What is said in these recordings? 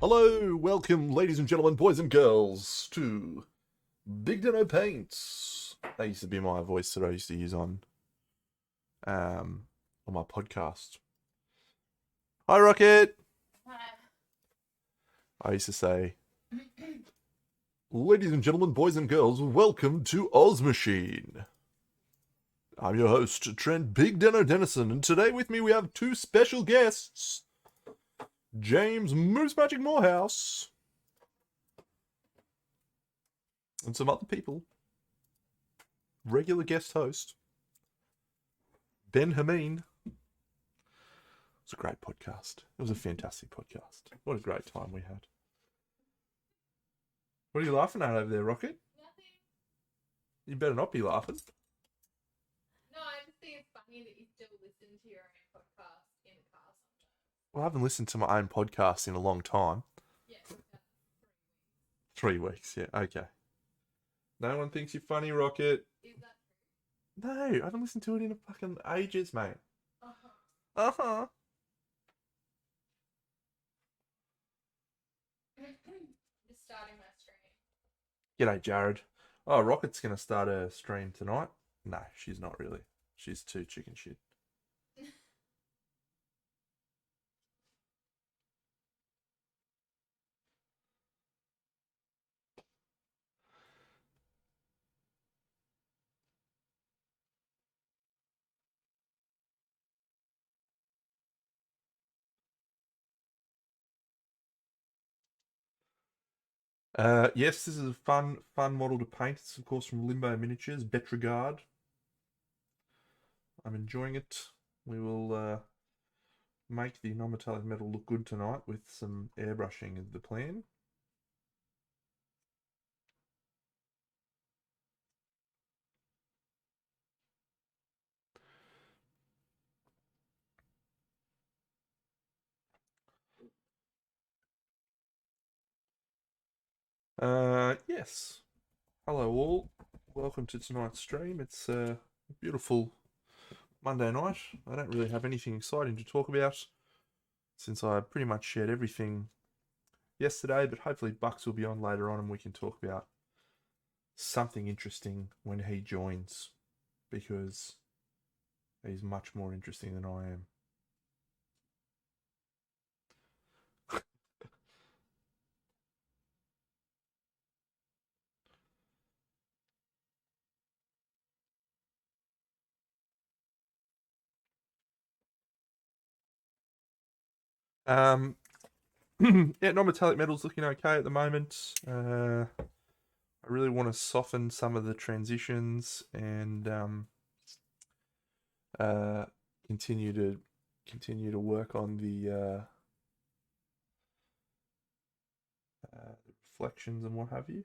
Hello, welcome, ladies and gentlemen, boys and girls, to Big Dino Paints. That used to be my voice that I used to use um on my podcast. Hi, Rocket. I used to say, ladies and gentlemen, boys and girls, welcome to Oz Machine. I'm your host, Trent Big Dino Dennison, and today with me we have two special guests, James Moose Magic Morehouse, and some other people. Regular guest host, Ben Hameen. It was a great podcast. It was a fantastic podcast. What a great time we had. What are you laughing at over there, Rocket? Nothing. You better not be laughing. No, I just think it's funny that you still listen to your own podcast in the car sometimes. Well, I haven't listened to my own podcast in a long time. Yeah, about 3 weeks, yeah, okay. No one thinks you're funny, Rocket. Is that No, I haven't listened to it in a fucking ages, mate. true? Uh-huh. Just starting my stream. G'day, Jared. Oh, Rocket's going to start a stream tonight. No, she's not really. She's too chicken shit. Yes, this is a fun model to paint. It's, of course, from Limbo Miniatures, Betrogard. I'm enjoying it. We will make the non-metallic metal look good tonight with some airbrushing is the plan. Yes. Hello all. Welcome to tonight's stream. It's a beautiful Monday night. I don't really have anything exciting to talk about since I pretty much shared everything yesterday, but hopefully Bucks will be on later on and we can talk about something interesting when he joins, because he's much more interesting than I am. Yeah, non-metallic metal's looking okay at the moment. I really want to soften some of the transitions and uh, continue to work on the reflections and what have you.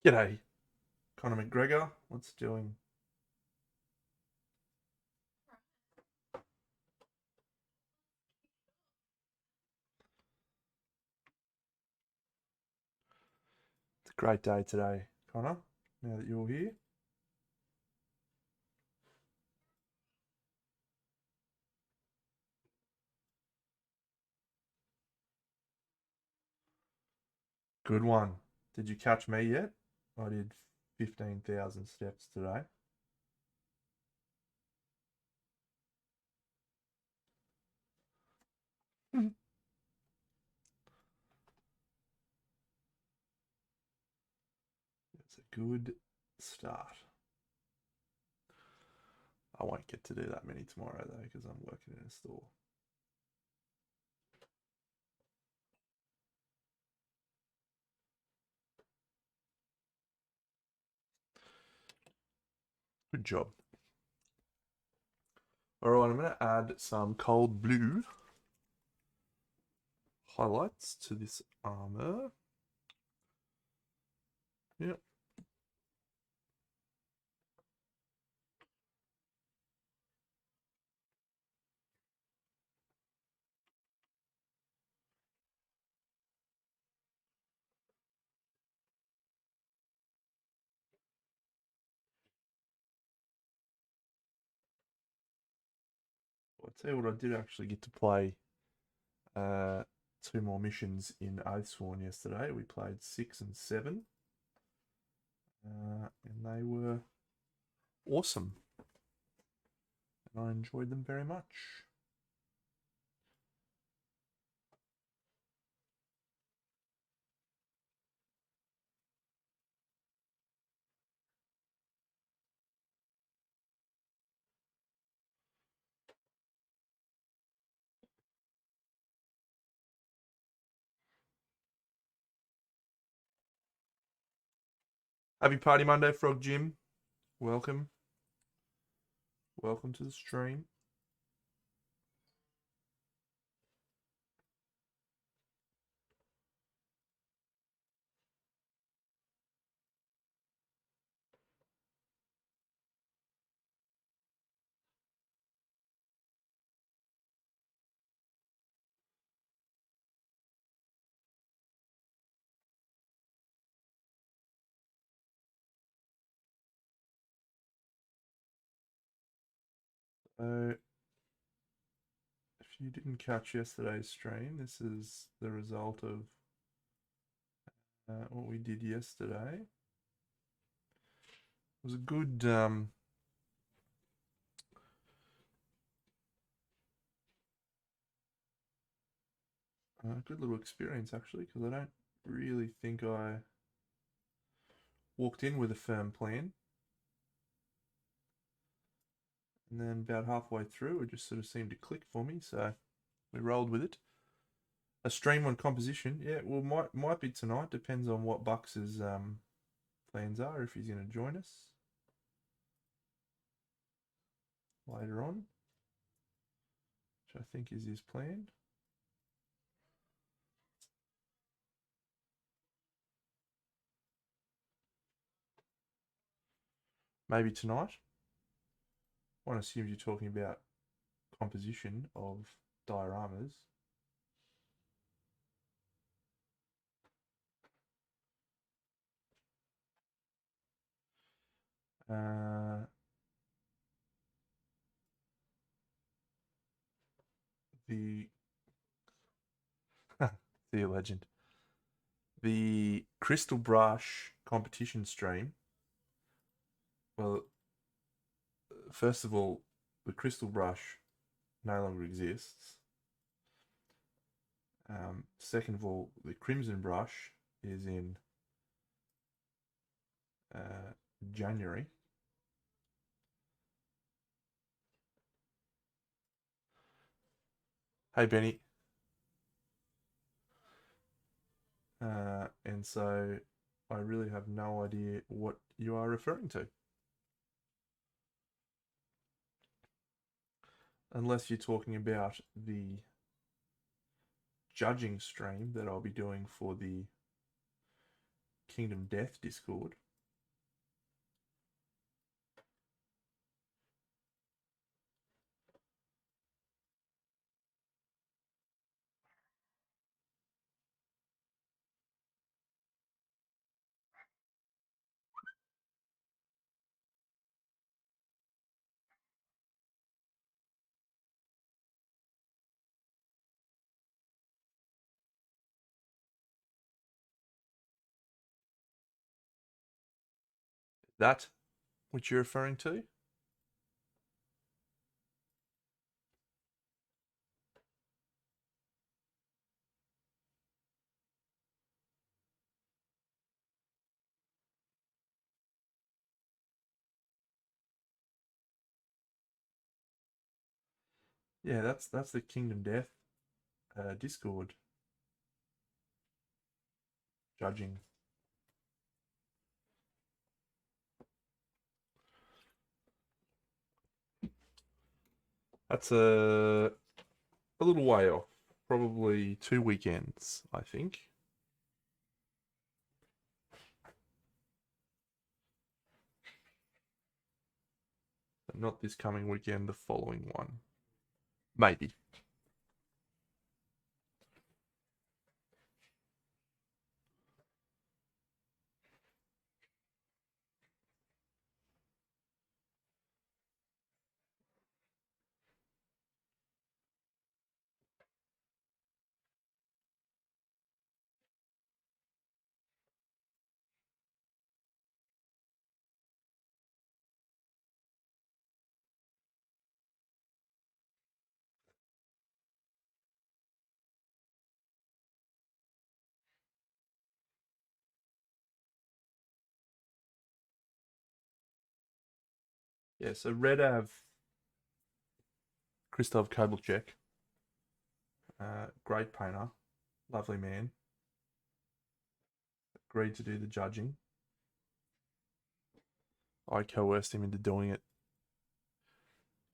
G'day, Conor McGregor. What's doing? It's a great day today, Connor. Now that you're here. Good one. Did you catch me yet? I did 15,000 steps today. It's a good start. I won't get to do that many tomorrow though, because I'm working in a store. Good job. Alright, I'm going to add some cold blue highlights to this armor. Yep. I'll tell you what, I did actually get to play 2 more missions in Oathsworn yesterday. We played 6 and 7. And they were awesome. And I enjoyed them very much. Happy Party Monday, Frog Jim. Welcome. Welcome to the stream. If you didn't catch yesterday's stream, this is the result of what we did yesterday. It was a good good little experience actually, because I don't really think I walked in with a firm plan. And then about halfway through, it just sort of seemed to click for me, so we rolled with it. A stream on composition, yeah. Well, might be tonight. Depends on what Bucks's plans are. If he's going to join us later on, which I think is his plan. Maybe tonight. One assumes you're talking about composition of dioramas. The See you, legend. The crystal brush competition stream. Well, first of all, the crystal brush no longer exists. Second of all, the crimson brush is in January. Hey, Benny. And so I really have no idea what you are referring to. Unless you're talking about the judging stream that I'll be doing for the Kingdom Death Discord. That which you're referring to? Yeah, that's the Kingdom Death Discord judging. That's a little way off. Probably 2 weekends, I think. Not this coming weekend, the following one. Maybe. Yeah, so Red Av, Christoph Kovalchek, great painter, lovely man, agreed to do the judging. I coerced him into doing it.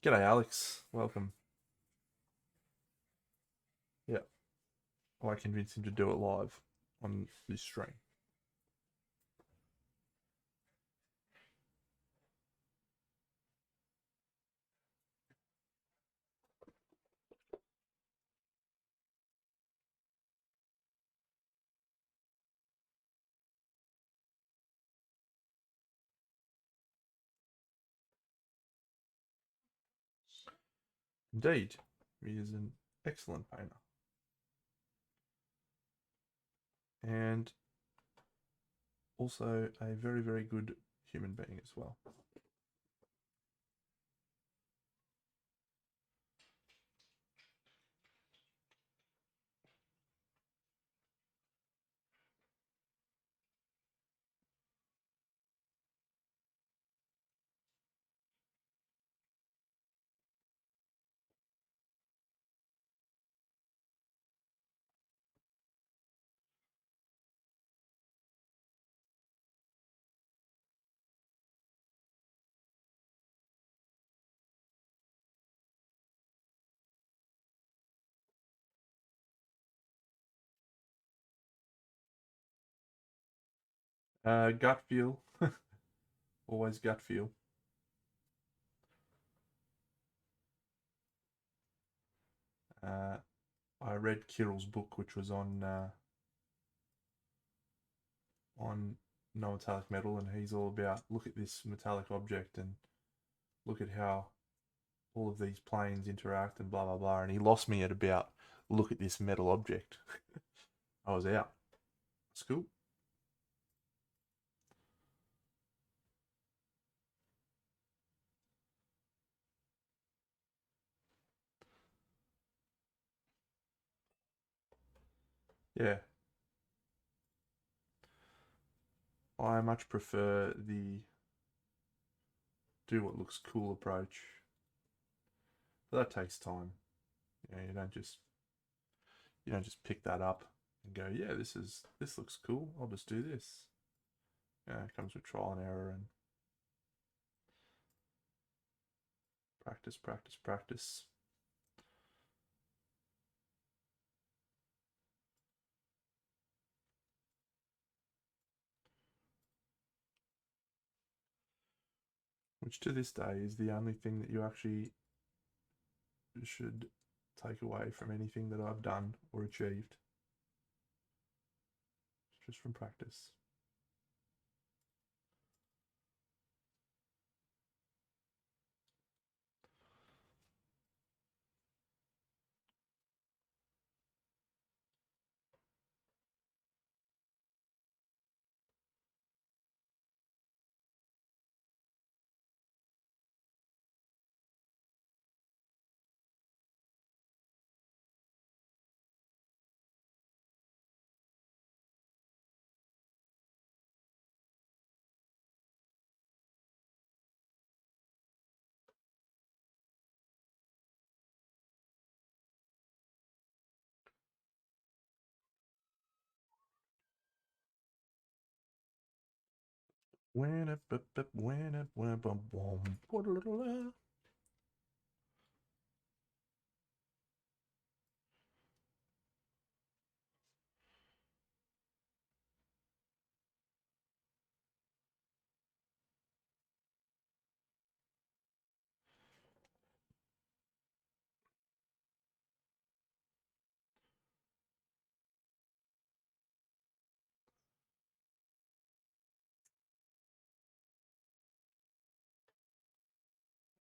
G'day, Alex. Welcome. Yeah, I convinced him to do it live on this stream. Indeed, he is an excellent painter. And also a very, very good human being as well. Gut feel. Always gut feel. I read Kirill's book, which was on no metallic metal, and he's all about look at this metallic object and look at how all of these planes interact and blah blah blah. And he lost me at about look at this metal object. I was out. It's cool. Yeah, I much prefer the do what looks cool approach. But that takes time. You don't just pick that up and go, yeah, this looks cool. I'll just do this. Yeah, it comes with trial and error and practice, practice, practice. Which to this day is the only thing that you actually should take away from anything that I've done or achieved. Just from practice.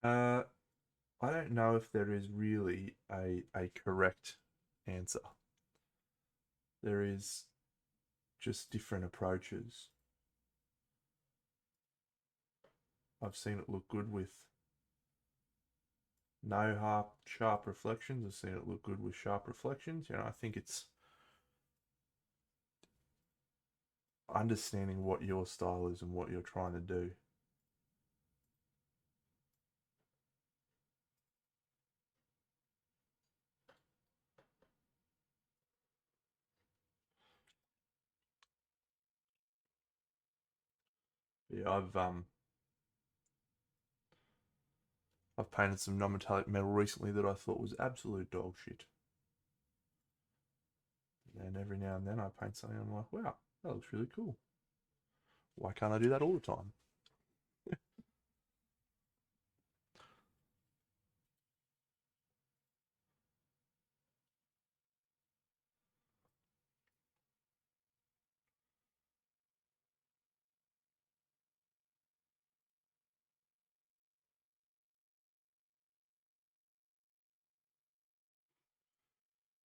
Uh, I don't know if there is really a correct answer. There is just different approaches. I've seen it look good with no sharp reflections. I've seen it look good with sharp reflections. I think it's understanding what your style is and what you're trying to do. Yeah, I've painted some non-metallic metal recently that I thought was absolute dog shit. And every now and then I paint something and I'm like, wow, that looks really cool. Why can't I do that all the time?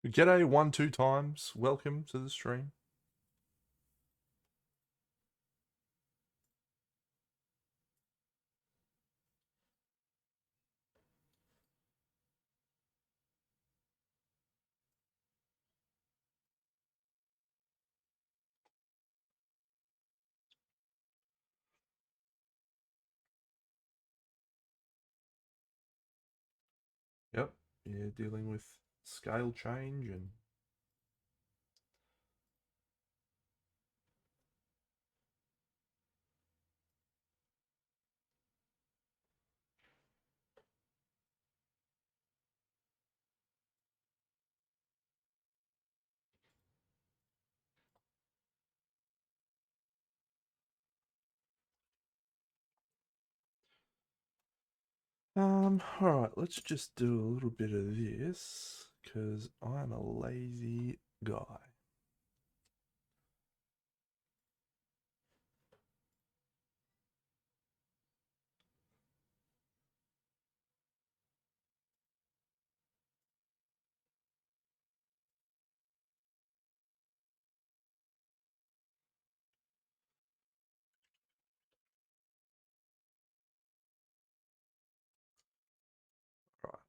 G'day 1-2 times. Welcome to the stream. Yep. Yeah, dealing with scale change and alright, let's just do a little bit of this because I'm a lazy guy. Right.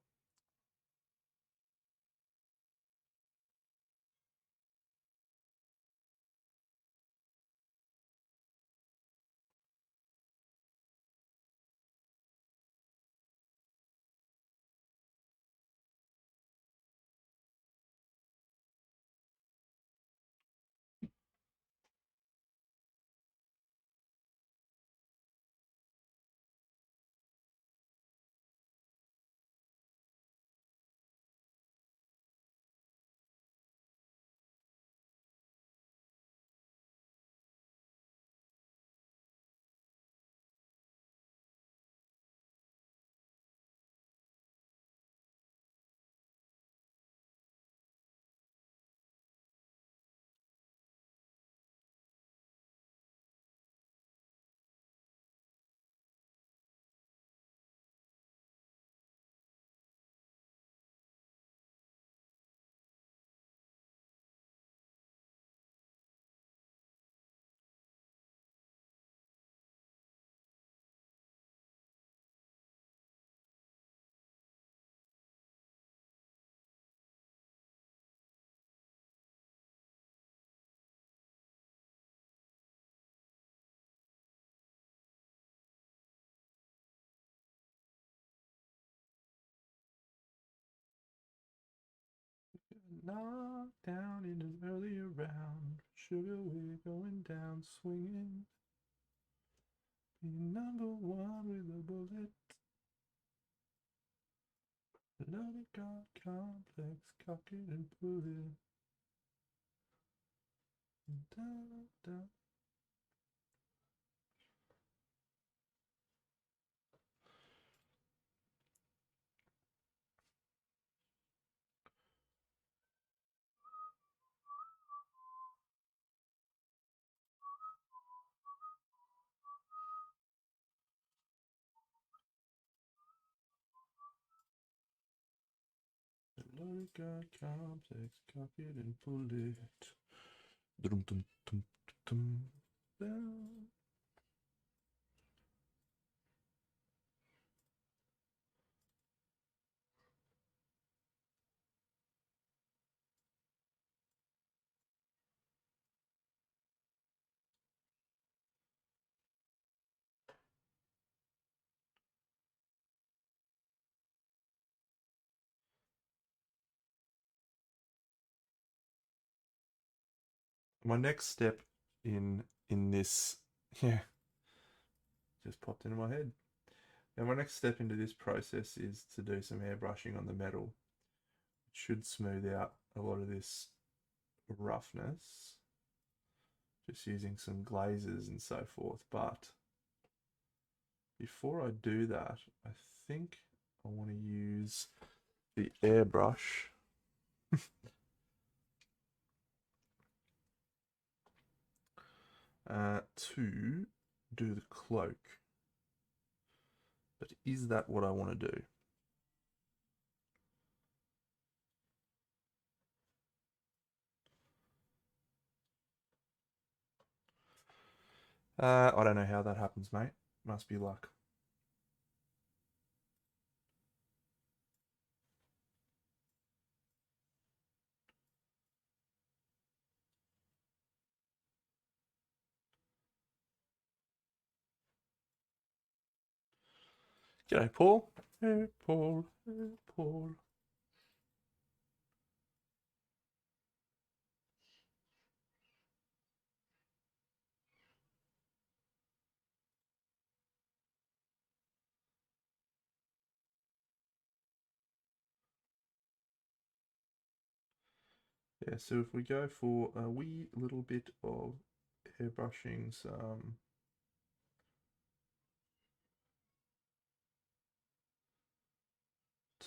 Knocked down in an earlier round. Sugar, we're going down swinging. Be number one with a bullet. Loaded gun complex, cock it and pull it. Da, da. Bodyguard complex, cock it and pull it. Dum dum dum dum dum. My next step in this, yeah, just popped into my head. Now my next step into this process is to do some airbrushing on the metal. It should smooth out a lot of this roughness, just using some glazes and so forth. But before I do that, I think I want to use the airbrush to do the cloak. But is that what I want to do? I don't know how that happens, mate. Must be luck. G'day, Paul. Hey, Paul. Hey, Paul. Yeah, so if we go for a wee little bit of airbrushing some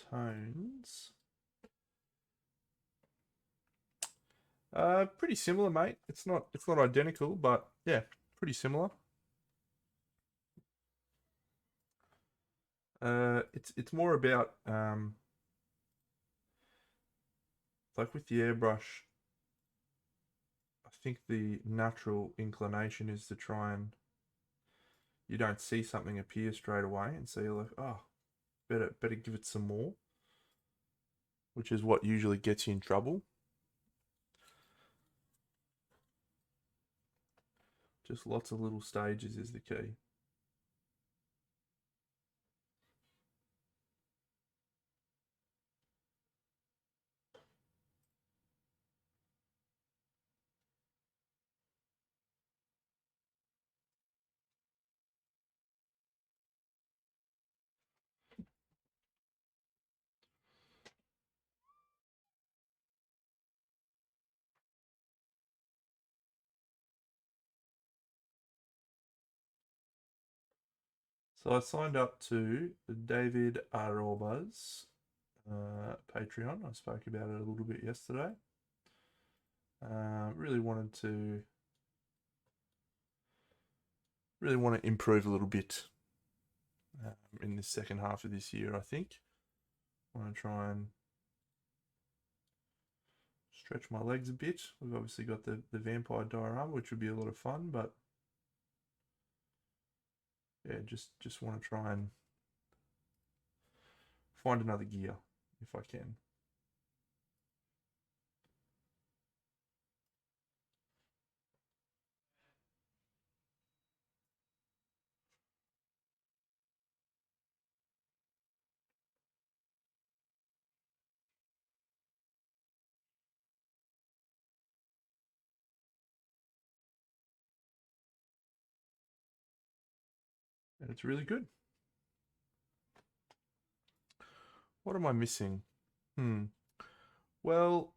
tones. Pretty similar, mate. It's not identical, but yeah, pretty similar. It's more about like with the airbrush, I think the natural inclination is to try and you don't see something appear straight away, and so you're like, oh, better give it some more, which is what usually gets you in trouble. Just lots of little stages is the key. So I signed up to David Aroba's Patreon. I spoke about it a little bit yesterday. Really want to improve a little bit in the second half of this year. I think I want to try and stretch my legs a bit. We've obviously got the vampire diorama, which would be a lot of fun, but yeah, just want to try and find another gear if I can. And it's really good. What am I missing? Well,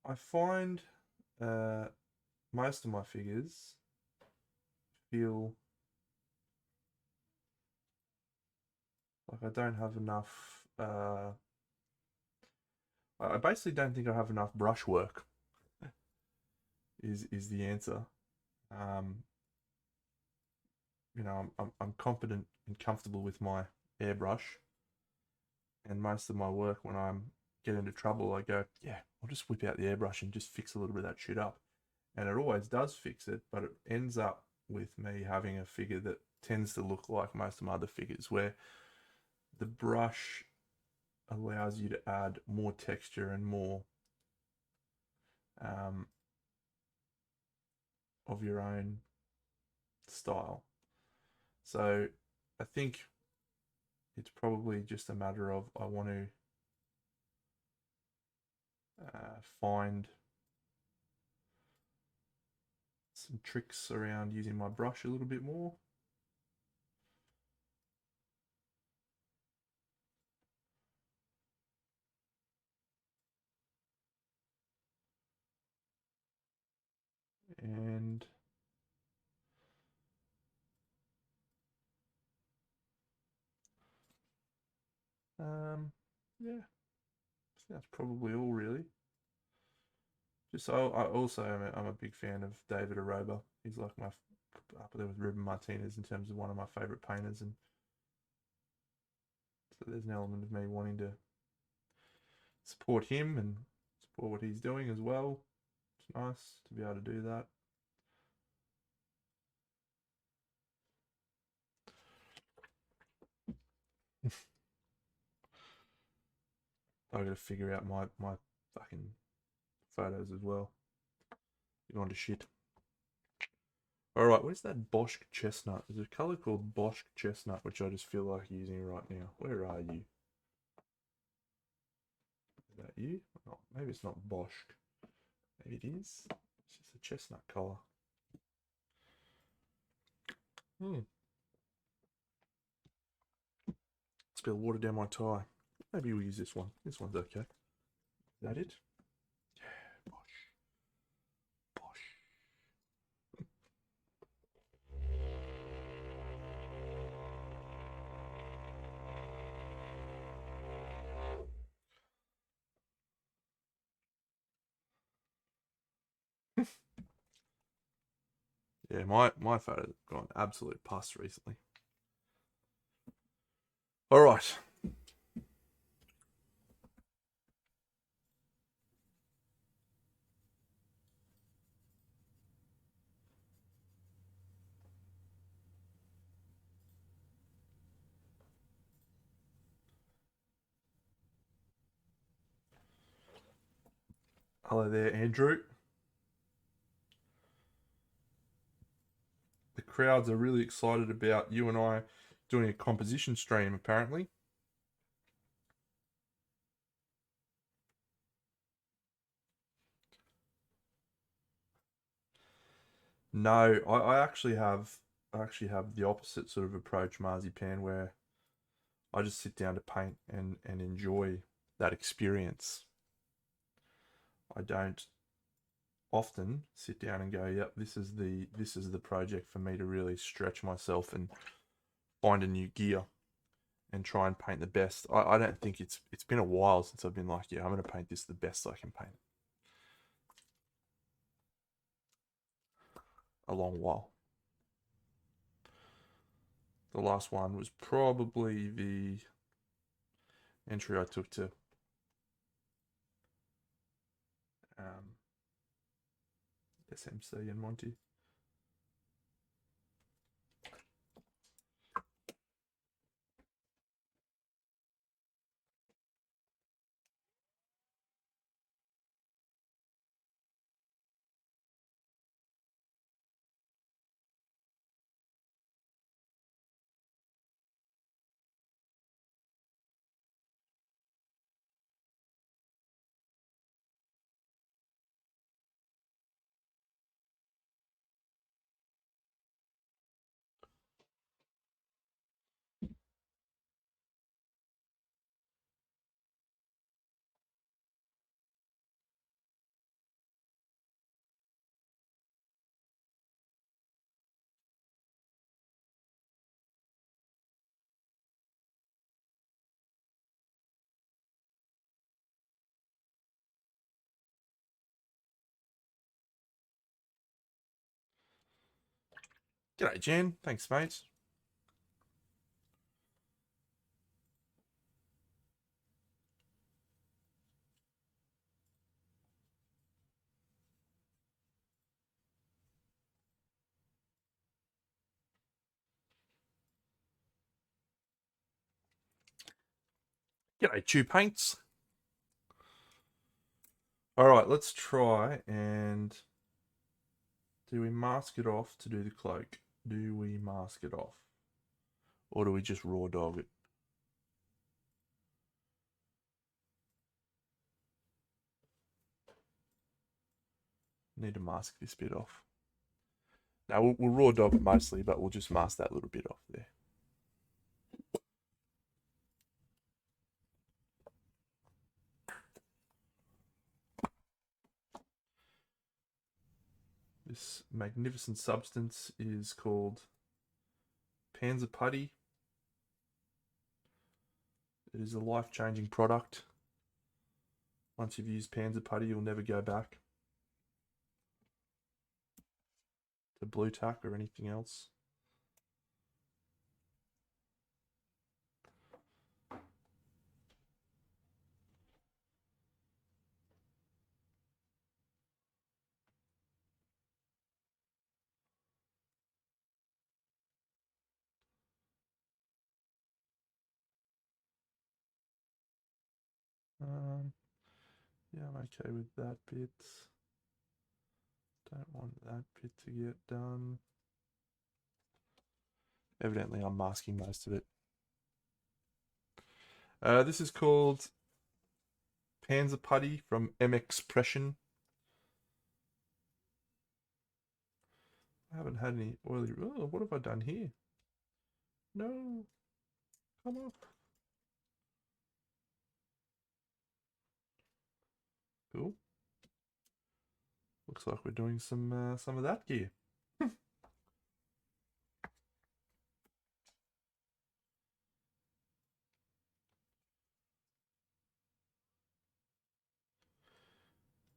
I find most of my figures feel like I don't have enough. I basically don't think I have enough brushwork. Is the answer? Um, I'm competent and comfortable with my airbrush, and most of my work when I'm get into trouble, I go, yeah, I'll just whip out the airbrush and just fix a little bit of that shit up. And it always does fix it, but it ends up with me having a figure that tends to look like most of my other figures, where the brush allows you to add more texture and more of your own style. So I think it's probably just a matter of I want to find some tricks around using my brush a little bit more. And yeah, that's probably all really. Just so I also I'm a big fan of David Aroba. He's like my up there with Ruben Martinez in terms of one of my favorite painters, and so there's an element of me wanting to support him and support what he's doing as well. It's nice to be able to do that. I got to figure out my fucking photos as well. Get on to shit. Alright, where's that Bosch chestnut? There's a colour called Bosch chestnut, which I just feel like using right now. Where are you? Is that you? Oh, maybe it's not Bosch. Maybe it is. It's just a chestnut colour. Spill water down my tie. Maybe we'll use this one. This one's okay. Is that it? Yeah, Bosch. Bosch. Yeah, my photos have gone absolute pus recently. Alright. Hello there, Andrew. The crowds are really excited about you and I doing a composition stream, apparently. No, I actually have the opposite sort of approach, Marzipan, where I just sit down to paint and enjoy that experience. I don't often sit down and go, yep, this is the project for me to really stretch myself and find a new gear and try and paint the best. I don't think it's been a while since I've been like, yeah, I'm gonna paint this the best I can paint. A long while. The last one was probably the entry I took to SMC and Monty. G'day, Jen. Thanks, mate. G'day, Tube Paints. Alright, let's try and... Do we mask it off to do the cloak? Do we mask it off? Or do we just raw dog it? Need to mask this bit off. Now, we'll raw dog it mostly, but we'll just mask that little bit off there. This magnificent substance is called Panzer Putty. It is a life-changing product. Once you've used Panzer Putty, you'll never go back to blue tack or anything else. Yeah, I'm okay with that bit. Don't want that bit to get done. Evidently, I'm masking most of it. This is called Panzer Putty from Expression. I haven't had any oily... Oh, what have I done here? No. Come on. Cool. Looks like we're doing some of that gear.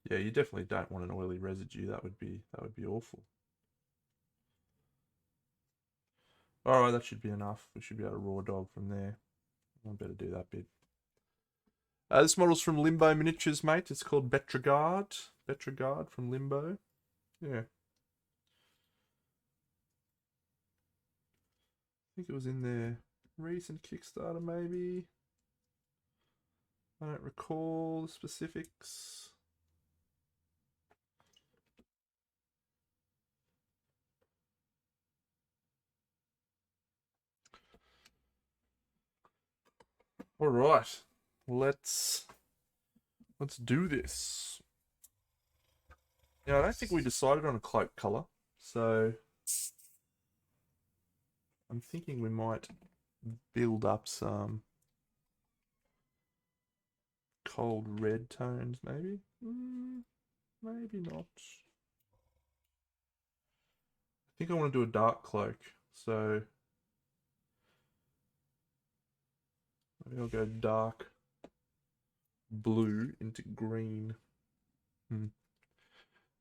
Yeah, you definitely don't want an oily residue. That would be awful. Alright, that should be enough. We should be able to raw dog from there. I better do that bit. This model's from Limbo Miniatures, mate. It's called Betrogard. Betrogard from Limbo. Yeah. I think it was in their recent Kickstarter, maybe. I don't recall the specifics. All right, let's do this. Now, I don't think we decided on a cloak color, so I'm thinking we might build up some cold red tones, maybe. Maybe not. I think I want to do a dark cloak, so maybe I'll go dark blue into green.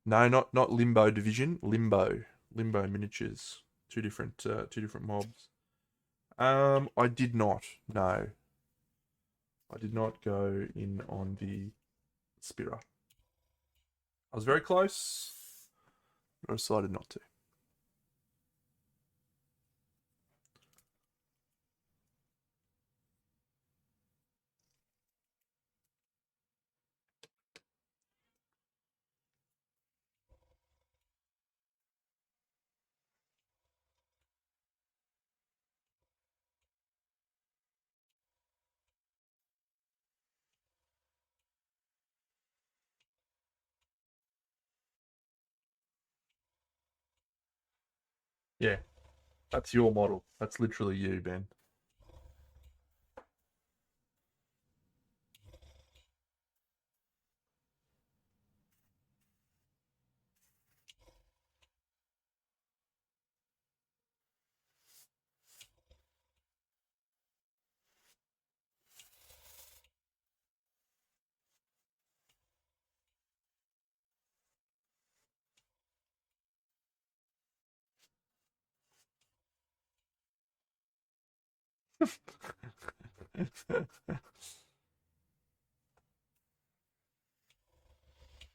No, not Limbo Division. Limbo Miniatures. Two different mobs. I did not. No, I did not go in on the Spira. I was very close, but I decided not to. Yeah, that's your model. That's literally you, Ben.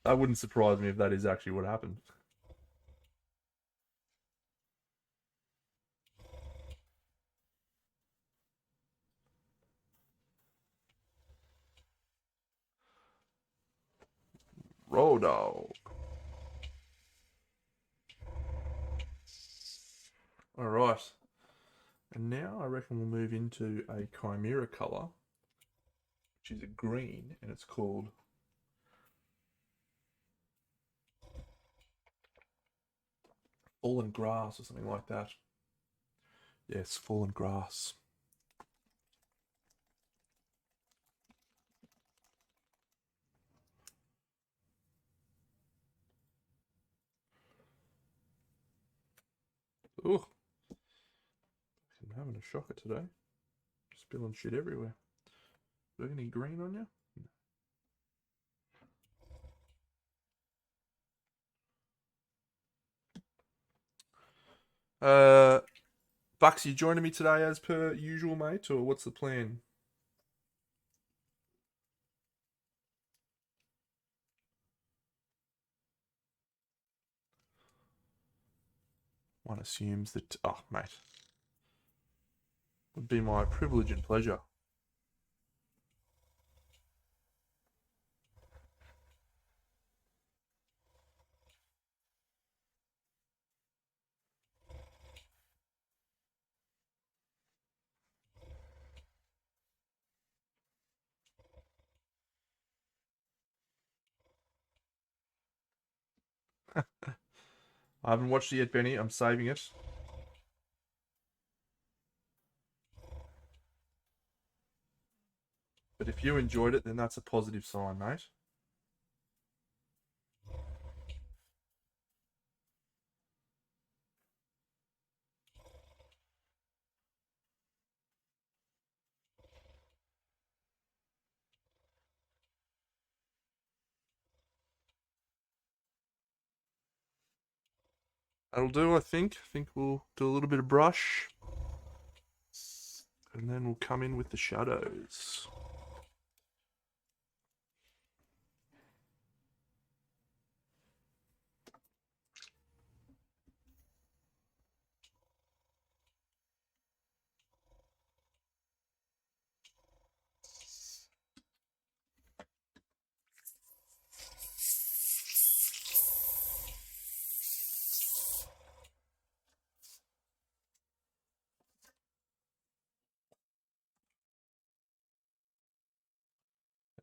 That wouldn't surprise me if that is actually what happened. Road dog. All right. And now I reckon we'll move into a chimera colour, which is a green, and it's called Fallen Grass or something like that. Yes, Fallen Grass. Ooh, I'm having a shocker today. Spilling shit everywhere. Do you have any green on you? Bucks, you joining me today as per usual, mate, or what's the plan? One assumes that, oh, mate, would be my privilege and pleasure. I haven't watched it yet, Benny. I'm saving it. But if you enjoyed it, then that's a positive sign, mate. That'll do, I think. I think we'll do a little bit of brush. And then we'll come in with the shadows.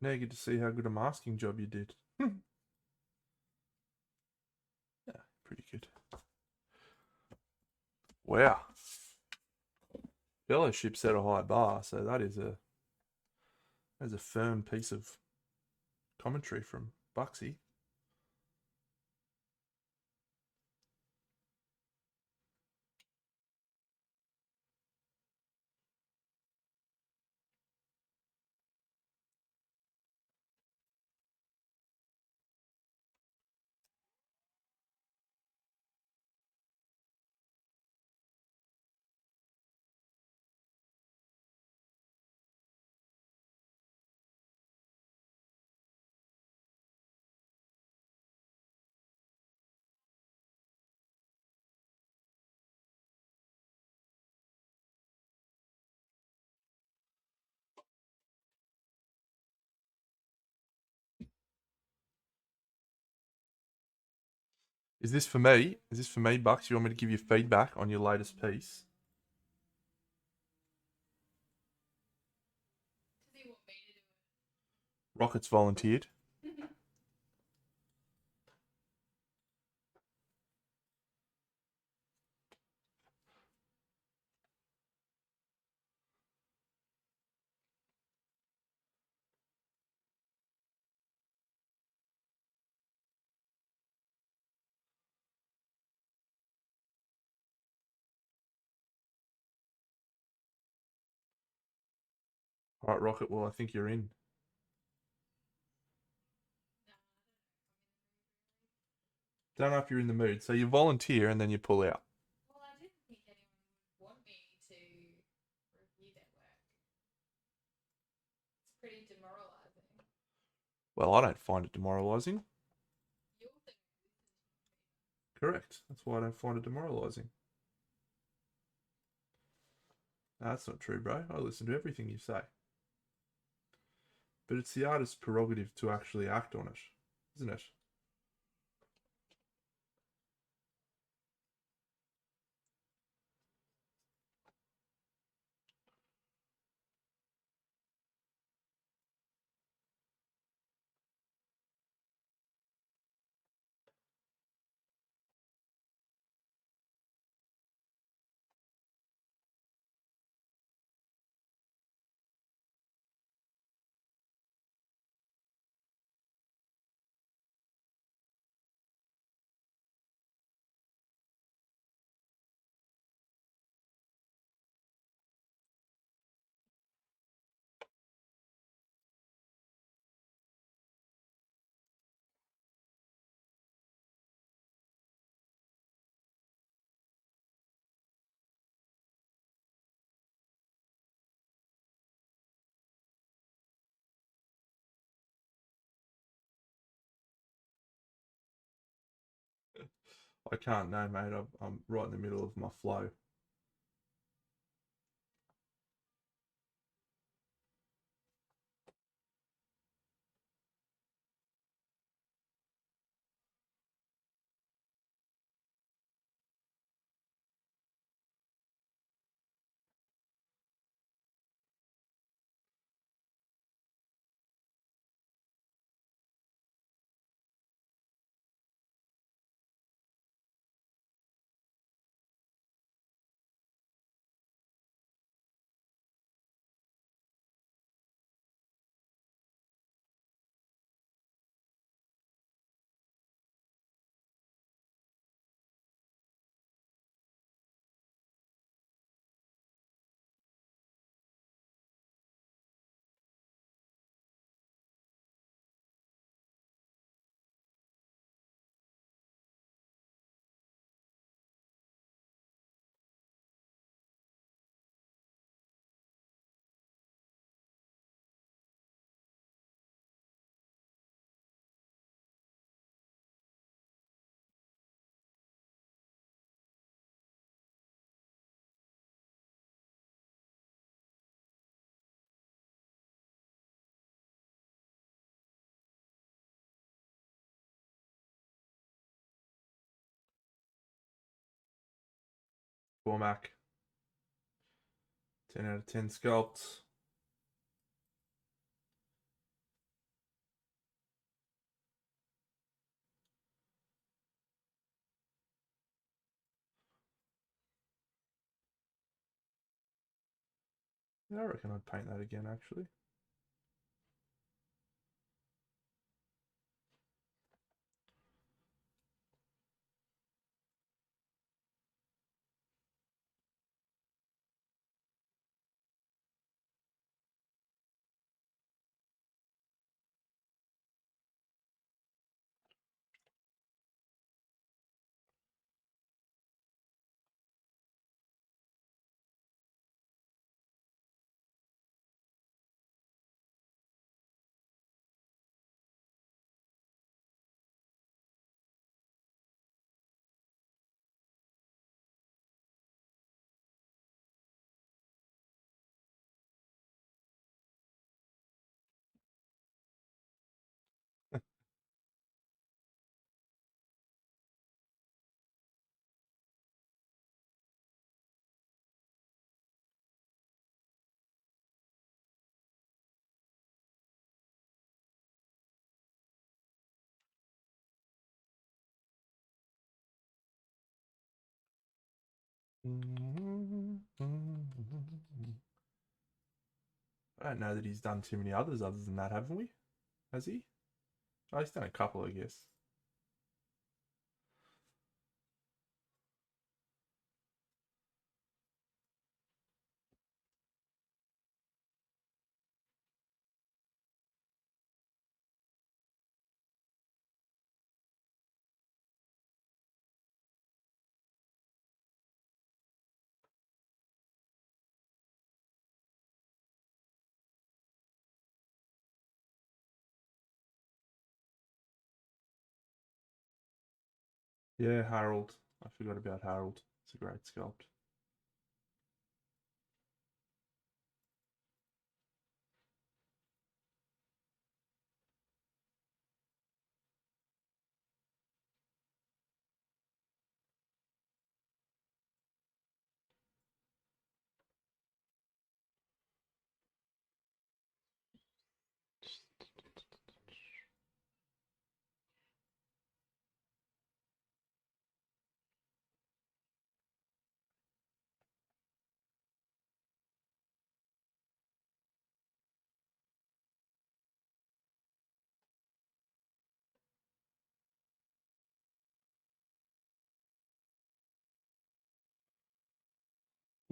Now you get to see how good a masking job you did. Yeah, pretty good. Wow. Fellowship set a high bar, so that's a firm piece of commentary from Bucksy. Is this for me? Is this for me, Bucks? You want me to give you feedback on your latest piece? Does he want me to do Rocket's volunteered. it? All right, Rocket. Well, I think you're in. Don't know if you're in the mood. So you volunteer and then you pull out. Well, I didn't think anyone would want me to review their work. It's pretty demoralising. Well, I don't find it demoralising. You're the Correct. That's why I don't find it demoralising. No, that's not true, bro. I listen to everything you say. But it's the artist's prerogative to actually act on it, isn't it? I can't, no, mate. I'm right in the middle of my flow. Cormac, 10 out of 10 sculpt. Yeah, I reckon I'd paint that again, actually. I don't know that he's done too many others other than that, haven't we? Has he? Oh, he's done a couple, I guess. Yeah, Harold. I forgot about Harold. It's a great sculpt.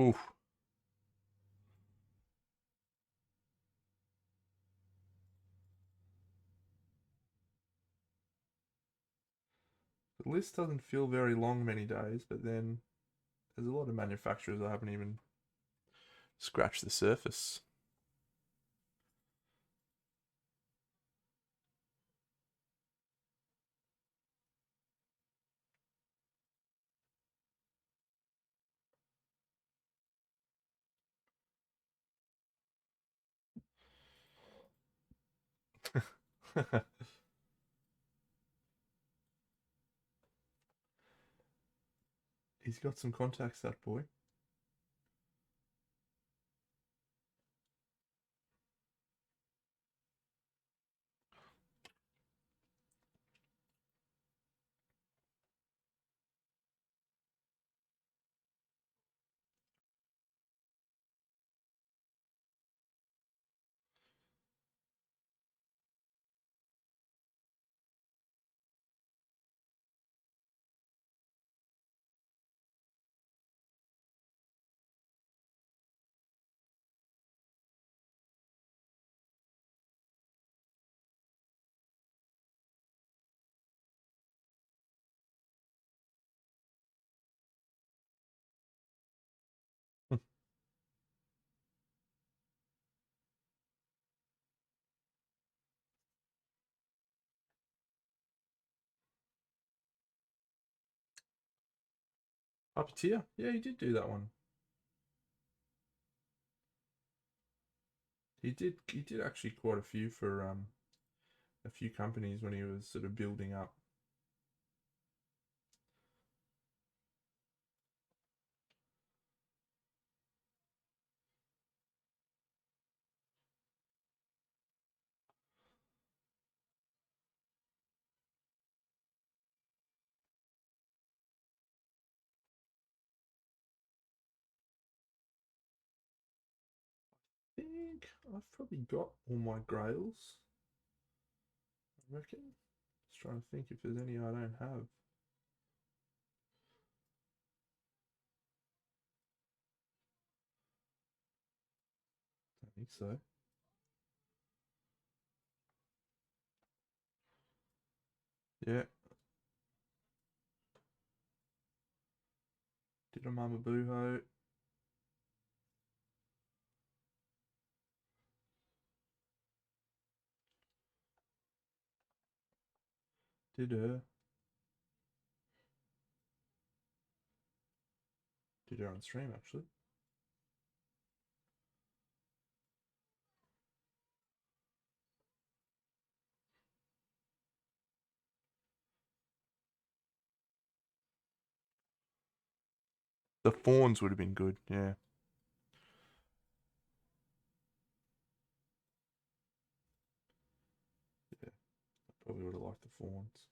Oof. The list doesn't feel very long many days, but then there's a lot of manufacturers I haven't even scratched the surface. He's got some contacts, that boy. Puppeteer? Yeah, he did do that one. He did actually quite a few for a few companies when he was sort of building up. I think I've probably got all my grails. I reckon. Just trying to think if there's any I don't have. Don't think so. Yeah. Did a Mama Booho. Did her. Did her on stream actually. The fawns would have been good, yeah. Yeah, I probably would have liked the fawns.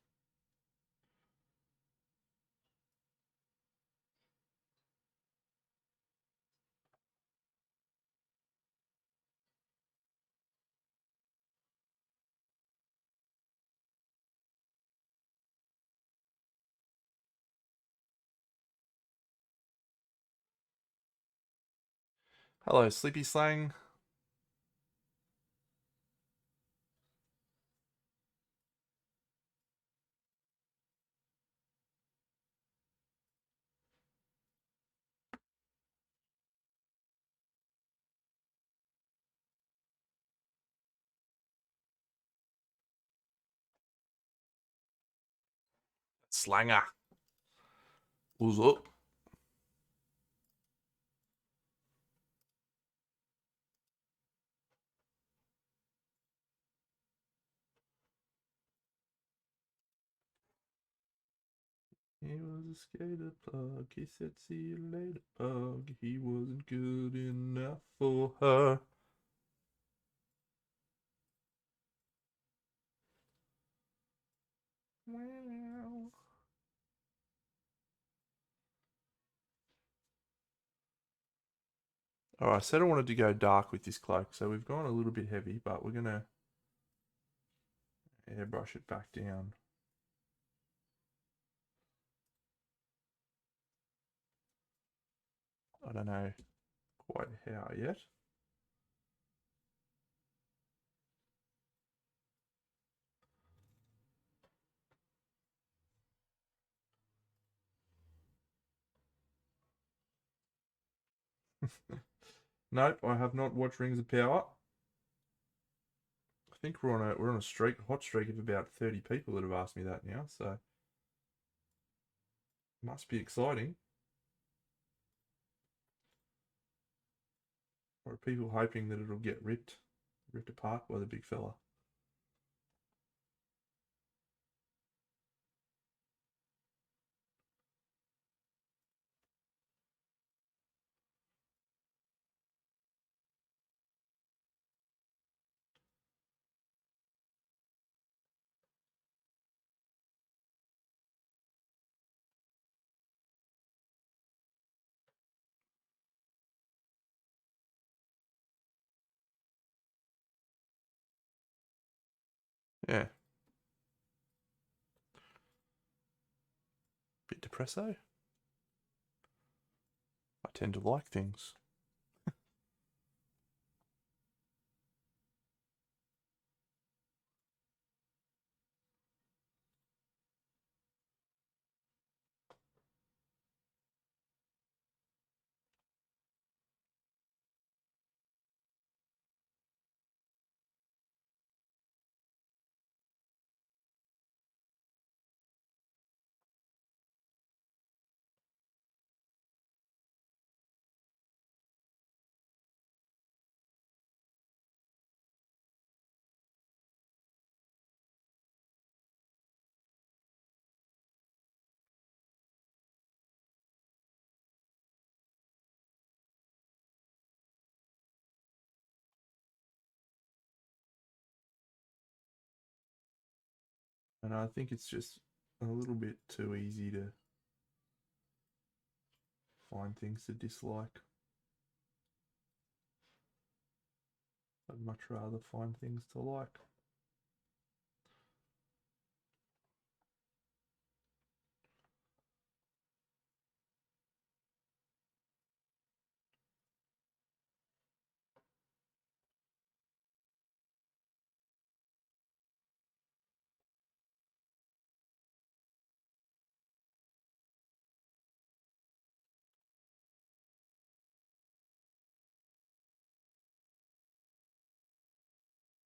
Hello, Sleepy Slang. Slanger. What's up? He was a skater plug. He said, see you later, bug. He wasn't good enough for her. Alright, I said I wanted to go dark with this cloak, so we've gone a little bit heavy, but we're going to airbrush it back down. I don't know quite how yet. Nope, I have not watched Rings of Power. I think we're on a hot streak of about 30 people that have asked me that now, so must be exciting. Or are people hoping that it'll get ripped apart by the big fella? Yeah. Bit depresso. I tend to like things. And I think it's just a little bit too easy to find things to dislike. I'd much rather find things to like.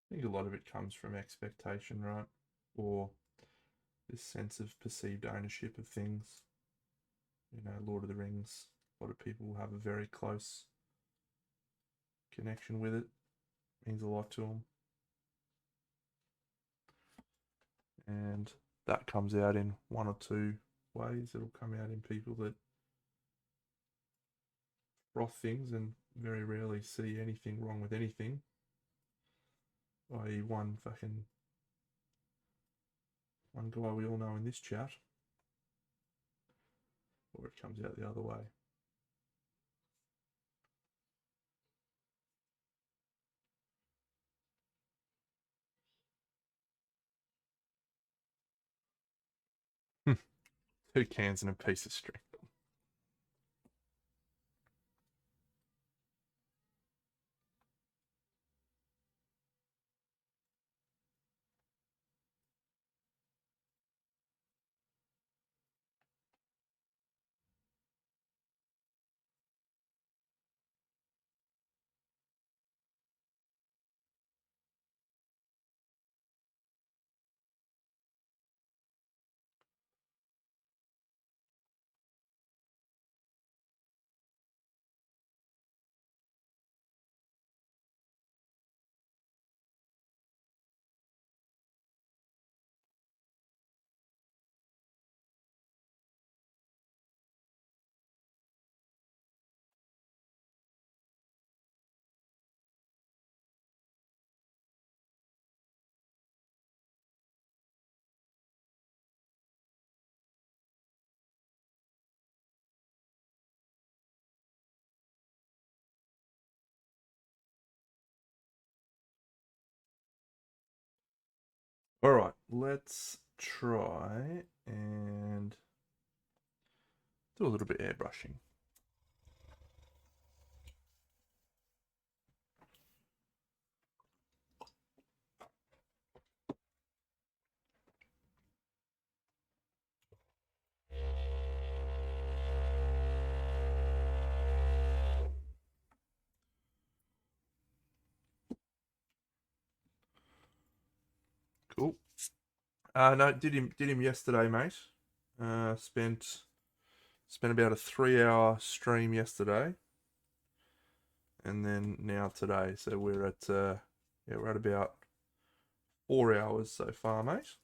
I think a lot of it comes from expectation, right? Or this sense of perceived ownership of things. You know, Lord of the Rings, a lot of people have a very close connection with it. Means a lot to them. And that comes out in one or two ways. It'll come out in people that froth things and very rarely see anything wrong with anything. I.e. one guy we all know in this chat. Or it comes out the other way. Two cans and a piece of string. All right, let's try and do a little bit of airbrushing. Cool. No, did him yesterday, mate. Spent about a 3 hour stream yesterday, and then now today. So we're at we're at about 4 hours so far, mate.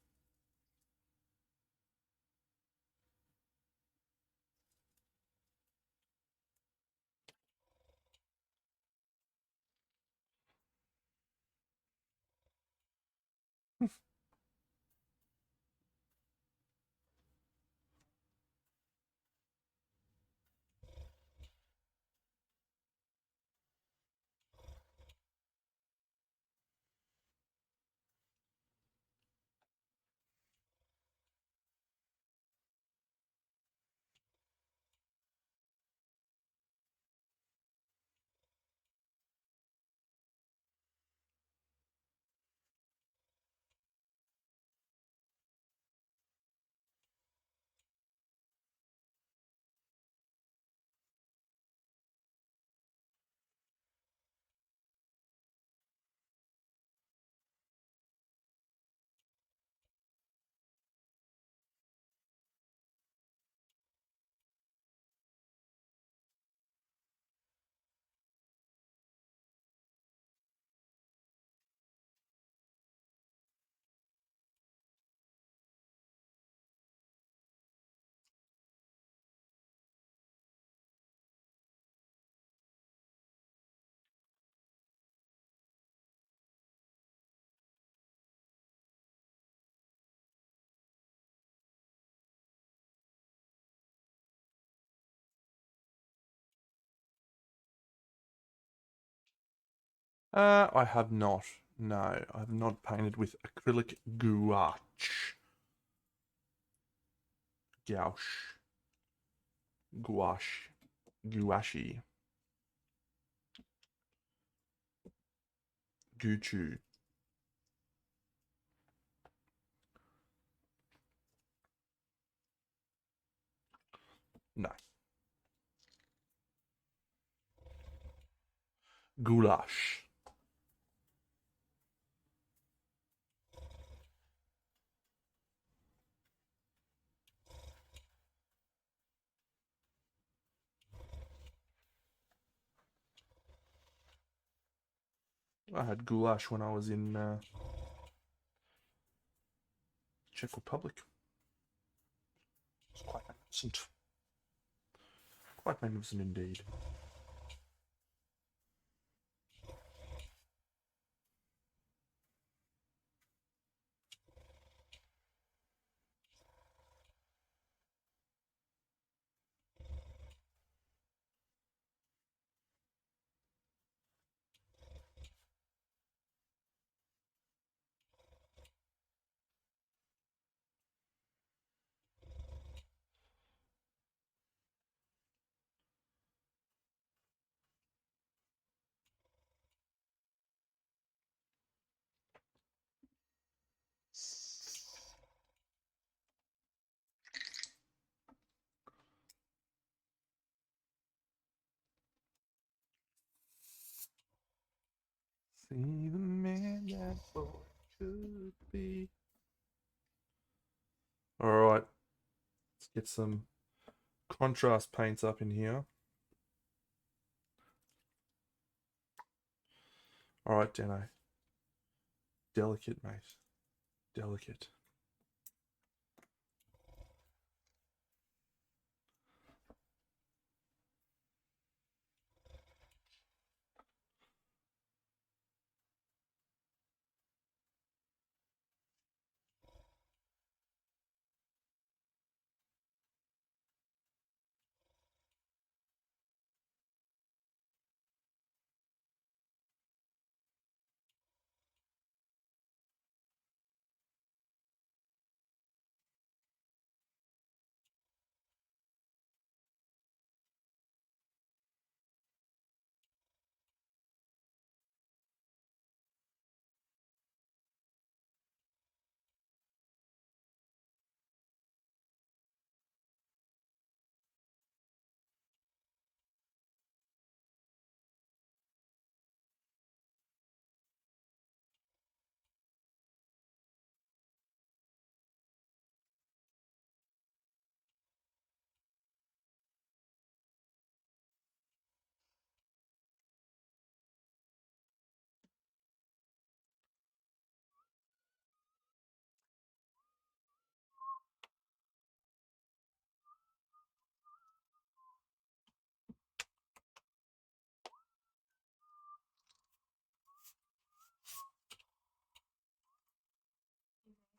I have not. No, I have not painted with acrylic gouache. Gouache. Gouache. Gouache. Guchu. No. Goulash. I had goulash when I was in Czech Republic. It's quite magnificent. Quite magnificent indeed. See the man that boy could be. Alright, let's get some contrast paints up in here. Alright, Dano. Delicate, mate. Delicate.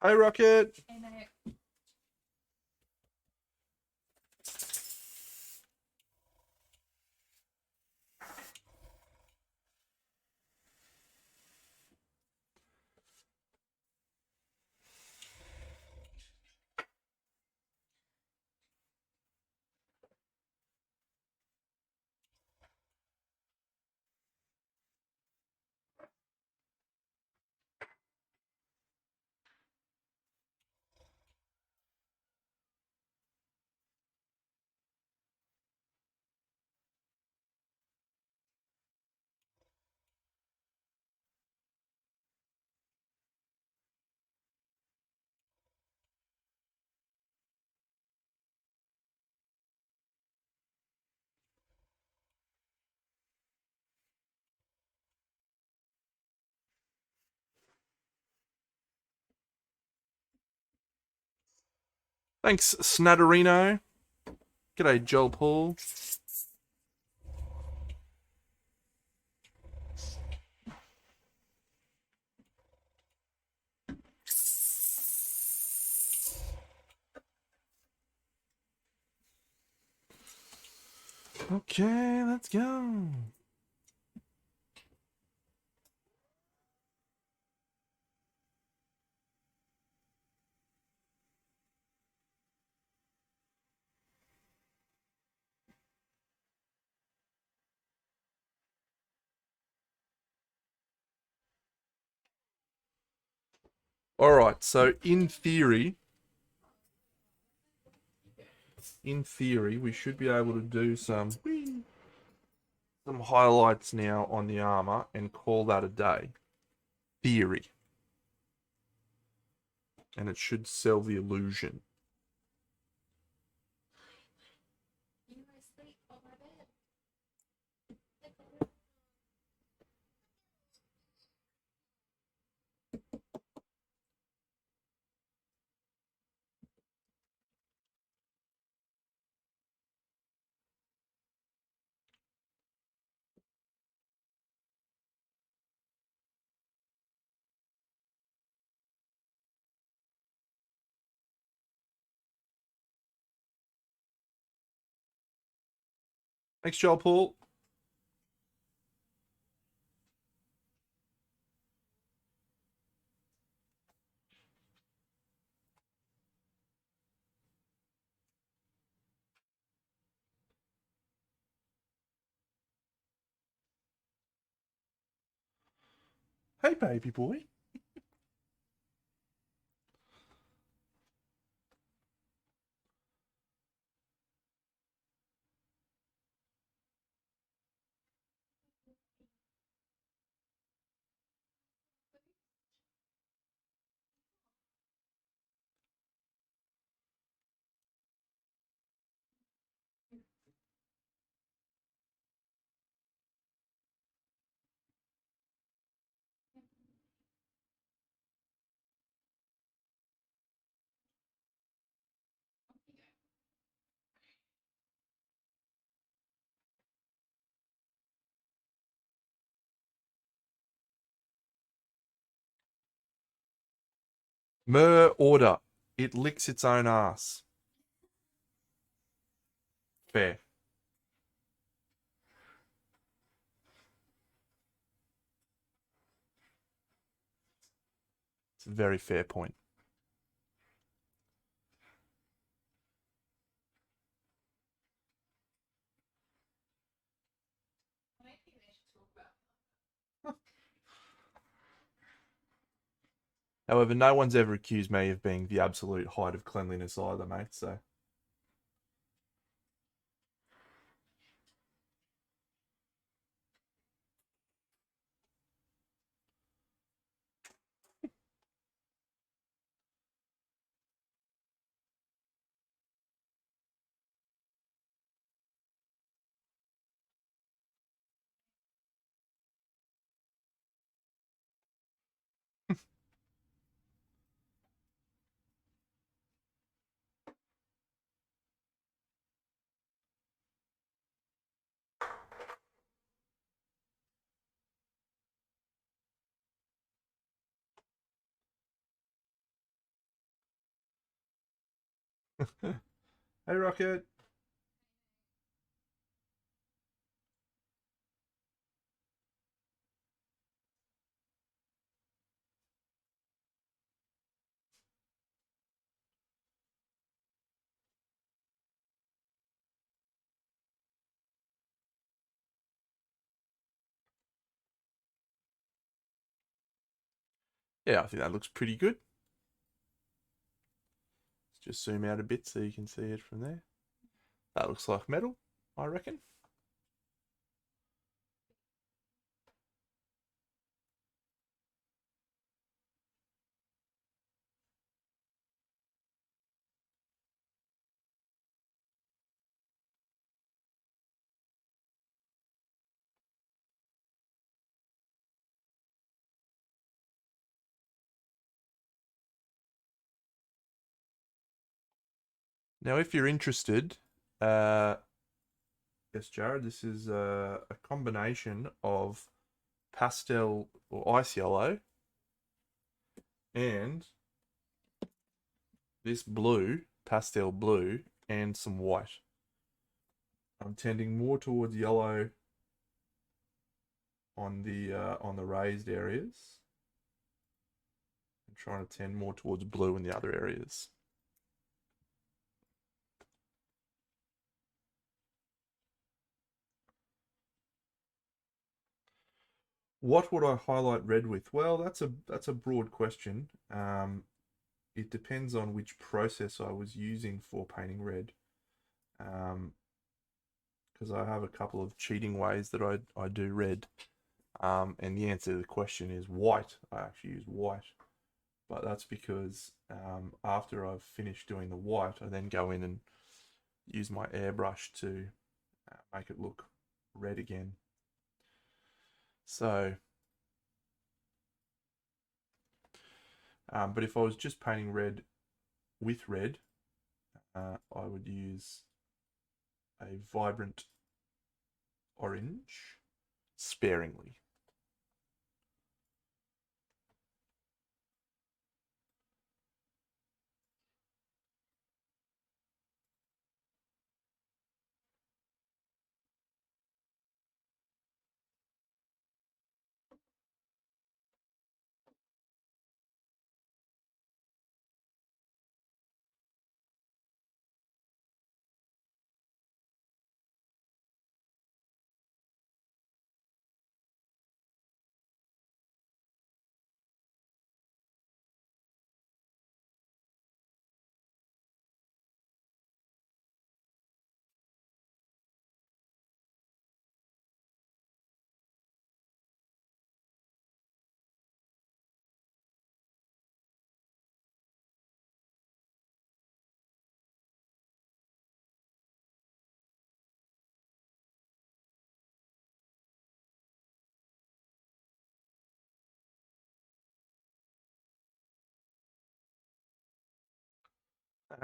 Hey, Rocket! And I Thanks, Snatterino. G'day, Joel Paul. Okay, let's go. All right. So in theory, we should be able to do some highlights now on the armor and call that a day. Theory. And it should sell the illusion. Thanks, Joel Paul. Hey, baby boy. Order. It licks its own ass. Fair. It's a very fair point. I don't think they should talk about. However, no one's ever accused me of being the absolute height of cleanliness either, mate, so. Hey, Rocket. Yeah, I think that looks pretty good. Let's just zoom out a bit so you can see it from there. That looks like metal, I reckon. Now, if you're interested, yes, Jared, this is a combination of pastel or ice yellow and this blue, pastel blue, and some white. I'm tending more towards yellow on the raised areas. I'm trying to tend more towards blue in the other areas. What would I highlight red with? Well, that's a broad question. It depends on which process I was using for painting red. Because I have a couple of cheating ways that I do red. And the answer to the question is white. I actually use white, but that's because after I've finished doing the white, I then go in and use my airbrush to make it look red again. So, but if I was just painting red with red, I would use a vibrant orange sparingly.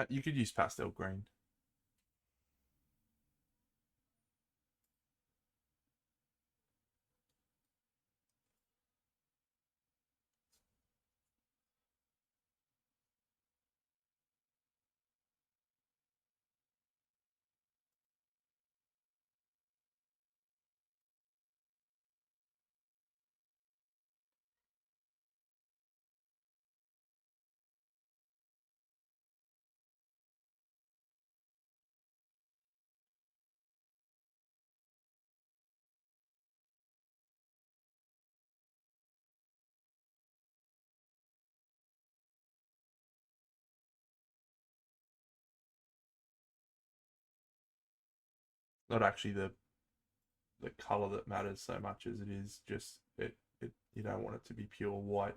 You could use pastel green. Not actually the color that matters so much as it is just it you don't want it to be pure white.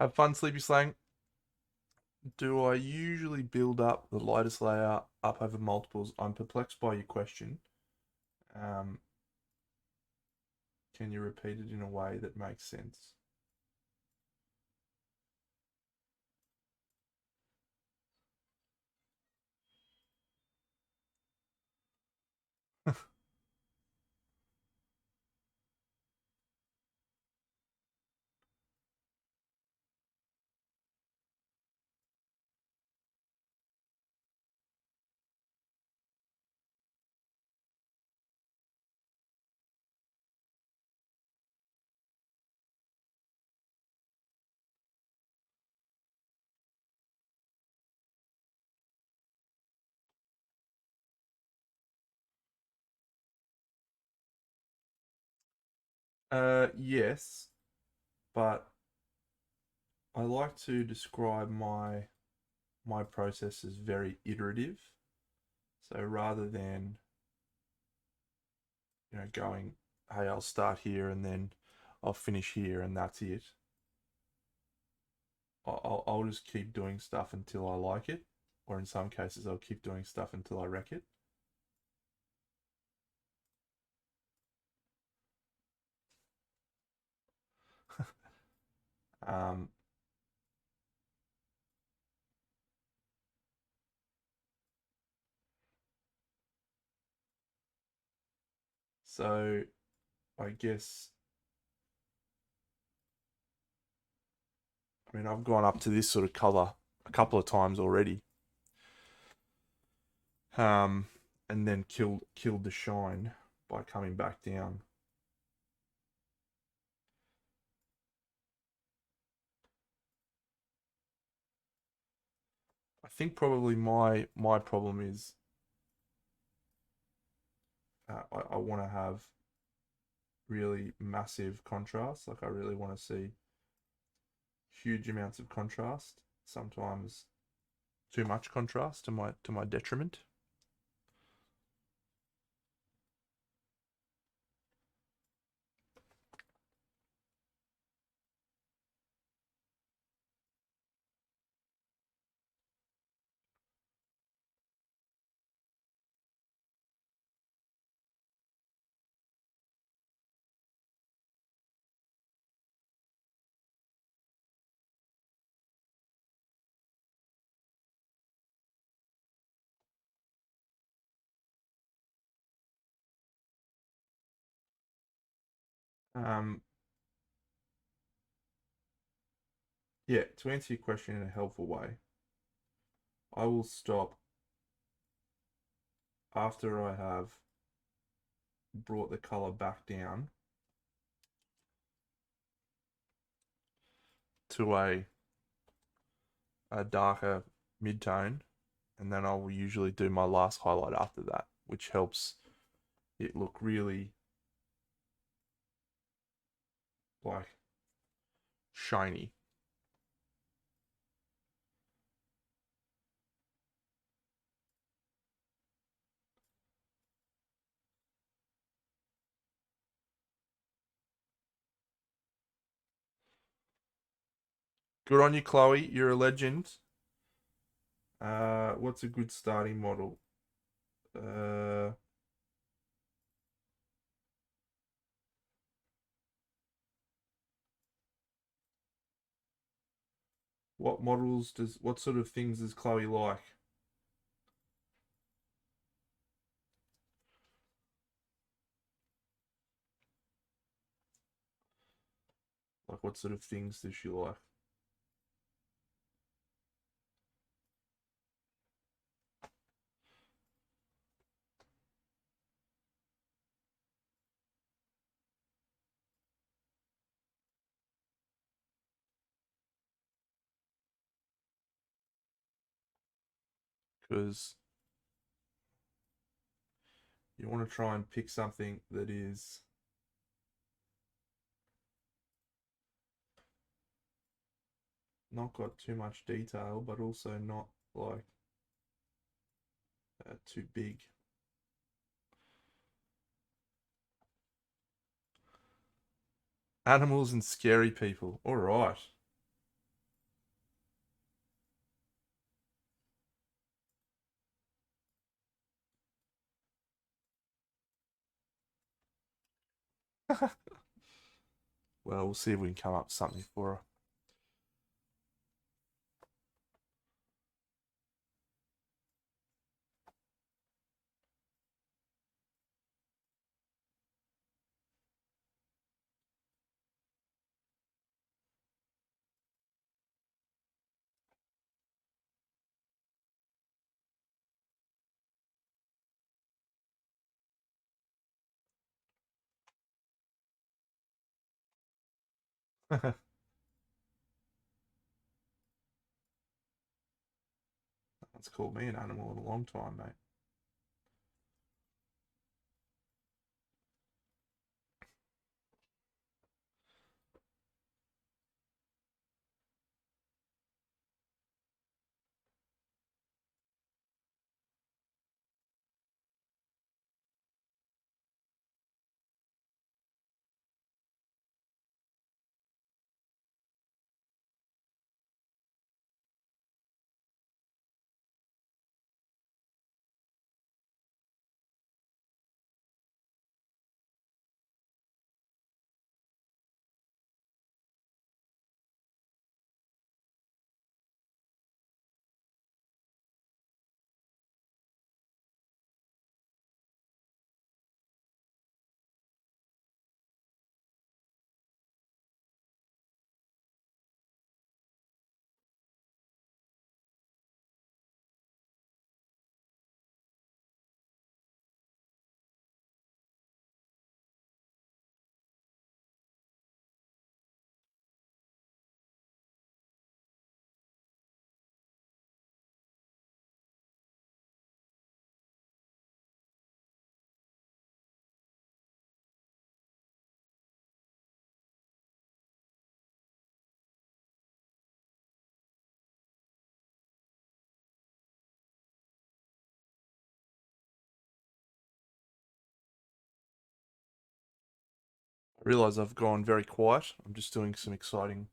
Have fun, Sleepy Slang. Do I usually build up the lightest layer up over multiples? I'm perplexed by your question. Um, can you repeat it in a way that makes sense? Yes, but I like to describe my process as very iterative. So rather than going, hey, I'll start here and then I'll finish here and that's it. I'll just keep doing stuff until I like it, or in some cases, I'll keep doing stuff until I wreck it. Um, so I guess, I mean, I've gone up to this sort of color a couple of times already. And then killed the shine by coming back down. I think probably my problem is I want to have really massive contrast. Like I really want to see huge amounts of contrast. Sometimes too much contrast to my detriment. Um, yeah, to answer your question in a helpful way, I will stop after I have brought the color back down to a darker mid-tone, and then I will usually do my last highlight after that, which helps it look really like shiny. Good on you, Chloe. You're a legend. What's a good starting model? Uh, what sort of things does Chloe like? Like, what sort of things does she like? Because you want to try and pick something that is not got too much detail, but also not like too big. Animals and scary people. All right. Well, we'll see if we can come up with something for her. That's called me an animal in a long time, mate. I realise I've gone very quiet. I'm just doing some exciting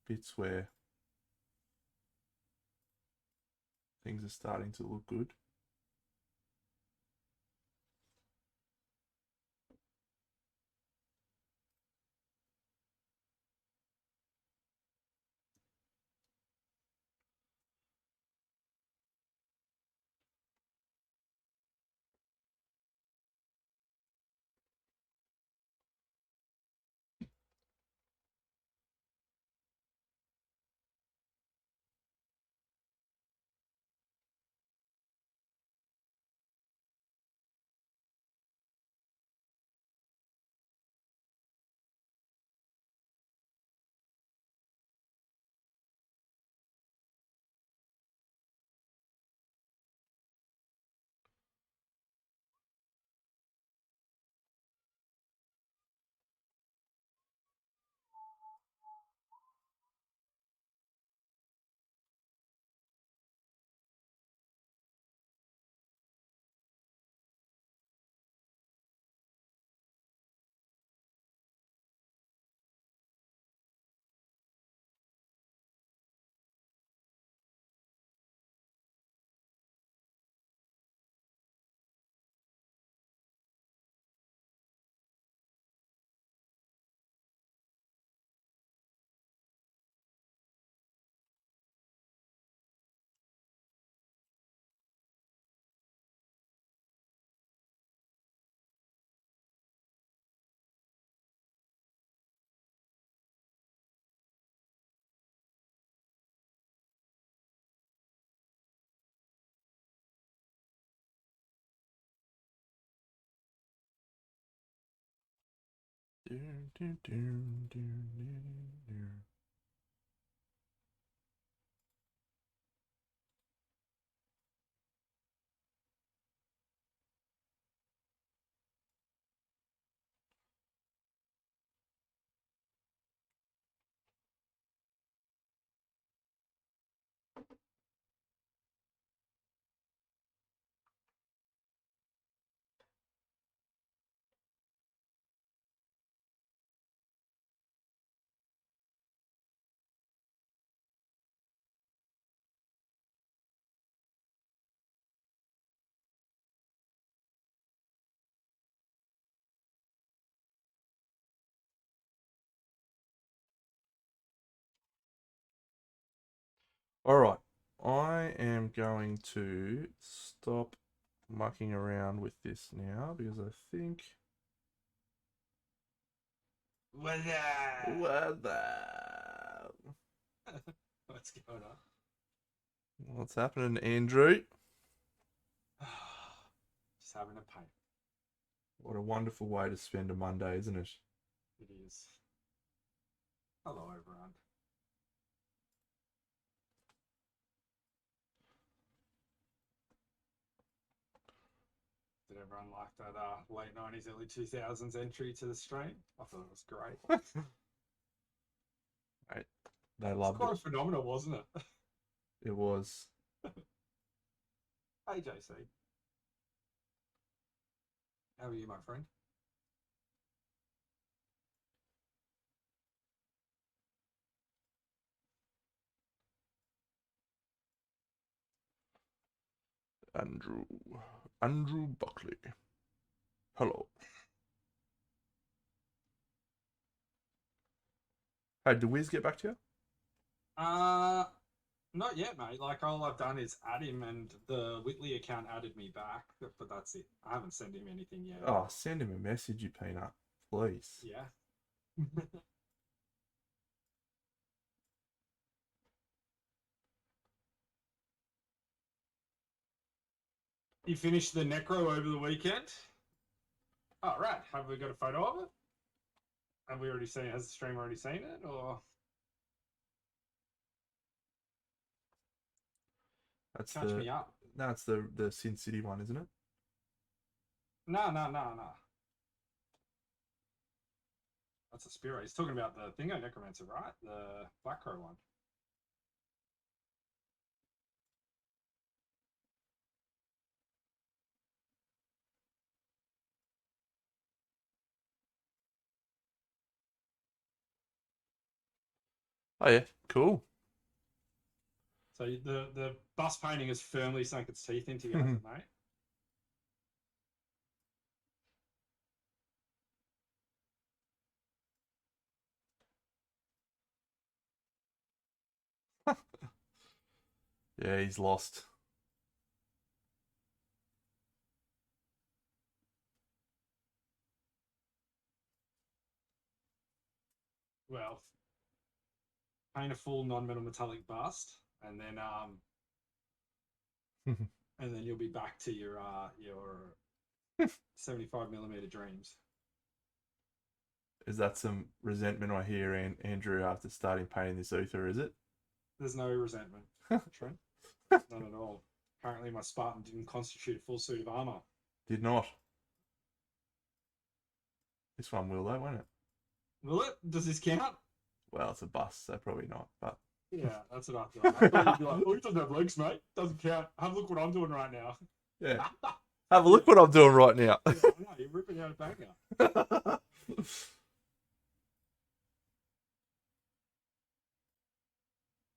bits where things are starting to look good. All right, I am going to stop mucking around with this now because I think weather. What's going on? What's happening, Andrew? Just having a paint. What a wonderful way to spend a Monday, isn't it? It is. Hello, everyone. Did everyone like that late 90s, early 2000s entry to the stream? I thought it was great. Right. They It's loved quite it. a phenomenal, wasn't it? It was. Hey, JC. How are you, my friend? Andrew Buckley. Hello. Hey, did Wiz get back to you? Not yet, mate. Like, all I've done is add him, and the Whitley account added me back, but that's it. I haven't sent him anything yet. Oh, send him a message, you peanut. Please. Yeah. You finished the Necro over the weekend? Oh, right. Have we got a photo of it? Have we already seen it? Has the stream already seen it? Or That's catch me up? No, it's the Sin City one, isn't it? No. That's a Spiro. He's talking about the Thingo Necromancer, right? The Black Crow one. Oh yeah, cool. So the bus painting has firmly sunk its teeth into you, hasn't it, mate? Yeah, he's lost. Well, paint a full non-metal metallic bust, and then you'll be back to your 75mm dreams. Is that some resentment I hear, Andrew, after starting painting this ether? Is it? There's no resentment, Trent. None at all. Apparently, my Spartan didn't constitute a full suit of armor. Did not. This one will, though, won't it? Will it? Does this count? Well, it's a bus, so probably not. But Yeah, that's what I thought. I thought you'd be like, oh, he doesn't have legs, mate. Doesn't count. Have a look what I'm doing right now. yeah, have a look what I'm doing right now. Yeah, I know, you're ripping out a banger.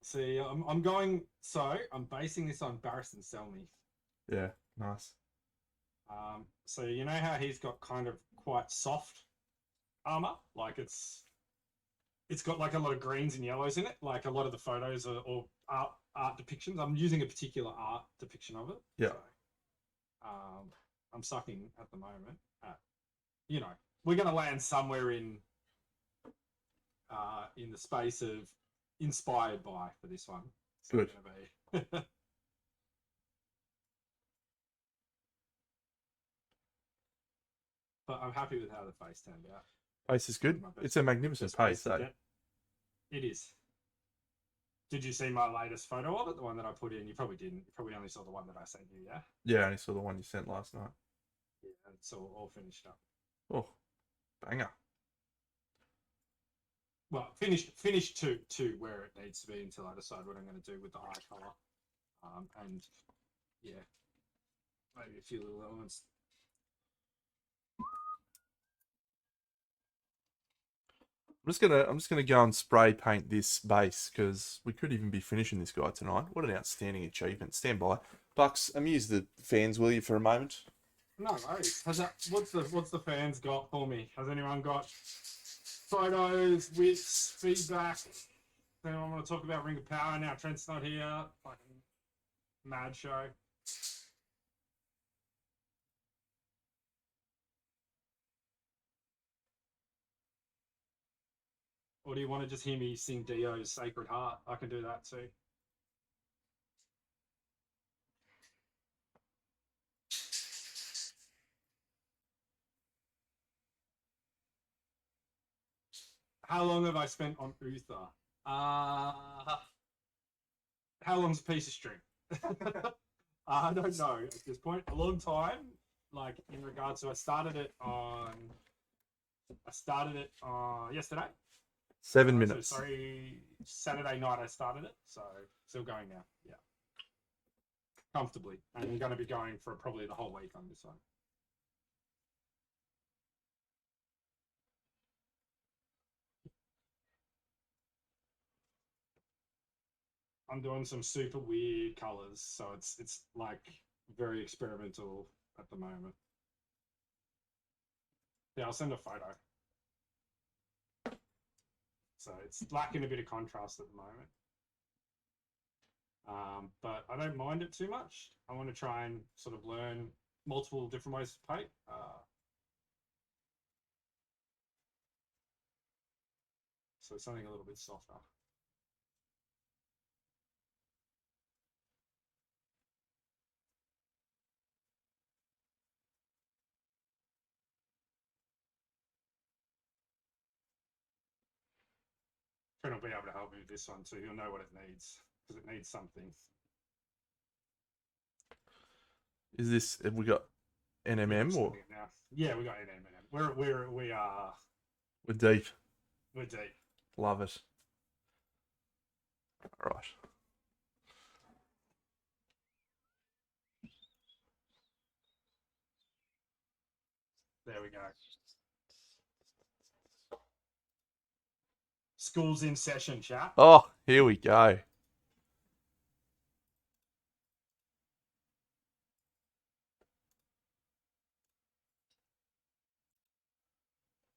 See, I'm going. So I'm basing this on Barris and Selmy. Yeah, nice. So you know how he's got kind of quite soft armor, like it's got like a lot of greens and yellows in it. Like a lot of the photos or art depictions. I'm using a particular art depiction of it. Yeah. So, I'm sucking at the moment. You know, we're going to land somewhere in the space of inspired by for this one. It's Good. Gonna be. But I'm happy with how the face turned out. Pace is good. It's a magnificent pace, though. It is. Did you see my latest photo of it? The one that I put in? You probably didn't. You probably only saw the one that I sent you, yeah? Yeah, I only saw the one you sent last night. Yeah, it's all finished up. Oh, banger. Well, finished to where it needs to be until I decide what I'm going to do with the eye color. And yeah, maybe a few little elements. I'm just gonna go and spray paint this base because we could even be finishing this guy tonight. What an outstanding achievement! Stand by, Bucks. Amuse the fans, will you, for a moment? No worries. What's the fans got for me? Has anyone got photos, wits, feedback? Anyone want to talk about Ring of Power now? Trent's not here. Fucking mad show. Or do you want to just hear me sing Dio's Sacred Heart? I can do that too. How long have I spent on Uther? How long's a piece of string? I don't know at this point. A long time. Like in regards to, I started it on yesterday. 7 minutes. So sorry, Saturday night I started it. So still going now. Yeah, comfortably, and I'm going to be going for probably the whole week on this one. I'm doing some super weird colors, so it's like very experimental at the moment. Yeah, I'll send a photo. So it's lacking a bit of contrast at the moment. But I don't mind it too much. I want to try and sort of learn multiple different ways to paint. So something a little bit softer. Trent will be able to help me with this one too. He'll know what it needs because it needs something. Is this? Have we got NMM or? Now. Yeah, we got NMM. We're deep. We're deep. Love it. All right. There we go. School's in session, chat. Oh, here we go.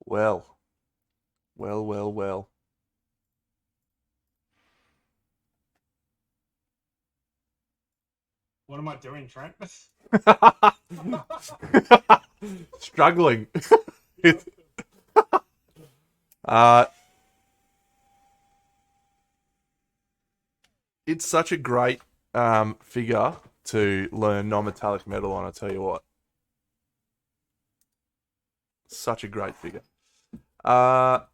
Well. Well. What am I doing, Trent? Struggling. uh, it's such a great figure to learn non-metallic metal on, I tell you what. Such a great figure. Well,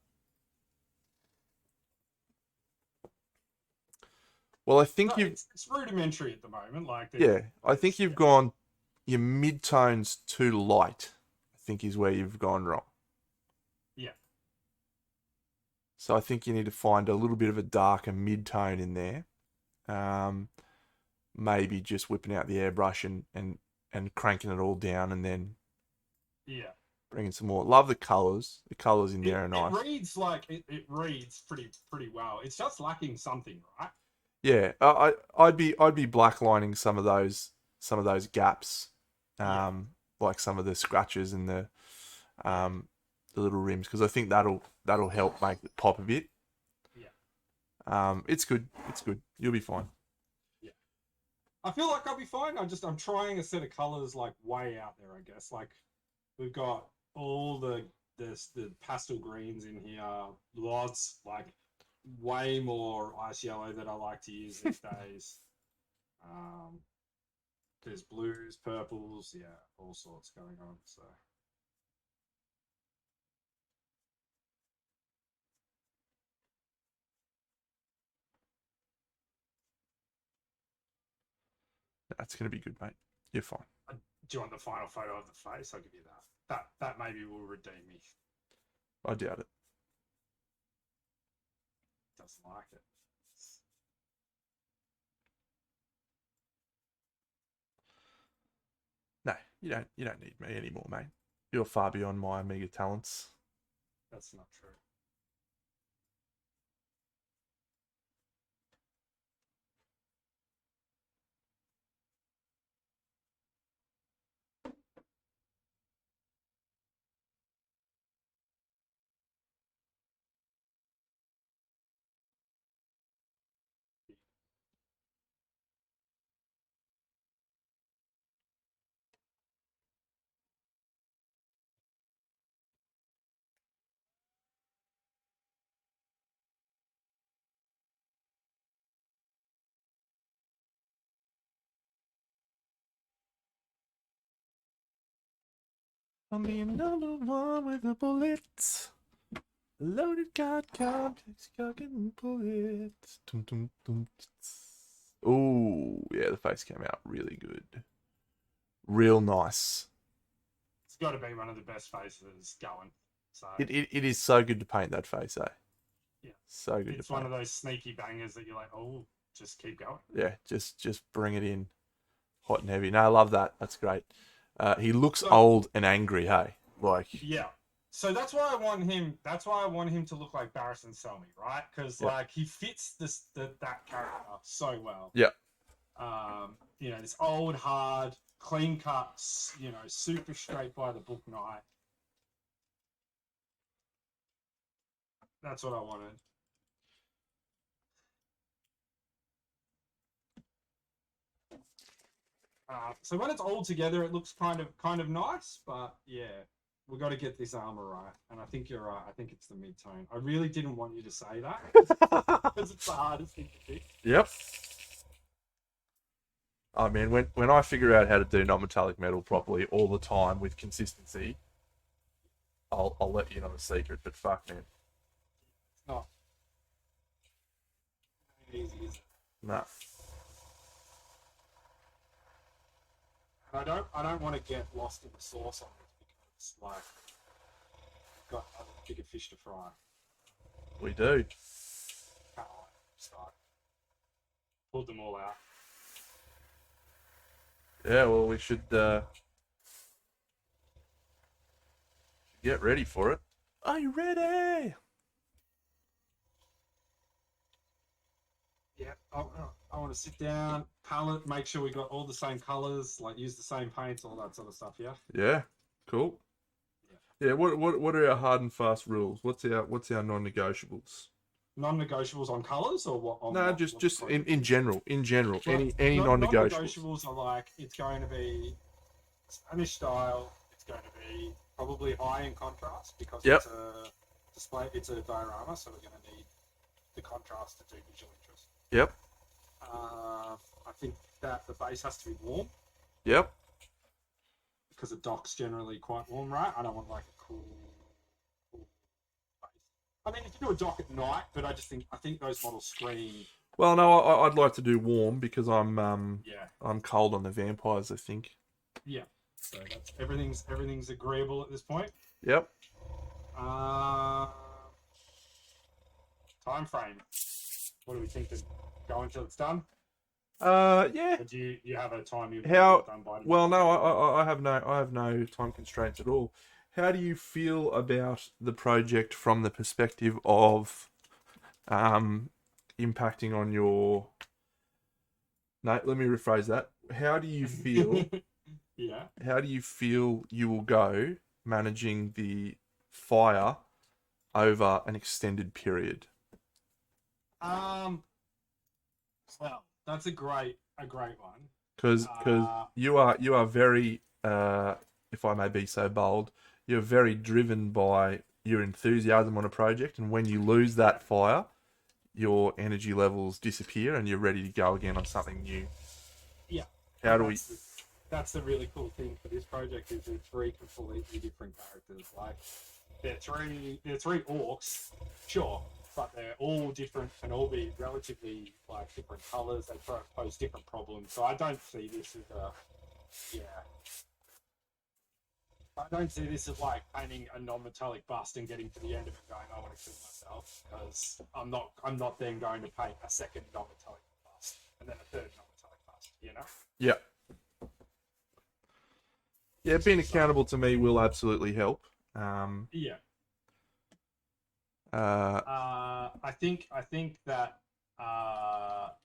I think it's rudimentary at the moment. Like, I think you've gone your mid-tones too light, I think is where you've gone wrong. Yeah. So I think you need to find a little bit of a darker mid-tone in there. Maybe just whipping out the airbrush and cranking it all down and then bringing some more. Love the colours. The colours in there are nice. It reads like it reads pretty well. It's just lacking something, right? Yeah, I'd be blacklining some of those gaps, like some of the scratches and the little rims, because I think that'll help make it pop a bit. Yeah. It's good. You'll be fine. Yeah. I feel like I'll be fine. I'm trying a set of colors like way out there, I guess. Like we've got all the pastel greens in here, lots like way more ice yellow that I like to use these days. There's blues, purples, yeah, all sorts going on. So That's gonna be good, mate. You're fine. do you want the final photo of the face? I'll give you that. That maybe will redeem me. I doubt it. Doesn't like it. No, you don't need me anymore, mate. You're far beyond my Amiga talents. That's not true. I'm being number one with a bullet. Loaded card, takes cock and bullet. Oh, yeah, the face came out really good. Real nice. It's got to be one of the best faces going. So it is so good to paint that face, eh? Yeah. So good to paint. It's one of those sneaky bangers that you're like, oh, just keep going. Yeah, just bring it in hot and heavy. No, I love that. That's great. He looks old and angry, hey? Like, yeah. So that's why I want him. That's why I want him to look like Barris and Selmy, right? Because like he fits that character so well. Yeah. This old, hard, clean cuts. Super straight by the book knight. That's what I wanted. So when it's all together, it looks kind of nice, but yeah. We've got to get this armor right, and I think you're right. I think it's the mid-tone. I really didn't want you to say that because it's the hardest thing to pick. Yep. I mean, when I figure out how to do non-metallic metal properly all the time with consistency, I'll let you know the secret. But fuck, man, it's not easy, is it? Nah. And I don't want to get lost in the sauce on it. It's like got other bigger fish to fry. We do. Can't start. Pulled them all out. Yeah, well, we should get ready for it. Are you ready? Yeah, I want to sit down, palette, make sure we got all the same colors, like use the same paints, all that sort of stuff. Yeah. Yeah, cool. Yeah, what are our hard and fast rules? What's our non-negotiables? Non-negotiables on colors or what? On No, what the just project in is? general, Well, any non-negotiables. non-negotiables are like it's going to be Spanish style. It's going to be probably high in contrast because Yep. it's a display. It's a diorama, so we're going to need the contrast to do visual interest. Yep. I think that the base has to be warm Yep. because the dock's generally quite warm, right? I don't want like a cool base. I mean, you can do a dock at night, but I think those models screen. Well, no, I'd like to do warm because I'm Yeah. cold on the vampires, I think. Yeah. So that's everything's agreeable at this point. Yep. Time frame. What are we thinking? Go until it's done? Yeah. Or do you have a time you How? want it done by? Well, no, I have no time constraints at all. How do you feel about the project from the perspective of impacting on your? No, let me rephrase that. How do you feel? Yeah. How do you feel you will go managing the fire over an extended period? Well, that's a great one. Because you are very if I may be so bold, you're very driven by your enthusiasm on a project, and when you lose that fire, your energy levels disappear and you're ready to go again on something new. Yeah. How do we? That's the really cool thing for this project is they're three completely different characters. Like they're three orcs, sure, but they're all different and all be relatively like different colors. They pose different problems. So I don't see this as I don't see this as like painting a non-metallic bust and getting to the end of it going, I want to kill myself, because I'm not then going to paint a second non-metallic bust and then a third non-metallic bust, you know? Yeah. Yeah, being accountable to me will absolutely help. Yeah. I think that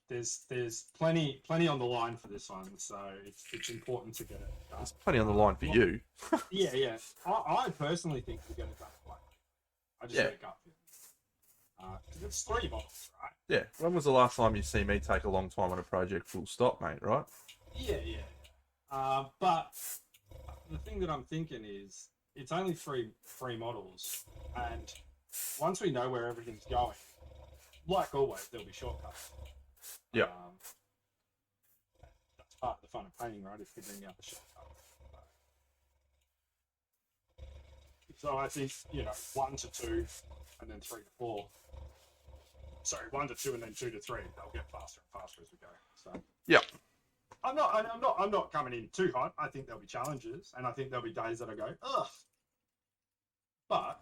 there's plenty on the line for this one, so it's important to get it done. There's plenty on the line for you. Yeah. I personally think we're going to get it quite quick. I just get a gut feeling. Because it's 3 models, right? Yeah. When was the last time you see me take a long time on a project full stop, mate, right? Yeah. But the thing that I'm thinking is it's only three models, and once we know where everything's going, like always, there'll be shortcuts. Yeah. That's part of the fun of painting, right? Is figuring out the shortcuts. So I think 1 to 2, and then 3 to 4. Sorry, 1 to 2, and then 2 to 3. They'll get faster and faster as we go. So yeah. I'm not coming in too hot. I think there'll be challenges, and I think there'll be days that I go, ugh. But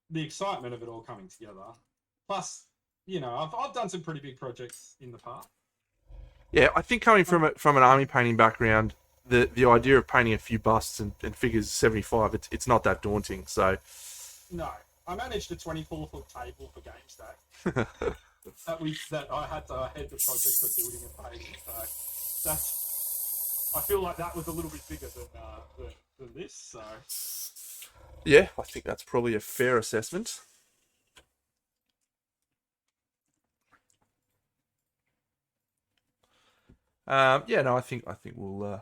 the excitement of it all coming together, plus, I've done some pretty big projects in the past. Yeah, I think coming from an army painting background, the idea of painting a few busts and figures 75, it's not that daunting. So no, I managed a 24-foot table for GameStack that I had to head the project for building and painting. So I feel like that was a little bit bigger than this. So yeah, I think that's probably a fair assessment. Yeah, no, I think we'll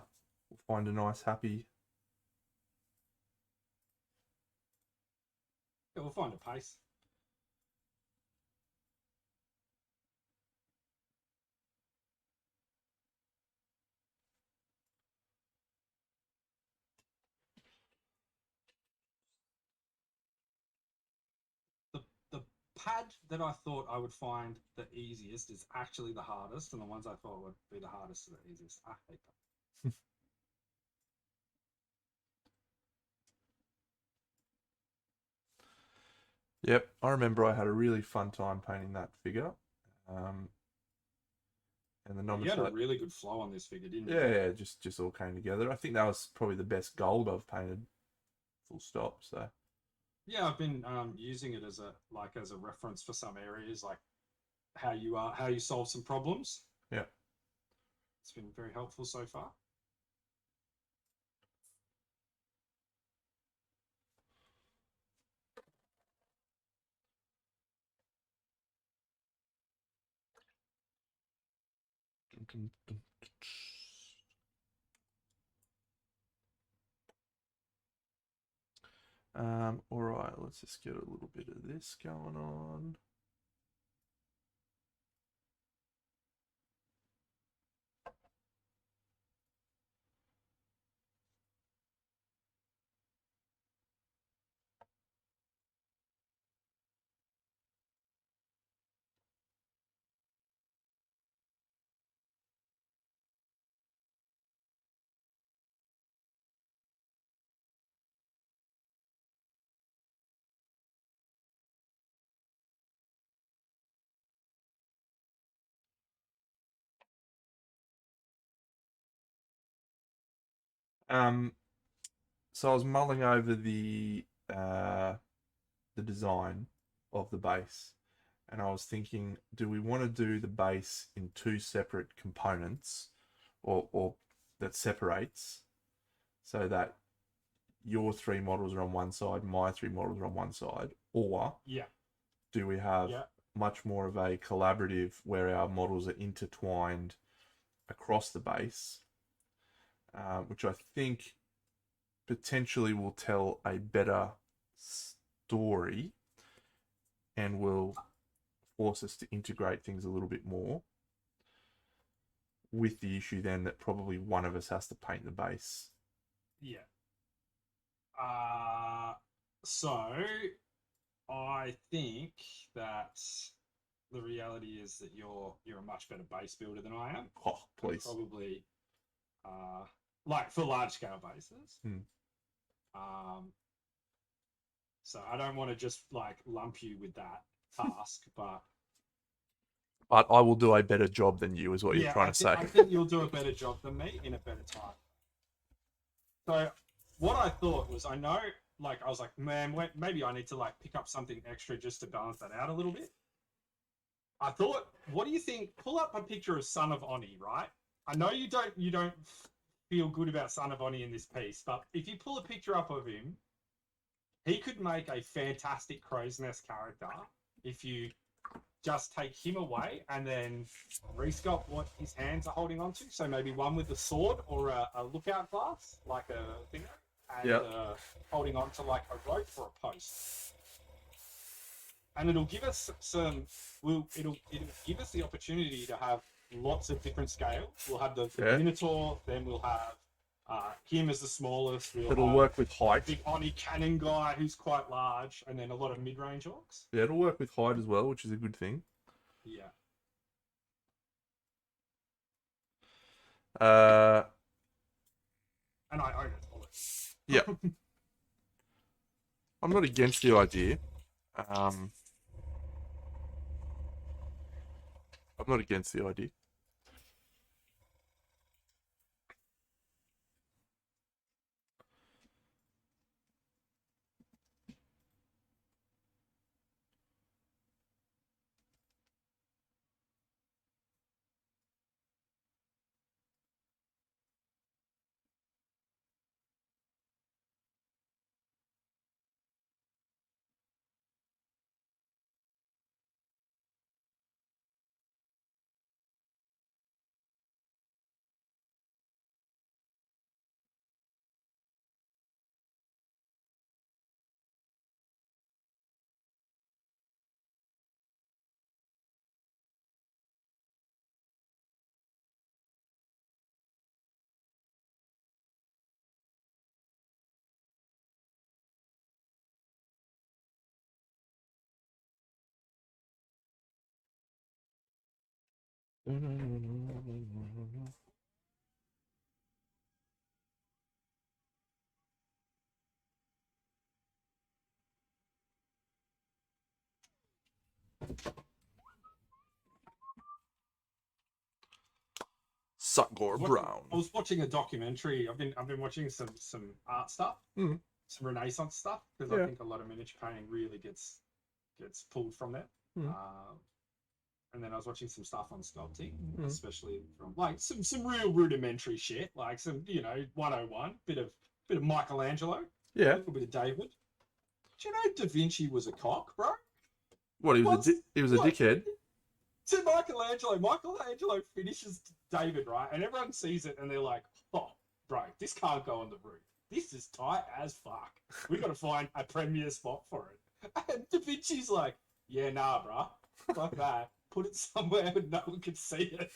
find a nice, happy. Yeah, we'll find a pace. The pad that I thought I would find the easiest is actually the hardest, and the ones I thought would be the hardest are the easiest. I hate them. Yep, I remember I had a really fun time painting that figure. And the You had a really good flow on this figure, didn't you? Yeah, just all came together. I think that was probably the best gold I've painted, full stop. So yeah, I've been using it as a reference for some areas. Like how you solve some problems. Yeah. It's been very helpful so far. Dun, dun, dun, dun. All right, let's just get a little bit of this going on. So I was mulling over the design of the base, and I was thinking, do we want to do the base in two separate components, or that separates, so that your three models are on one side, my three models are on one side, or Yeah. do we have Yeah. much more of a collaborative where our models are intertwined across the base, which I think potentially will tell a better story and will force us to integrate things a little bit more, with the issue then that probably one of us has to paint the base. Yeah. So I think that the reality is that you're a much better base builder than I am. Oh, please. Probably, like for large scale bases. Hmm. So I don't want to just like lump you with that task, but I will do a better job than you, is what you're trying to say. I think you'll do a better job than me in a better time. So what I thought was, I know, like, I was like, man, maybe I need to like pick up something extra just to balance that out a little bit. I thought, what do you think? Pull up a picture of Son of Oni, right? I know you don't feel good about Son of Oni in this piece, but if you pull a picture up of him, he could make a fantastic Crow's Nest character if you just take him away and then resculpt what his hands are holding onto. So maybe one with the sword or a lookout glass, like a thing, and holding onto like a rope or a post. And it'll give us it'll give us the opportunity to have lots of different scales. We'll have the Minotaur, then we'll have him as the smallest. It'll work with height. Big Oni cannon guy who's quite large, and then a lot of mid-range orcs. Yeah, it'll work with height as well, which is a good thing. Yeah. And I own it. Yeah. I'm not against the idea. I'm not against the idea. Suckgore Brown. I was watching a documentary. I've been watching some art stuff, some Renaissance stuff, because I think a lot of miniature painting really gets pulled from there. and then I was watching some stuff on sculpting, Mm. especially from like some real rudimentary shit, like some 101, bit of Michelangelo, Yeah. a little bit of David. Do you know Da Vinci was a cock, bro? What, he was What's- he was a what? dickhead? To Michelangelo finishes David, right? And everyone sees it and they're like, oh, bro, this can't go on the roof. This is tight as fuck. We got to find a premier spot for it. And Da Vinci's like, yeah, nah, bro. Fuck that. Put it somewhere where no one can see it.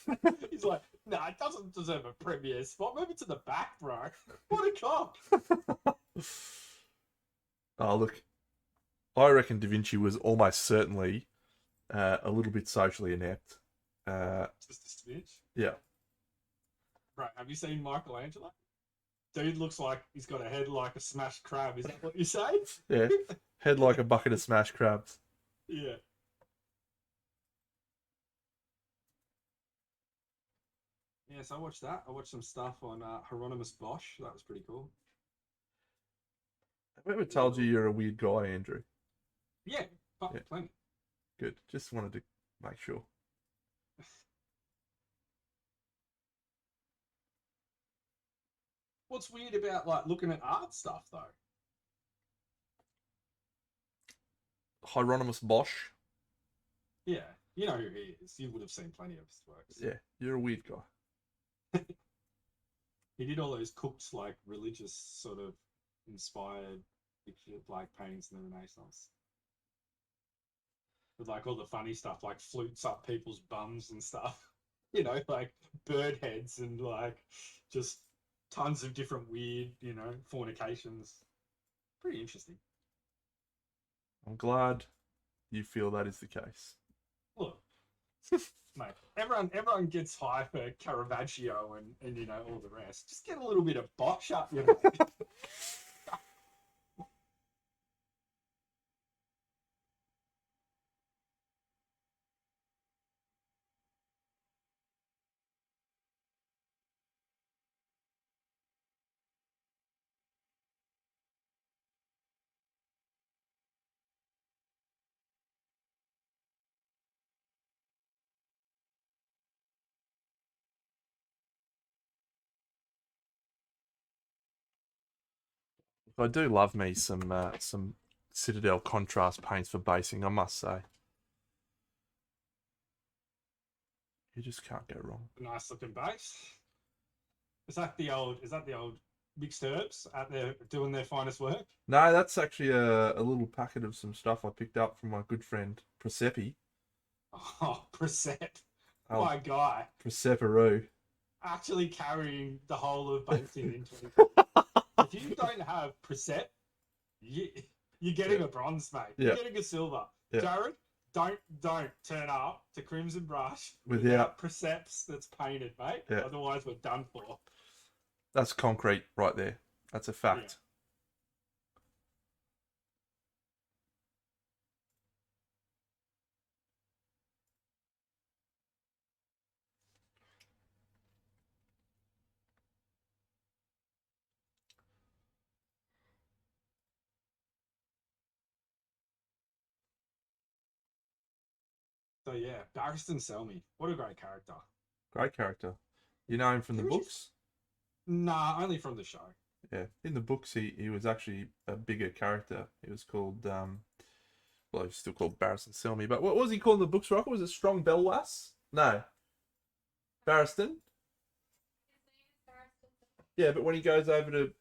He's like, nah, it doesn't deserve a premier spot. Move it to the back, bro. What a cock. Oh, look. I reckon Da Vinci was almost certainly a little bit socially inept. Just a smidge. Yeah. Bro, have you seen Michelangelo? Dude looks like he's got a head like a smashed crab. Is that what you say? Yeah. Head like a bucket of smashed crabs. Yeah. Yeah, so I watched that. I watched some stuff on Hieronymus Bosch. That was pretty cool. Have I ever told you you're a weird guy, Andrew? Yeah, but Yeah. plenty. Good. Just wanted to make sure. What's weird about like looking at art stuff though? Hieronymus Bosch. Yeah, you know who he is. You would have seen plenty of his works. Yeah, you're a weird guy. He did all those cooked, like religious sort of inspired picture, like paintings in the Renaissance. With like all the funny stuff, like flutes up people's bums and stuff. Like bird heads and like just tons of different weird, fornications. Pretty interesting. I'm glad you feel that is the case. Look, mate, everyone gets high for Caravaggio and all the rest. Just get a little bit of botch up your mate. I do love me some Citadel contrast paints for basing, I must say. You just can't go wrong. Nice looking base. Is that the old mixed herbs out there doing their finest work? No, that's actually a little packet of some stuff I picked up from my good friend Presepi. Oh, Percep. Oh, My guy. Preseparoo. Actually carrying the whole of Basing into If you don't have Percep, you're getting a bronze, mate. Yeah. You're getting a silver. Yeah. Jared, don't turn up to Crimson Brush Without Perceps that's painted, mate. Yeah. Otherwise, we're done for. That's concrete right there. That's a fact. So yeah, Barristan Selmy. What a great character. Great character. You know him from the Who is- books? Nah, only from the show. Yeah. In the books, he was actually a bigger character. He was called, well, he's still called Barristan Selmy. But what was he called in the books, Rocker? Was it Strong Belwas? No. Barristan? Yeah, but when he goes over to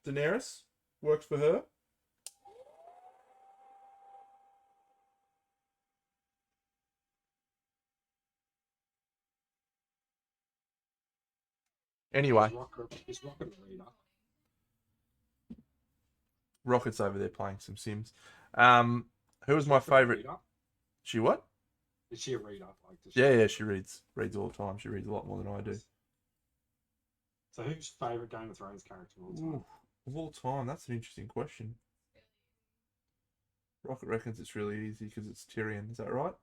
Daenerys, works for her. Anyway, Is Rocket a leader? Rocket's over there playing some Sims. Who was my favourite? Reader? She what? Is she a reader? Like, does Yeah, she reads all the time. She reads a lot more than I do. So who's your favourite Game of Thrones character of all time? Ooh, of all time, that's an interesting question. Rocket reckons it's really easy because it's Tyrion. Is that right?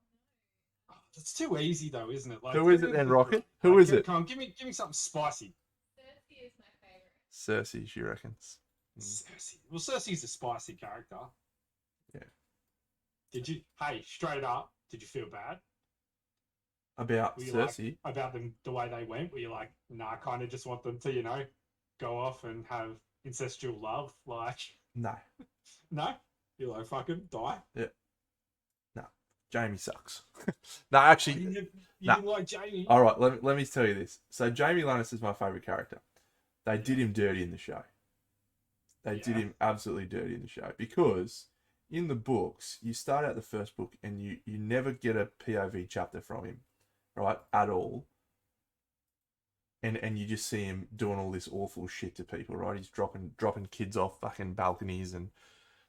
Oh, it's too easy though, isn't it? Like, Who is it then, Rocket? Who is it? Come on, give me something spicy. Cersei is my favorite. Cersei, she reckons. Cersei. Well, Cersei's a spicy character. Yeah. Hey, straight up, did you feel bad? About Were you Cersei? like about them the way they went? Were you like, nah, kind of just want them to, go off and have incestual love? Like, No. no, you're like fucking die. Yeah. No. Jamie sucks. No, Oh, actually, you no. didn't like Jamie. All right, let me tell you this. So Jamie Lannister is my favorite character. They did Yeah. him dirty in the show. They did Yeah. him absolutely dirty in the show because in the books, you start out the first book and you never get a POV chapter from him, right? At all. And you just see him doing all this awful shit to people, right? He's dropping kids off fucking balconies and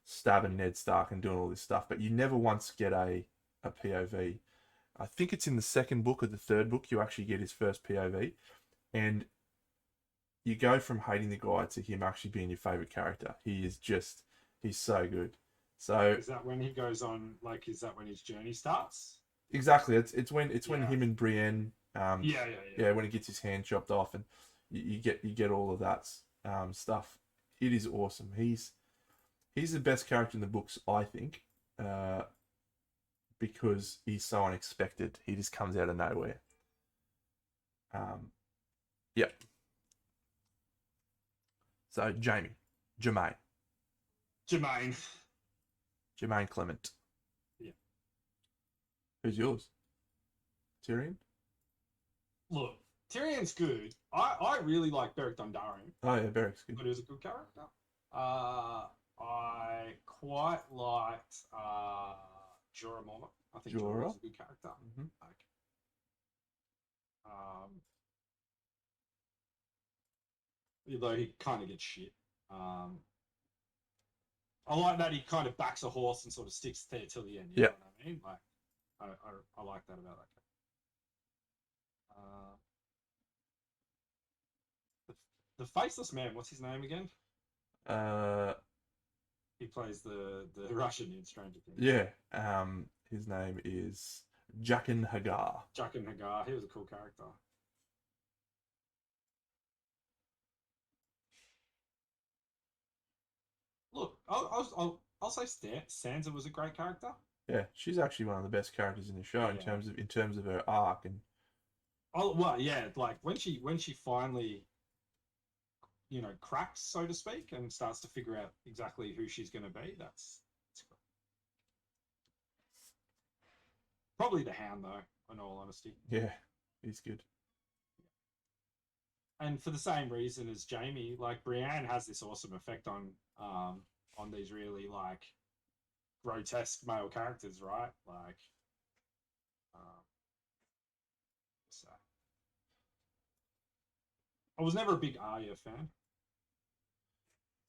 stabbing Ned Stark and doing all this stuff, but you never once get a POV. I think it's in the second book or the third book you actually get his first POV, and you go from hating the guy to him actually being your favorite character. He's so good. So Is that when he goes on? Like, is that when his journey starts? exactly, it's when Yeah. him and Brienne, Yeah. when he gets his hand chopped off, and you get all of that stuff. It is awesome. He's the best character in the books, I think, because he's so unexpected. He just comes out of nowhere. Yeah. So Jermaine Jermaine. Clement. Yeah. Who's yours? Tyrion. Look, Tyrion's good. I really like Beric Dondarrion. Oh yeah, Beric's good. But he was a good character. I quite liked Jorah Mormont. I think Jorah was a good character. Mm-hmm. Like, um, although he kind of gets shit. I like that he kind of backs a horse and sort of sticks there till the end. You know what I mean? Like, I like that about that character. The faceless man. What's his name again? He plays the Russian in Stranger Things. Yeah. His name is Jaqen Hagar. Jaqen Hagar. He was a cool character. Look, I'll say Sansa was a great character. Yeah, she's actually one of the best characters in the show in terms of her arc and. Oh well, yeah. Like when she finally, cracks, so to speak, and starts to figure out exactly who she's going to be. That's cool. Probably the Hound, though. In all honesty. Yeah, he's good. And for the same reason as Jamie, like Brienne has this awesome effect on these really like grotesque male characters, right? Like, so I was never a big Arya fan.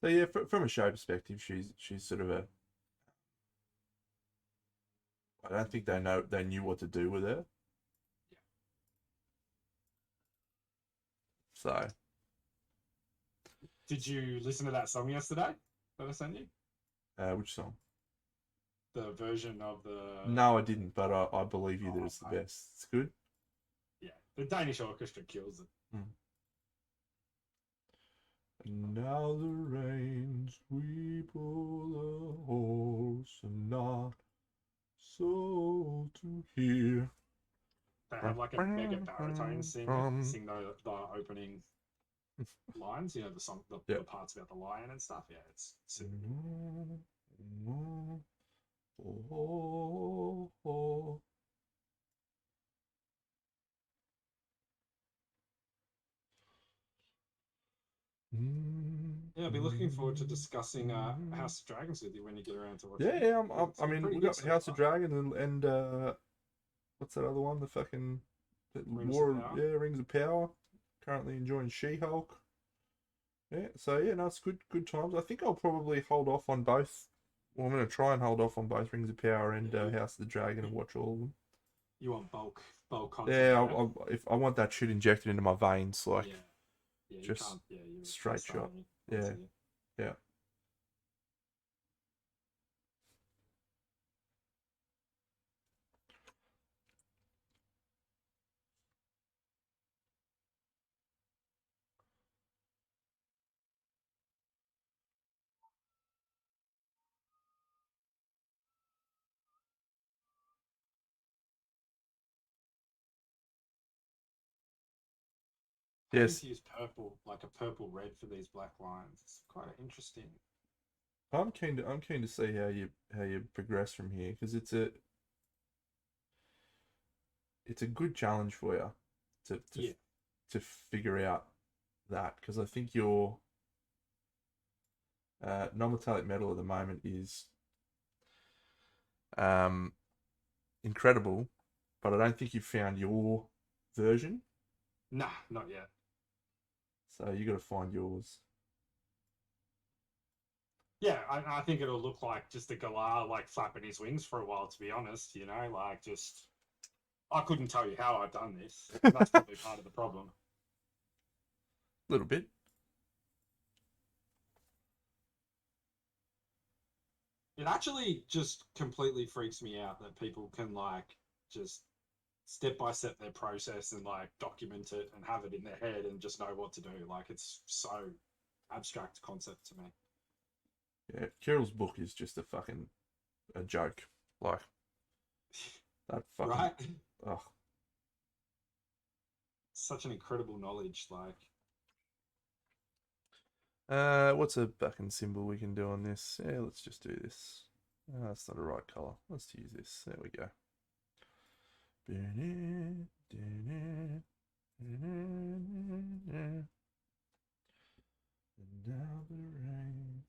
So yeah, from a show perspective, she's sort of a. I don't think they knew what to do with her. Yeah. So. Did you listen to that song yesterday that I sent you? Which song? The version of the. No, I didn't, but I believe you that it's the best. It's good. Yeah, the Danish orchestra kills it. And now the rains sweep o'er the horse, and not so to hear. They have like a mega baritone sing the opening lines. The song, the parts about the lion and stuff. Yeah, it's super good. Yeah, I'll be looking forward to discussing House of Dragons with you when you get around to watching. Yeah, I mean, we got House of Dragon and what's that other one? The fucking Rings of Power. Currently enjoying She-Hulk. Yeah, so yeah, no, it's good times. I think I'll probably hold off on both. Well, I'm going to try and hold off on both Rings of Power and House of the Dragon and watch all of them. You want bulk content? Yeah, if I want that shit injected into my veins, like just straight shot. Yeah, yeah. Having Yes, to use purple, like a purple red for these black lines. It's quite interesting. I'm keen to see how you progress from here because it's a good challenge for you Yeah. to figure out that because I think your non-metallic metal at the moment is um incredible, but I don't think you've found your version. Nah, not yet. So you got to find yours. Yeah, I think it'll look like just a galah like flapping his wings for a while, to be honest, you know, like just I couldn't tell you how I've done this. That's probably part of the problem. A little bit. It actually just completely freaks me out that people can like just step by step their process and like document it and have it in their head and just know what to do. Like it's so abstract concept to me. Yeah, Kirill's book is just a joke. Like that fucking Right? oh. Such an incredible knowledge. Like What's a fucking symbol we can do on this? Yeah, let's just do this. That's not the right color. Let's use this. There we go. And now the rain.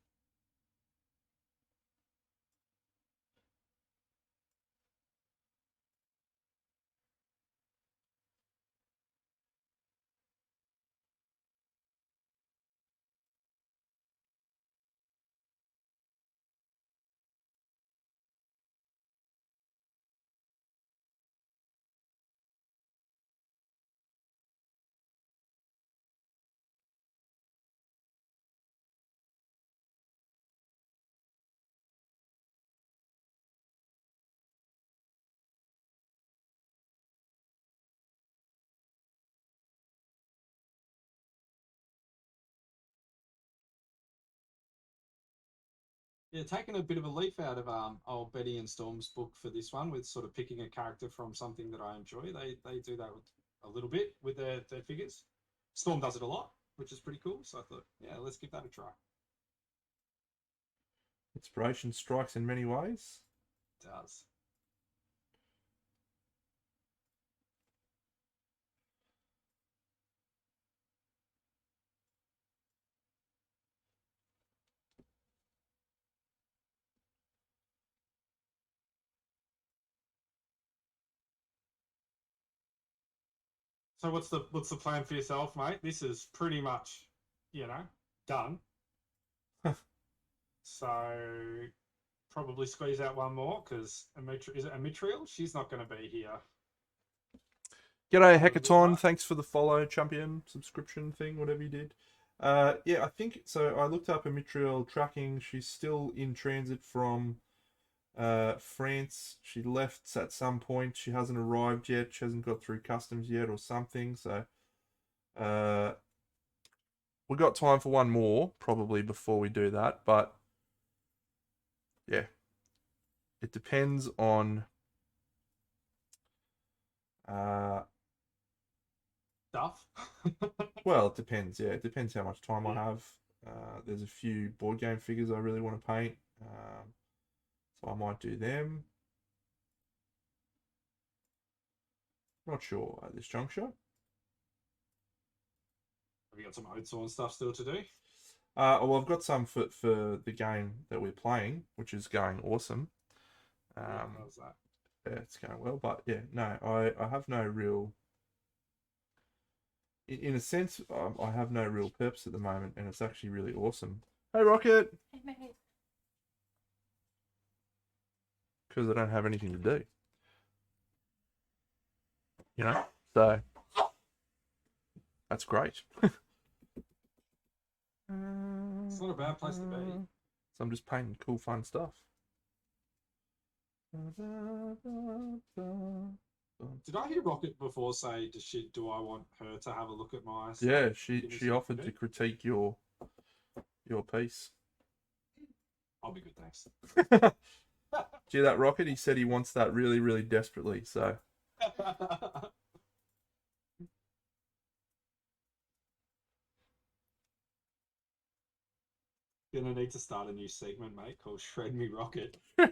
yeah, taking a bit of a leaf out of old Betty and Storm's book for this one with sort of picking a character from something that I enjoy. They do that with a little bit with their figures. Storm does it a lot, which is pretty cool. So I thought, yeah, let's give that a try. Inspiration strikes in many ways. It does. So what's the plan for yourself, mate? This is pretty much, you know, done. So probably squeeze out one more because is it Amitriel? She's not going to be here. G'day Hackathon, thanks for the follow, champion, subscription thing, whatever you did. Yeah, I think so. I looked up Amitriel tracking. She's still in transit from France. She left at some point. She hasn't arrived yet. She hasn't got through customs yet or something. So we got time for one more probably before we do that. But yeah, it depends on Stuff. well, it depends. Yeah, it depends how much time I Yeah. have. There's a few board game figures I really want to paint. So I might do them. Not sure at this juncture. Have you got some Oatsworn stuff still to do? Well, I've got some for the game that we're playing, which is going awesome. Yeah, how's that? Yeah, it's going well. But yeah, no, I have no real. In a sense, I have no real purpose at the moment, and it's actually really awesome. Hey, Rocket! Hey, mate. Because I don't have anything to do. You know? So, that's great. It's not a bad place to be. So I'm just painting cool, fun stuff. Did I hear Rocket before say, do I want her to have a look at my stuff? Yeah, Give me she something offered do? to critique your piece. I'll be good, thanks. See that, Rocket? He said he wants that really, really desperately. So Gonna need to start a new segment, mate, called Shred Me Rocket. Are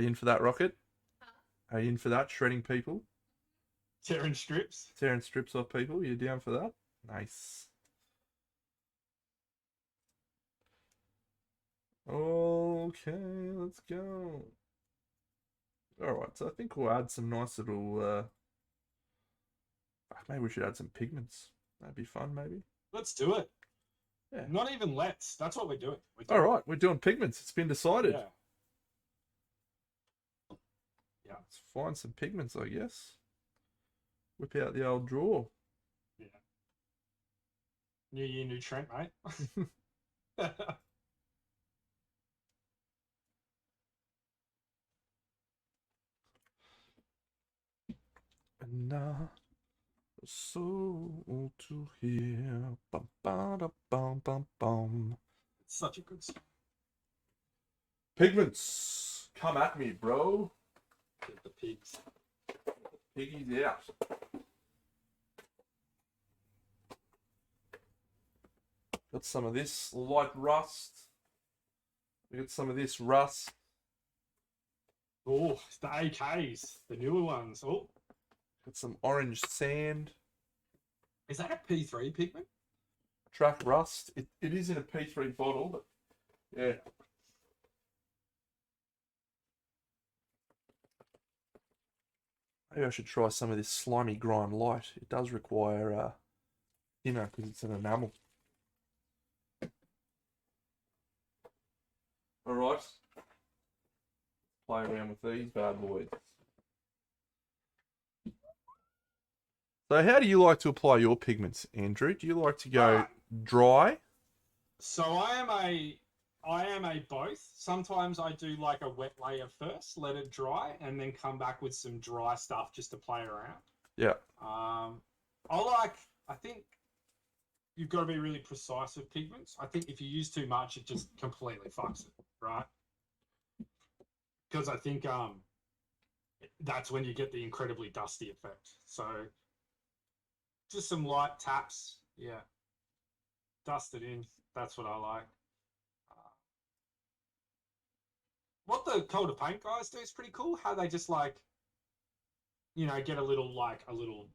you in for that, Rocket? Huh? Are you in for that? Shredding people? Tearing strips. Tearing strips off people? You down for that? Nice. Okay, let's go. Alright, so I think we'll add some nice little... maybe we should add some pigments. That'd be fun, maybe. Let's do it. Yeah. Not even let's. That's what we're doing. Alright, we're doing pigments. It's been decided. Yeah. Yeah. Let's find some pigments, I guess. Whip out the old drawer. Yeah. New year, new Trent, mate. Another soul to hear. Bum, ba, da, bum, bum, bum. It's such a good song. Pigments. Come at me, bro. Get the pigs. Piggy's out. Got some of this light rust. We got some of this rust. Oh, the AKs, the newer ones. Oh, Got some orange sand. is that a P3 pigment? Track rust. It is in a P3 bottle, but yeah. Maybe I should try some of this slimy grind light. It does require thinner because it's an enamel. Alright. Play around with these bad boys. So how do you like to apply your pigments, Andrew? Do you like to go dry? So I am a both. Sometimes I do like a wet layer first, let it dry, and then come back with some dry stuff just to play around. Yeah. I think you've got to be really precise with pigments. I think if you use too much, it just completely fucks it, right? Because I think that's when you get the incredibly dusty effect. So just some light taps, yeah. Dust it in. That's what I like. What the Color Paint guys do is pretty cool. How they just get a little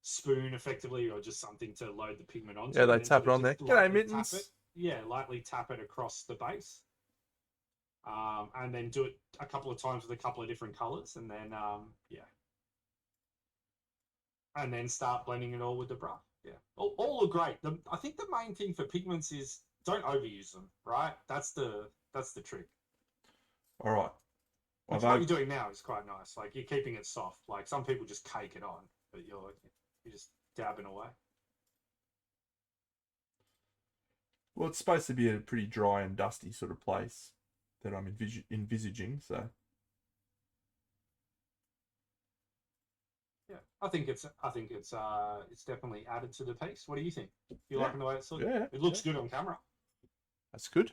spoon effectively, or just something to load the pigment onto. Yeah, they tap it on there. G'day, Mittens. Yeah, lightly tap it across the base. And then do it a couple of times with a couple of different colors, and then and then start blending it all with the brush. Yeah, all are great. I think the main thing for pigments is don't overuse them. Right, that's the trick. All right. What you're doing now is quite nice. Like you're keeping it soft. Like some people just cake it on, but you're just dabbing away. Well, it's supposed to be a pretty dry and dusty sort of place that I'm envisaging. So yeah, I think it's definitely added to the piece. What do you think? You liking the way it's looking? Yeah, it looks good on camera. That's good.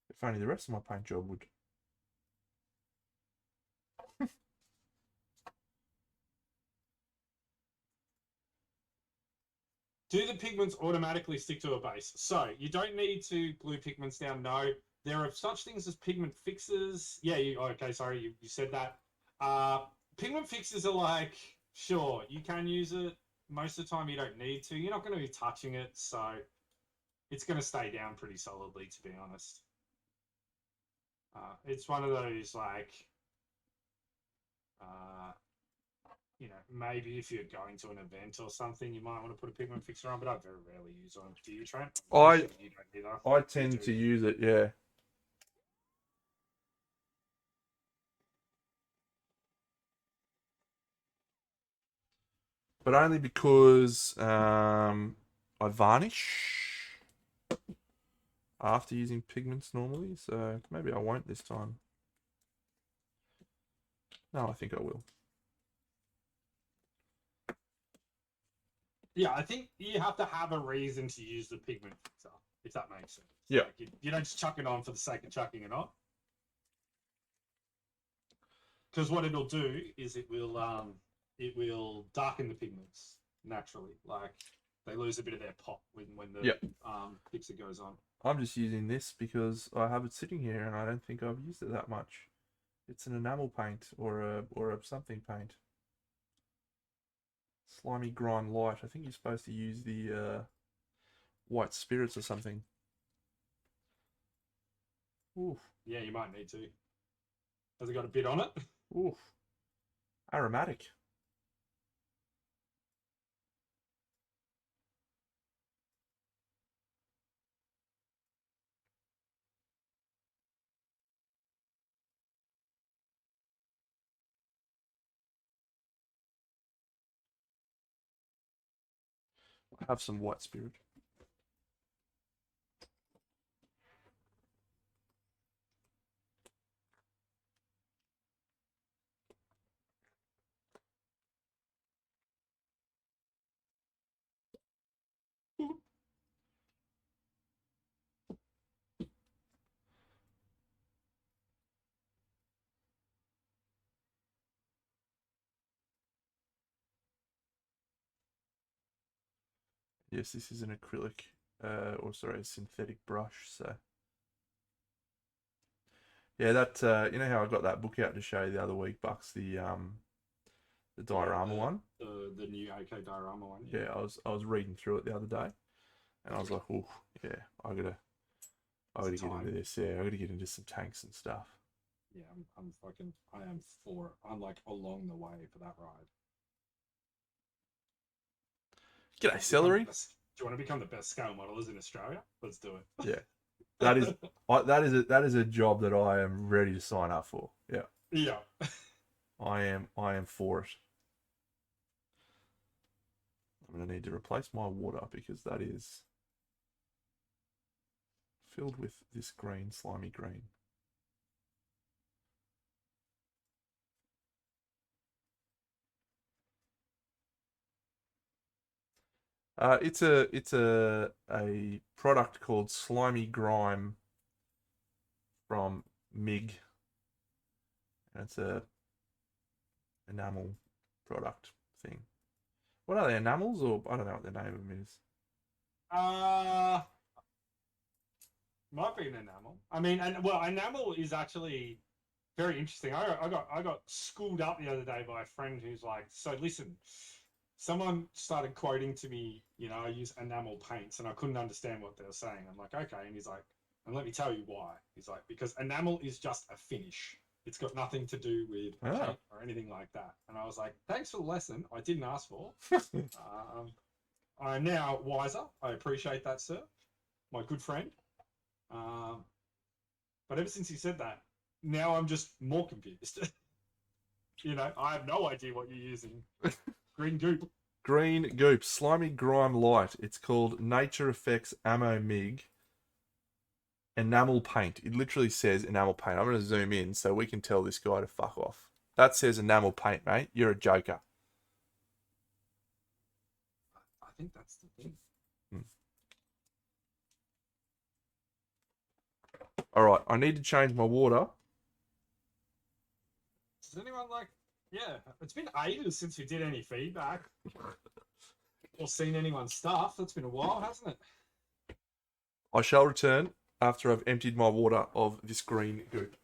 If only the rest of my paint job would. Do the pigments automatically stick to a base? So you don't need to glue pigments down. No, there are such things as pigment fixes. Yeah, okay, sorry, you said that. Pigment fixes are like, sure, you can use it. Most of the time you don't need to. You're not going to be touching it, so it's going to stay down pretty solidly, to be honest. It's one of those, like, maybe if you're going to an event or something, you might want to put a pigment fixer on, but I very rarely use them. Do you, Trent? You don't either. I tend to use it, yeah. But only because I varnish after using pigments normally, so maybe I won't this time. No, I think I will. Yeah, I think you have to have a reason to use the pigment fixer, if that makes sense. Yeah. Like you don't just chuck it on for the sake of chucking it on. Because what it'll do is it will it will darken the pigments naturally. Like they lose a bit of their pop when the Yep. fixer goes on. I'm just using this because I have it sitting here and I don't think I've used it that much. It's an enamel paint or a something paint. Slimy Grime Light. I think you're supposed to use the white spirits or something. Oof. Yeah, you might need to. Has it got a bit on it? Oof. Aromatic. I have some white spirit. Yes, this is an acrylic, or sorry, a synthetic brush. So, yeah, that you know how I got that book out to show you the other week, Bucks, the diorama one. The new AK diorama one. Yeah, I was reading through it the other day, and I was like, oh, yeah, I gotta get into this. Yeah, I gotta get into some tanks and stuff. Yeah, I am for it. I'm like along the way for that ride. G'day, celery. Do you want to become the best scale modelers in Australia? Let's do it. Yeah, that is a job that I am ready to sign up for. Yeah. Yeah. I am for it. I'm gonna need to replace my water because that is filled with this green, slimy green. It's a product called Slimy Grime from MIG. And it's a enamel product thing. What are they, enamels, or I don't know what the name of them is. Might be an enamel. I mean, and well, enamel is actually very interesting. I got schooled up the other day by a friend who's like, so listen, someone started quoting to me, you know, I use enamel paints, and I couldn't understand what they were saying. I'm like, okay, and he's like, and let me tell you why. He's like, because enamel is just a finish. It's got nothing to do with paint or anything like that. And I was like, thanks for the lesson. I didn't ask for. I'm now wiser. I appreciate that, sir, my good friend. But ever since he said that, now I'm just more confused. You know, I have no idea what you're using. Green goop. Green goop, Slimy Grime Light. It's called Nature Effects Ammo MIG enamel paint. It literally says enamel paint. I'm going to zoom in so we can tell this guy to fuck off. That says enamel paint, mate. You're a joker. I think that's the thing. All right, I need to change my water. Does anyone like? Yeah, it's been ages since we did any feedback or seen anyone's stuff. That's been a while, hasn't it? I shall return after I've emptied my water of this green goop.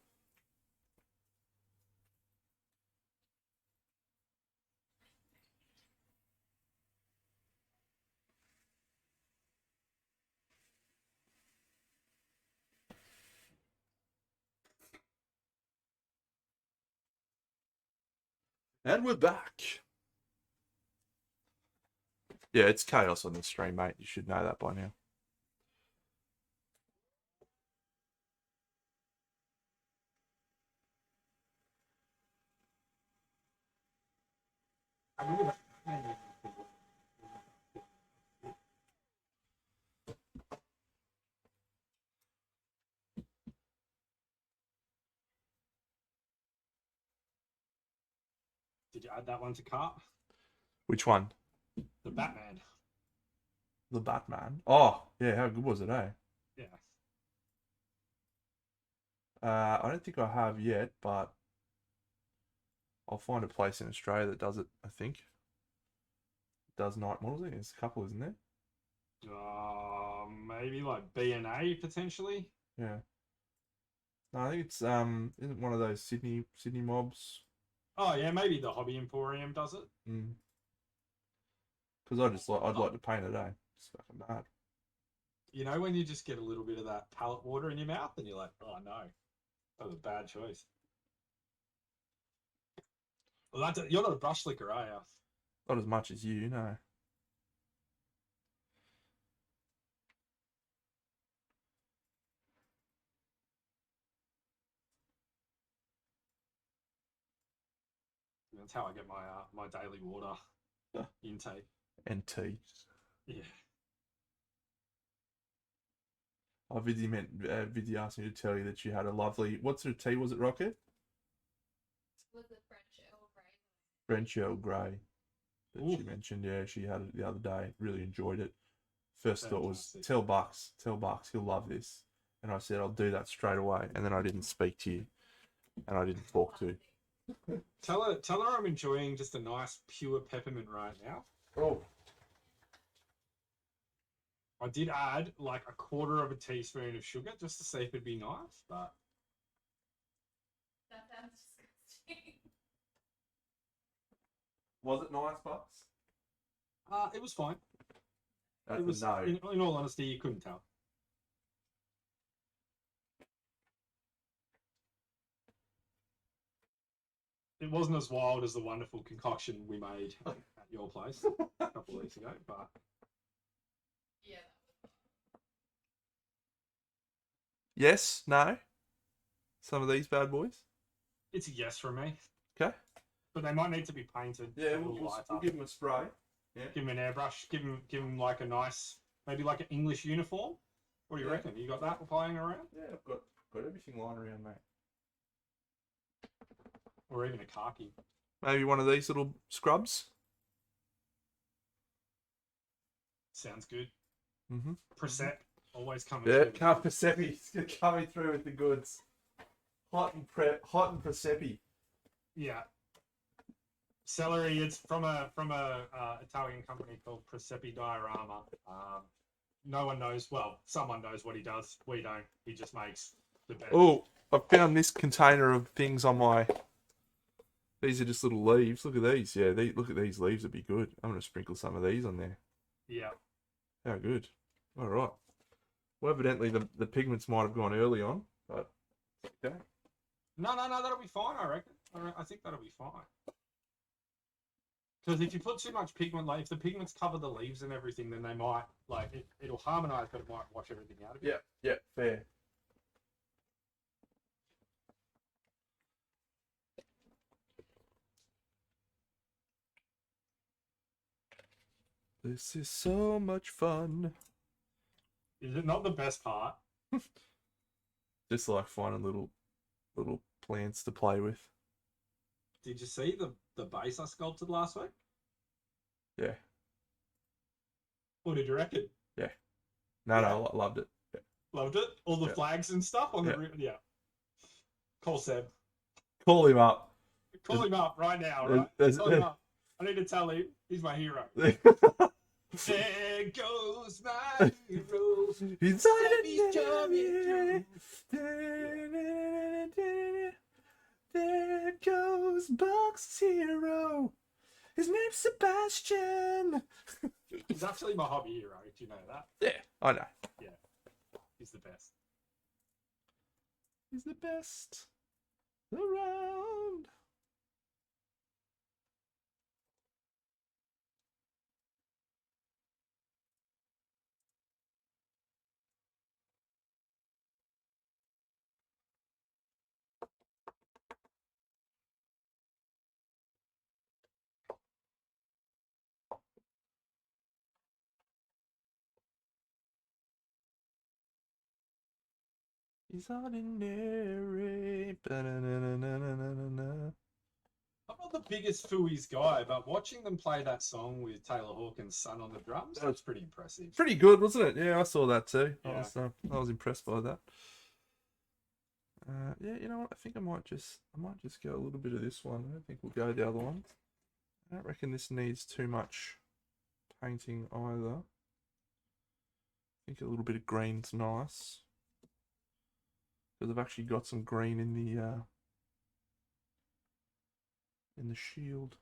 And we're back. Yeah, it's chaos on this stream, mate. You should know that by now. Did you add that one to cart? Which one? The Batman. The Batman. Oh, yeah, how good was it, eh? Yeah. I don't think I have yet, but I'll find a place in Australia that does it. I think does night models. There's a couple, isn't there? Maybe like B&A potentially. Yeah. No, I think it's isn't one of those Sydney mobs. Oh yeah, maybe the Hobby Emporium does it. Because I'd like to paint it, eh? It's fucking bad. You know when you just get a little bit of that palate water in your mouth and you're like, oh no, that was a bad choice. Well, you're not a brush licker, are you? Not as much as you know. That's how I get my daily water intake. And tea. Yeah. Oh, Vidy asked me to tell you that you had a lovely. What sort of tea was it, Rocket? Was it French Earl Grey? French Earl Grey that Ooh. she mentioned. Yeah, she had it the other day. Really enjoyed it. First thought was, Fantastic. tell Bucks, he'll love this. And I said, I'll do that straight away. And then I didn't speak to you, and I didn't talk to you. Tell her I'm enjoying just a nice pure peppermint right now. Oh. I did add like a quarter of a teaspoon of sugar just to see if it'd be nice, but That sounds disgusting. Was it nice, Bucks? it was fine. That's It was a no. in all honesty, you couldn't tell. It wasn't as wild as the wonderful concoction we made at your place a couple of weeks ago, but Yeah. Yes, no. Some of these bad boys. it's a yes from me. Okay. But they might need to be painted. Yeah, a little we'll lighter. give them a spray. Yeah. Give him an airbrush. Give him like a nice, maybe like an English uniform. What do you Yeah. reckon? You got that flying around, Yeah, I've got everything lying around, mate. or even a khaki? Maybe one of these little scrubs. Sounds good. Mm-hmm. Precep always coming. Yeah, through. Persepi's coming through with the goods. Hot and Persepi. Yeah. Celery. It's from a Italian company called Presepi Diorama. No one knows. Well, someone knows what he does. We don't. He just makes the best. Oh, I found this container of things on my. These are just little leaves. Look at these. Yeah, look at these leaves. Would be good. I'm gonna sprinkle some of these on there. Yeah. How good. All right. Well, evidently the pigments might have gone early on, but okay. No, that'll be fine. I reckon. I think that'll be fine. Because if you put too much pigment, like if the pigments cover the leaves and everything, then they might it'll harmonize, but it might wash everything out of it. Yeah, fair. This is so much fun. Is it not the best part? Just like finding little plants to play with. Did you see the base I sculpted last week? Yeah. What did you reckon? Yeah. No, I loved it. Yeah. Loved it. All the Yeah. flags and stuff on Yeah. the yeah. Call Seb. Call him up. Call him up right now, right? Call him up. I need to tell him he's my hero. There goes my hero. Sebby's coming There goes Buck's hero. His name's Sebastian. He's actually my hobby hero. Do you know that? Yeah, I know. Yeah. He's the best. He's the best around. He's ordinary. Ba-na-na-na-na-na-na. I'm not the biggest Fooey's guy, but watching them play that song with Taylor Hawkins' son on the drums, that's pretty impressive. Pretty good, wasn't it? Yeah, I saw that too. Yeah. I was impressed by that. Yeah, you know what? I think I might just go a little bit of this one. I don't think we'll go the other one. I don't reckon this needs too much painting either. I think a little bit of green's nice because I've actually got some green in the shield.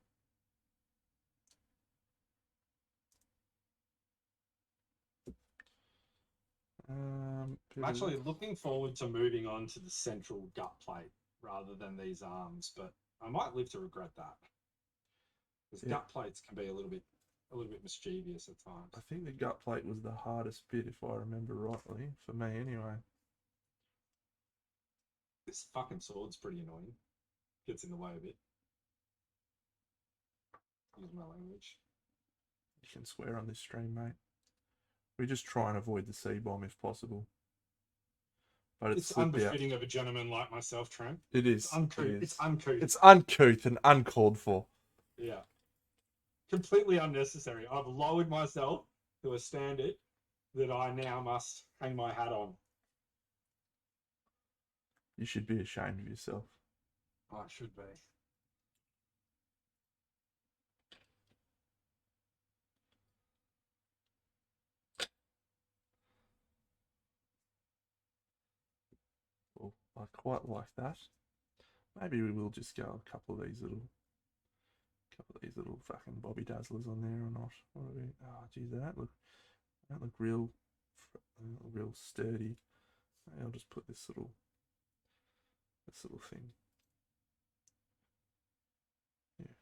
I'm actually looking forward to moving on to the central gut plate rather than these arms, but I might live to regret that because gut plates can be a little bit mischievous at times. I think the gut plate was the hardest bit, if I remember rightly, for me anyway. This fucking sword's pretty annoying. Gets in the way a bit. Use my language. You can swear on this stream, mate. We just try and avoid the C-bomb if possible. But it's unbefitting of a gentleman like myself, Trent. It is. It's uncouth. It's uncouth. It's uncouth and uncalled for. Yeah. Completely unnecessary. I've lowered myself to a standard that I now must hang my hat on. You should be ashamed of yourself. I should be. Well, I quite like that. Maybe we will just go a couple of these little fucking Bobby Dazzlers on there or not. What are we? Oh, geez, they don't look real sturdy. Maybe I'll just put this little thing. Yeah.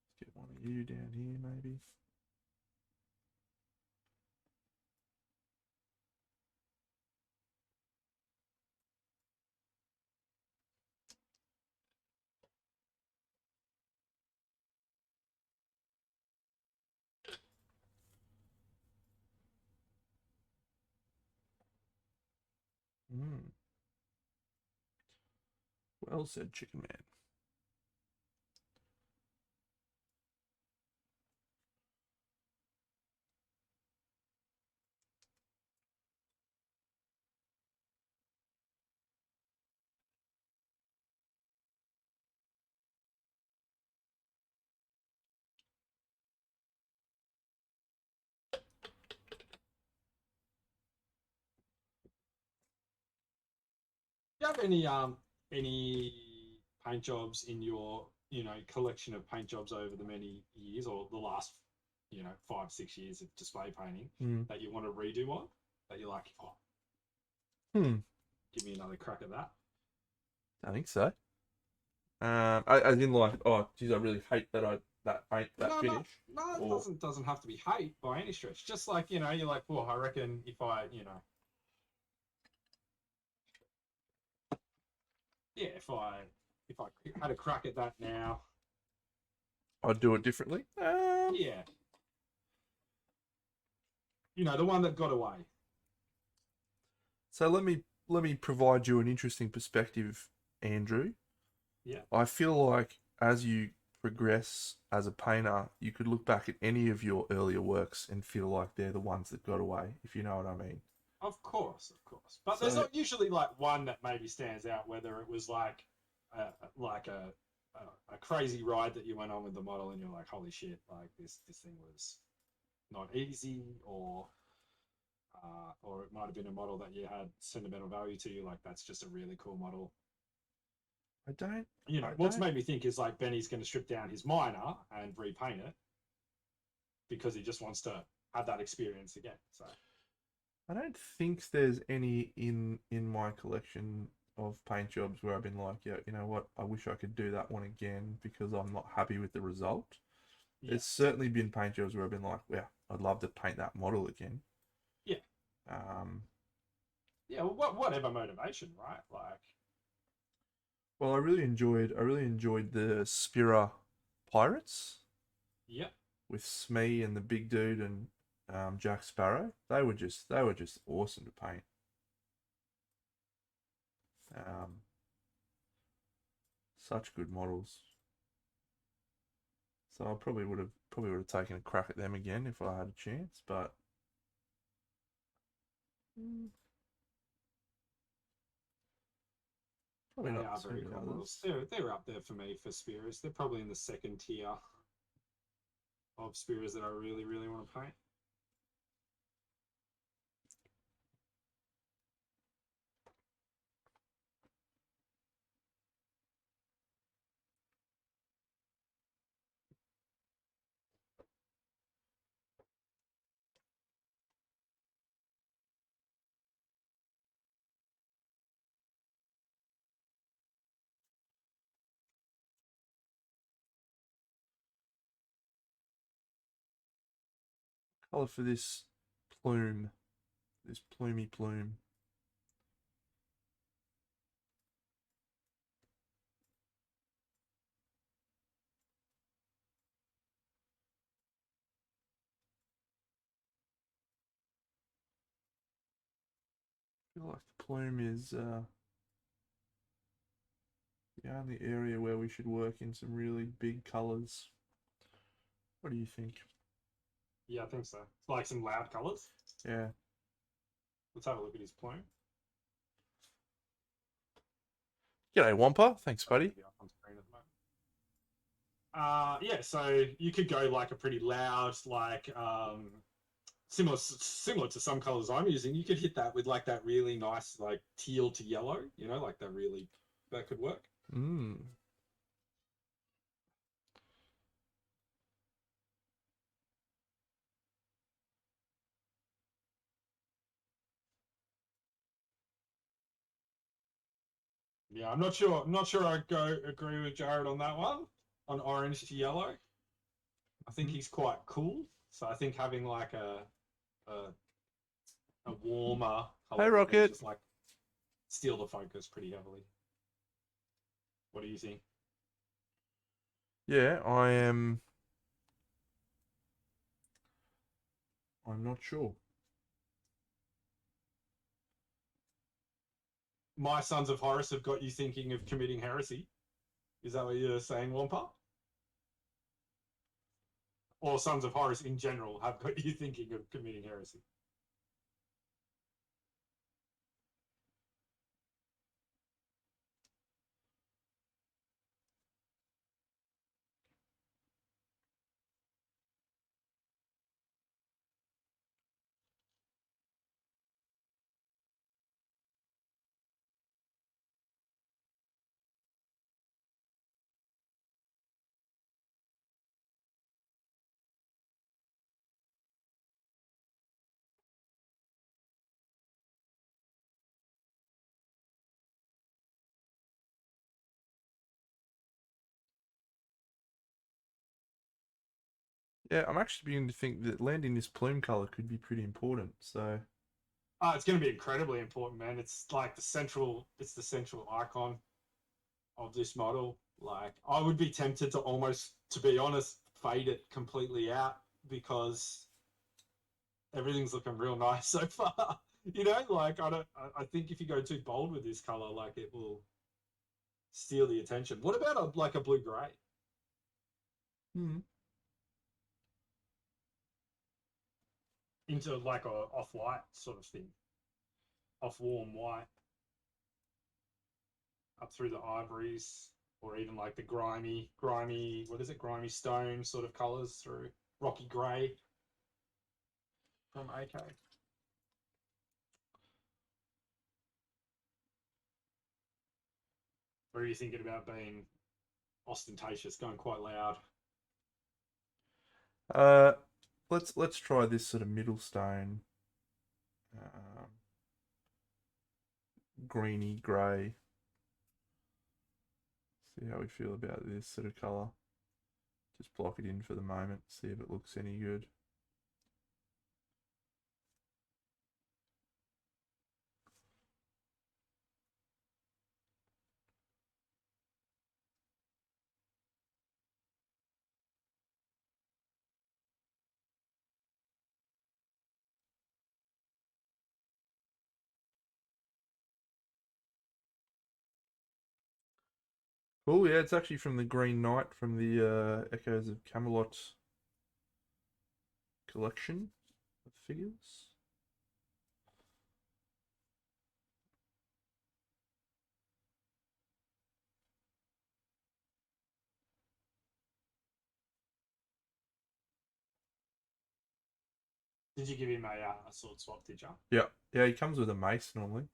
Let's get one of you down here, maybe. Well said, Chicken Man. Do you have any paint jobs in your collection of paint jobs over the many years or the last 5-6 years of display painting that you want to redo on that you're like, give me another crack at that? I think so. I didn't like. Oh, geez, I really hate that paint finish. No, it doesn't have to be hate by any stretch. Just like you're like, well, I reckon if I if I had a crack at that now, I'd do it differently. Yeah. The one that got away. So let me provide you an interesting perspective, Andrew. Yeah. I feel like as you progress as a painter, you could look back at any of your earlier works and feel like they're the ones that got away, if you know what I mean. Of course. But there's not usually like one that maybe stands out, whether it was like a crazy ride that you went on with the model and you're like, holy shit, like this thing was not easy, or it might have been a model that you had sentimental value to you, like that's just a really cool model. What's made me think is like Benny's going to strip down his minor and repaint it because he just wants to have that experience again. So I don't think there's any in my collection of paint jobs where I've been like, yeah, you know what, I wish I could do that one again because I'm not happy with the result. Yeah. There's certainly been paint jobs where I've been like, yeah, I'd love to paint that model again. Yeah. Yeah, well, whatever motivation, right? Like, well, I really enjoyed the Spira Pirates. Yeah. With Smee and the big dude and Jack Sparrow. They were just awesome to paint. Such good models. So I probably would have taken a crack at them again if I had a chance, but Probably They not are too very many cool models. others. They're up there for me for Spears. They're probably in the second tier of Spears that I really, really want to paint. Colour for this plume. This plumy plume. I feel like the plume is the only area where we should work in some really big colours. What do you think? Yeah, I think so. It's like some loud colors. Yeah. Let's have a look at his plume. G'day, Wampa. Thanks, buddy. Maybe up on screen at the moment. Yeah, so you could go like a pretty loud, like similar to some colors I'm using. You could hit that with like that really nice like teal to yellow, you know, like that could work. Mm. Yeah, I'm not sure. I'm not sure I agree with Jared on that one. On orange to yellow, I think he's quite cool. So I think having like a, a warmer color Hey, would Rocket. just like steal the focus pretty heavily. What do you think? Yeah, I am. I'm not sure. My Sons of Horus have got you thinking of committing heresy. Is that what you're saying, Wampa? Or Sons of Horus in general have got you thinking of committing heresy? Yeah, I'm actually beginning to think that landing this plume color could be pretty important. So, It's going to be incredibly important, man. It's like it's the central icon of this model. Like, I would be tempted to almost, to be honest, fade it completely out because everything's looking real nice so far. You know, like I think if you go too bold with this color, like it will steal the attention. What about like a blue gray? hmm. Into like a off white sort of thing, off warm white, up through the ivories, or even like the grimy, what is it, grimy stone sort of colors through rocky grey from AK. Or are you thinking about being ostentatious, going quite loud? Uh, let's try this sort of middle stone, um, greeny grey. See how we feel about this sort of color. Just block it in for the moment. See if it looks any good. Cool, yeah, it's actually from the Green Knight from the Echoes of Camelot collection of figures. Did you give him a sword swap? Did you? Yeah. Yeah, he comes with a mace normally.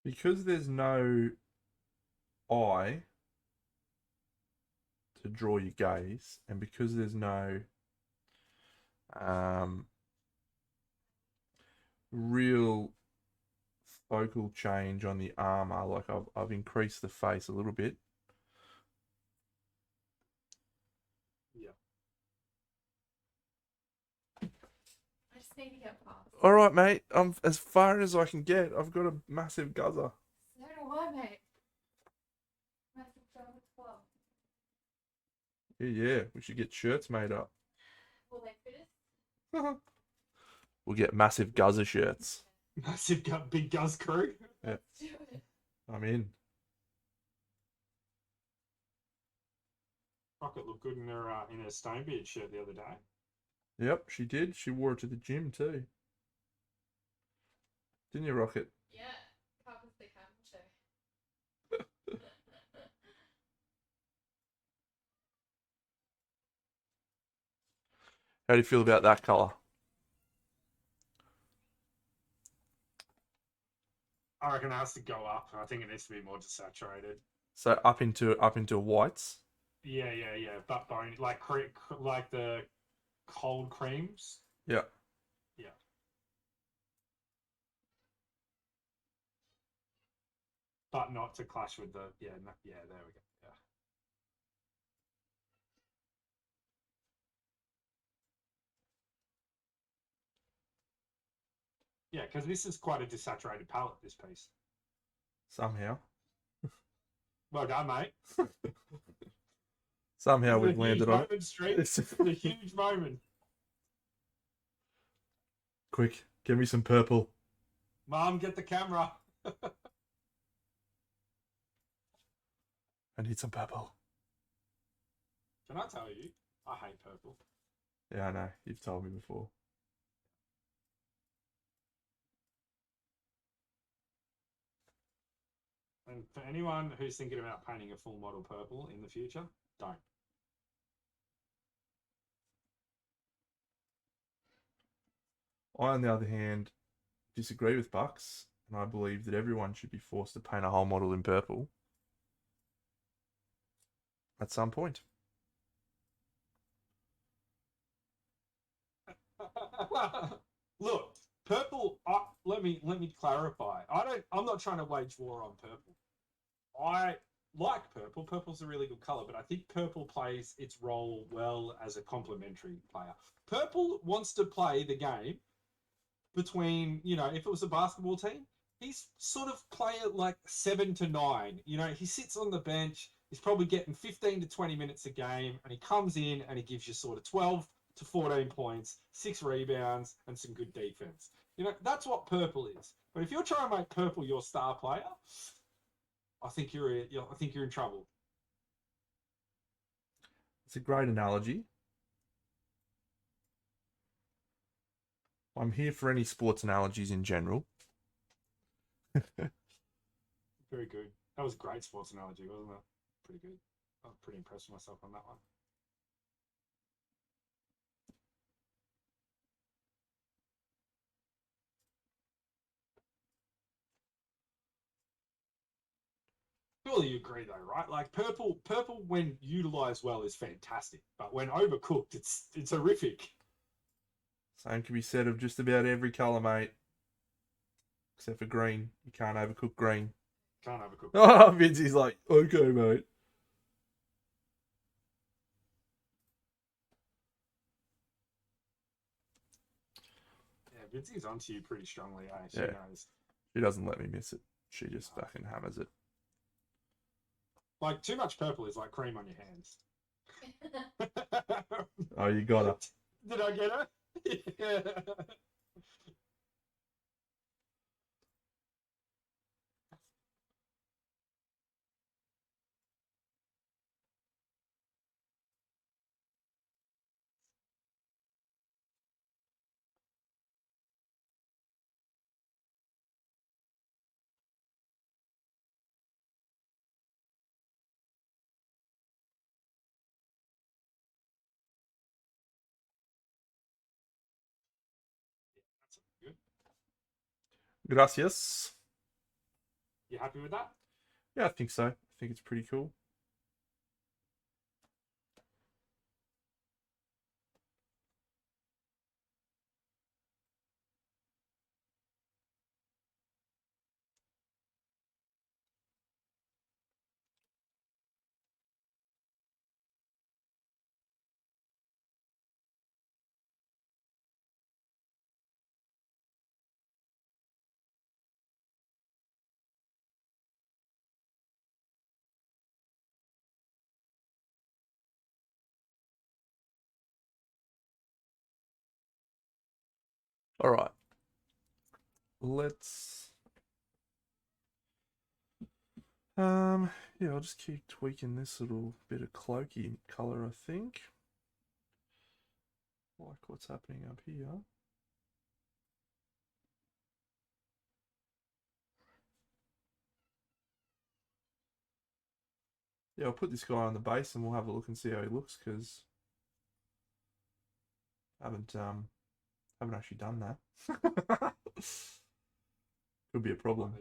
Because there's no eye to draw your gaze, and because there's no real focal change on the armor, like I've increased the face a little bit. Yeah. I just need to get past. All right, mate. I'm as far as I can get. I've got a massive guzzer. So do I, mate. Massive job as well. Yeah. We should get shirts made up. Will they fit us? We'll get massive guzzer shirts. Massive big Guz crew. Yeah. Let's do it. I'm in. Rocket looked good in her Stonebeard shirt the other day. Yep, she did. She wore it to the gym too. Didn't you, Rocket? Yeah. Covers the camel toe. How do you feel about that colour? I reckon it has to go up. I think it needs to be more desaturated. So up into whites. Yeah. But bone like like the cold creams. Yeah. Yeah. But not to clash with the there we go. Yeah, because this is quite a desaturated palette, this piece. Somehow. Well done, mate. Somehow This is we've a huge landed on it. moment, Street. This is a huge moment. Quick, give me some purple. Mom, get the camera. I need some purple. Can I tell you, I hate purple. Yeah, I know. You've told me before. And for anyone who's thinking about painting a full model purple in the future, don't. I, on the other hand, disagree with Bucks, and I believe that everyone should be forced to paint a whole model in purple at some point. Look, purple. Let me clarify. I'm not trying to wage war on purple. I like purple. Purple's a really good color, but I think purple plays its role well as a complementary player. Purple wants to play the game between, if it was a basketball team, he's sort of player like 7 to 9. He sits on the bench. He's probably getting 15 to 20 minutes a game, and he comes in and he gives you sort of 12 to 14 points, 6 rebounds, and some good defense. That's what purple is. But if you're trying to make purple your star player, I think you're in trouble. It's a great analogy. I'm here for any sports analogies in general. Very good. That was a great sports analogy, wasn't it? Pretty good. I was pretty impressed with myself on that one. Surely you agree though, right? Like purple when utilized well is fantastic, but when overcooked, it's horrific. Same can be said of just about every colour, mate. Except for green. You can't overcook green. Can't overcook. Oh, Vince's like, okay, mate. Yeah, Vincy's onto you pretty strongly, eh? She Yeah. knows. She doesn't let me miss it. She just fucking hammers it. Like too much purple is like cream on your hands. Oh, you got her. Did I get her? Yeah. Gracias. You happy with that? Yeah, I think so. I think it's pretty cool. All right. Let's yeah, I'll just keep tweaking this little bit of cloaky color, I think. Like what's happening up here. Yeah, I'll put this guy on the base and we'll have a look and see how he looks, because I haven't actually done that. Could be a problem.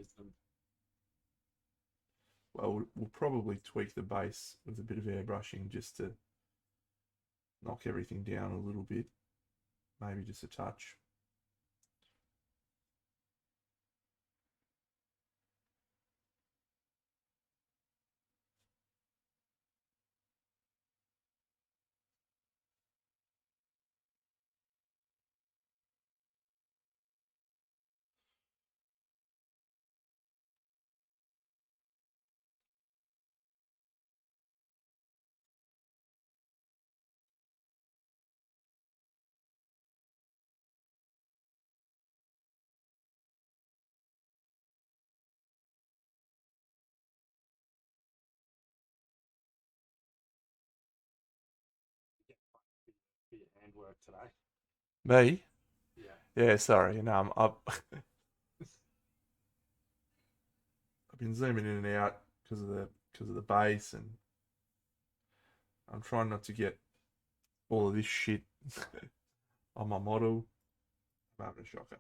Well, we'll probably tweak the base with a bit of airbrushing just to knock everything down a little bit. Maybe just a touch. For your handwork today. Me? Yeah. Yeah, sorry. No, I'm up. I've been zooming in and out because of the base, and I'm trying not to get all of this shit on my model. I'm having a shocker.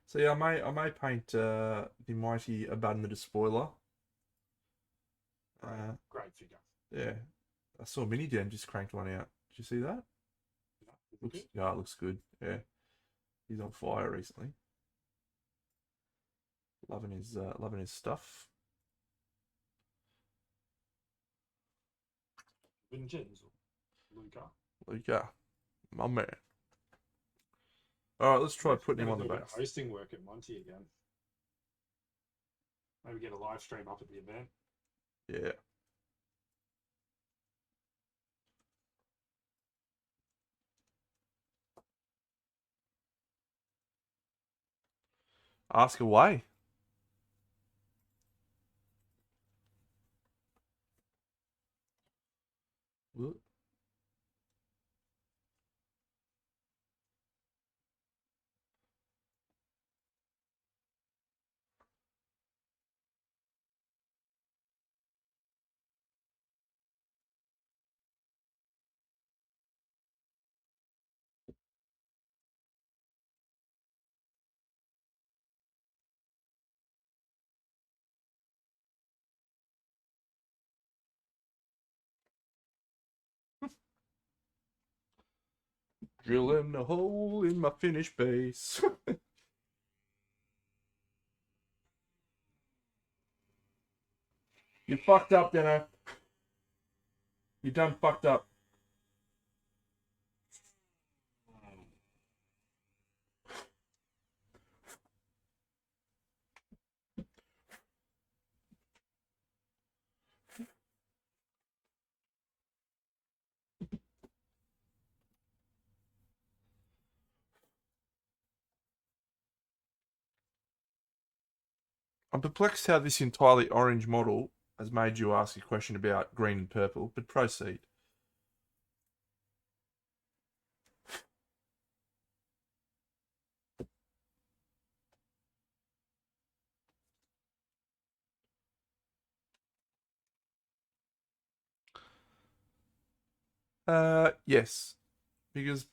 So yeah, I may paint the mighty Abaddon the Despoiler. Great figure. Yeah, I saw Mini Dan just cranked one out. Did you see that? Yeah, it looks good. Yeah, he's on fire recently. Loving his stuff. Vincenzo. Luca, my man. All right, let's try putting him on the do a bit base. of hosting work at Monty again. Maybe get a live stream up at the event. Yeah. Ask away. Whoop. Drilling a hole in my finished base. You fucked up, Dano. You done fucked up. I'm perplexed how this entirely orange model has made you ask a question about green and purple, but proceed. Yes, because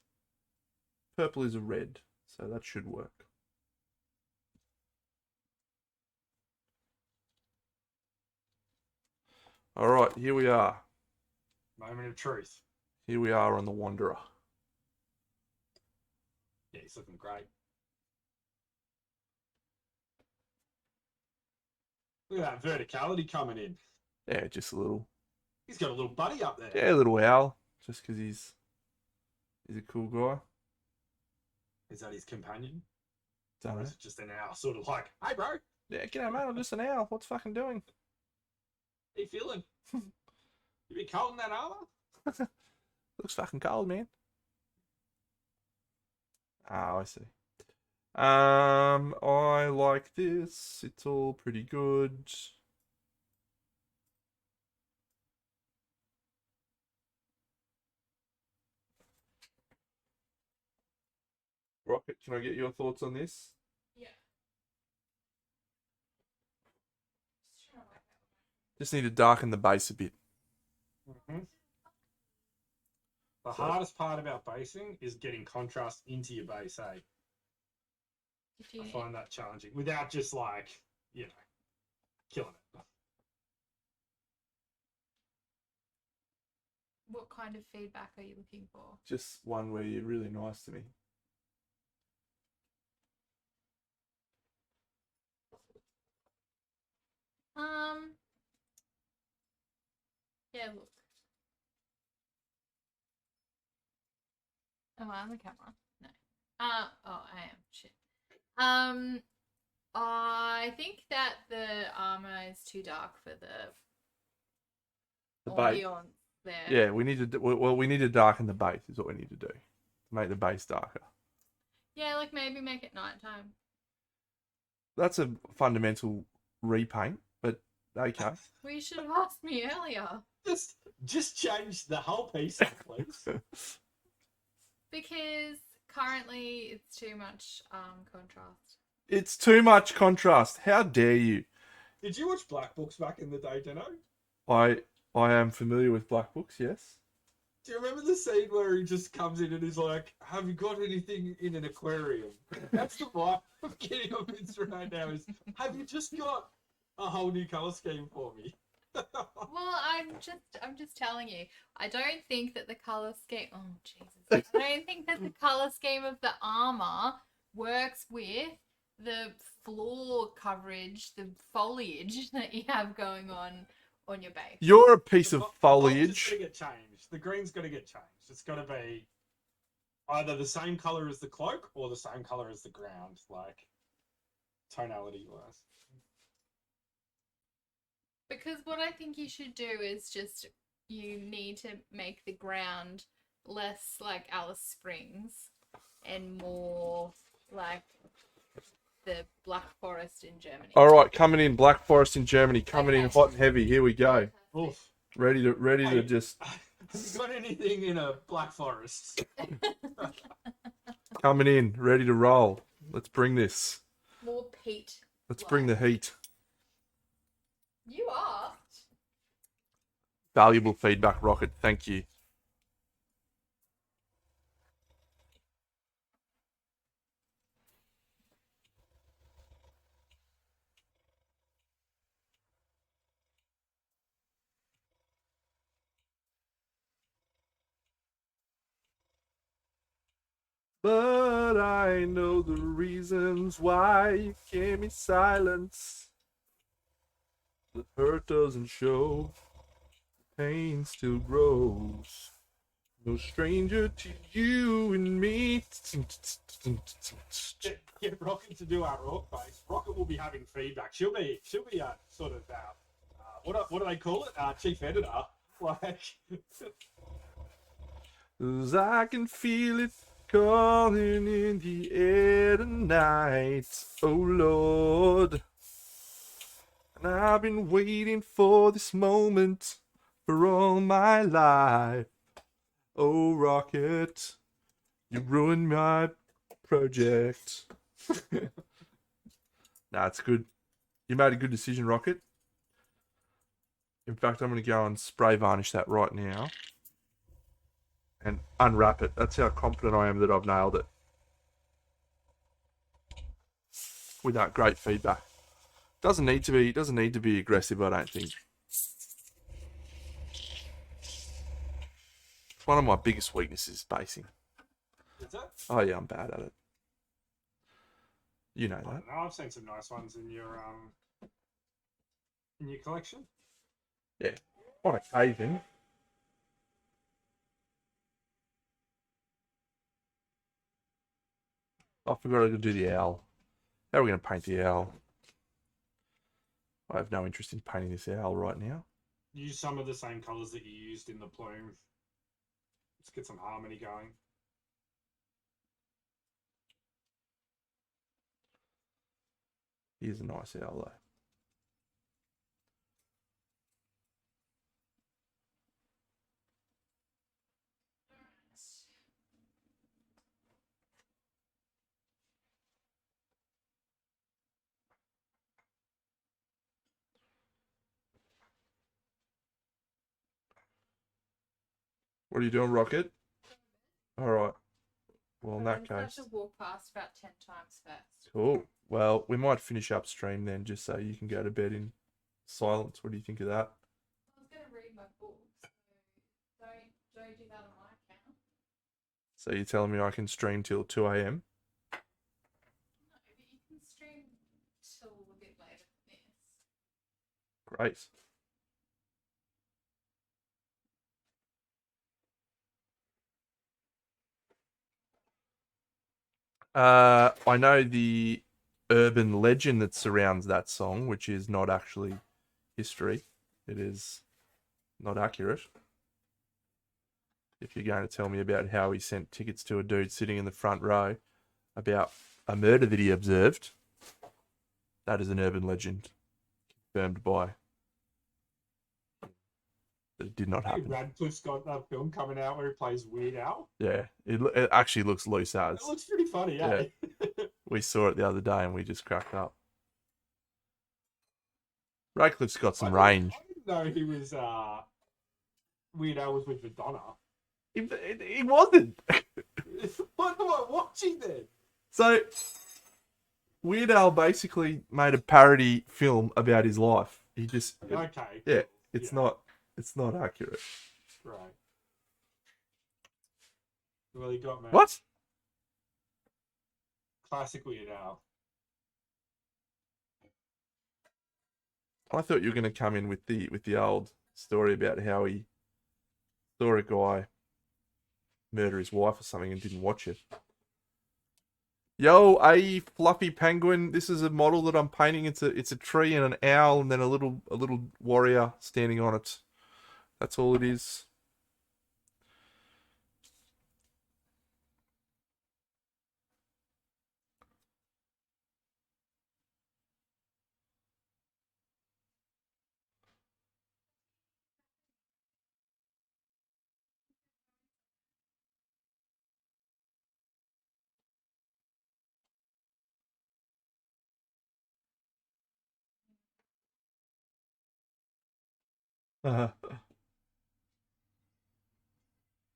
purple is a red, so that should work. All right, here we are. Moment of truth. Here we are on the Wanderer. Yeah, he's looking great. Look at that verticality coming in. Yeah, just a little. He's got a little buddy up there. Yeah, a little owl, just because he's a cool guy. Is that his companion? Don't Or know. is it just an owl? Sort of like, hey, bro, how Yeah, g'day, mate. I'm just an owl. What's fucking doing? you feeling? You be cold in that armor? Looks fucking cold, man. Ah, I see. I like this. It's all pretty good. Rocket, can I get your thoughts on this? Yeah. Just trying to work out. Just need to darken the base a bit. Mm-hmm. The So- hardest part about basing is getting contrast into your base, eh? If you I find that challenging without just like, you know, killing it. what kind of feedback are you looking for? Just one where you're really nice to me. Yeah, look. Am I on the camera? No. Oh, I am. Shit. I think that the armor is too dark for the base. ambiance there. Yeah, we need to. We need to darken the base. Is what we need to do to make the base darker. Yeah, like maybe make it nighttime. That's a fundamental repaint, but okay. Well, you should have asked me earlier. Just change the whole piece, up, please. Because currently it's too much contrast. It's too much contrast. How dare you? Did you watch Black Books back in the day, Deno? I am familiar with Black Books. Yes. Do you remember the scene where he just comes in and is like, "Have you got anything in an aquarium?" That's the vibe I'm getting of it right now. Is, have you just got a whole new color scheme for me? Well, I'm just telling you. I don't think that the color scheme. Oh Jesus! I don't think that the color scheme of the armor works with the floor coverage, the foliage that you have going on your base. You're a piece The of foliage is foliage. gonna get changed. The green's got to get changed. It's got to be either the same color as the cloak or the same color as the ground, like tonality wise. Because what I think you should do is just you need to make the ground less like Alice Springs and more like the Black Forest in Germany. All right, coming in Black Forest in Germany, coming in Okay. hot and heavy. Here we go. Oof. Ready to Hey. just Have you got anything in a Black Forest? coming in, ready to roll. Let's bring this. More peat. Let's bring the heat. You asked. Valuable feedback, Rocket. Thank you. But I know the reasons why you gave me silence. The hurt doesn't show, the pain still grows. No stranger to you and me. Get Rocket to do our rock base. Rocket will be having feedback. She'll be sort of what do they call it? Chief editor. Like 'Cause I can feel it calling in the air tonight. Oh Lord. And I've been waiting for this moment for all my life. Oh Rocket, you ruined my project. Nah, it's good. You made a good decision, Rocket. In fact, I'm going to go and spray varnish that right now. And unwrap it. That's how confident I am that I've nailed it. with that great feedback. Doesn't need to be aggressive, I don't think. One of my biggest weaknesses is basing. Is it? Oh yeah, I'm bad at it. You know I that. don't know. I've seen some nice ones in your collection. Yeah. On occasion. I forgot to do the owl. How are we going to paint the owl? I have no interest in painting this owl right now. Use some of the same colours that you used in the plume. Let's get some harmony going. Here's a nice owl though. What are you doing, Rocket? All right. Well, in that I case, have to walk past about 10 times first. cool. Well, we might finish upstream then, just so you can go to bed in silence. What do you think of that? I was going to read my book, so don't do that on my account. So you're telling me I can stream till 2 a.m? No, but you can stream till a bit later than this. Great. I know the urban legend that surrounds that song, which is not actually history. It is not accurate. If you're going to tell me about how he sent tickets to a dude sitting in the front row about a murder that he observed, that is an urban legend confirmed by that it did not Hey, happen. Radcliffe's got that film coming out where he plays Weird Al. Yeah, it actually looks loose as. It looks pretty funny, eh? We saw it the other day and we just cracked up. Radcliffe's got some range. I didn't know he was Weird Al was with Madonna. He wasn't. What am I watching then? So, Weird Al basically made a parody film about his life. He just, Okay. yeah, it's not accurate. Right. Well, he got me. What? Classic Weird Al. I thought you were going to come in with the old story about how he saw a guy murder his wife or something and didn't watch it. Yo, fluffy penguin. This is a model that I'm painting. It's a tree and an owl and then a little warrior standing on it. That's all it is.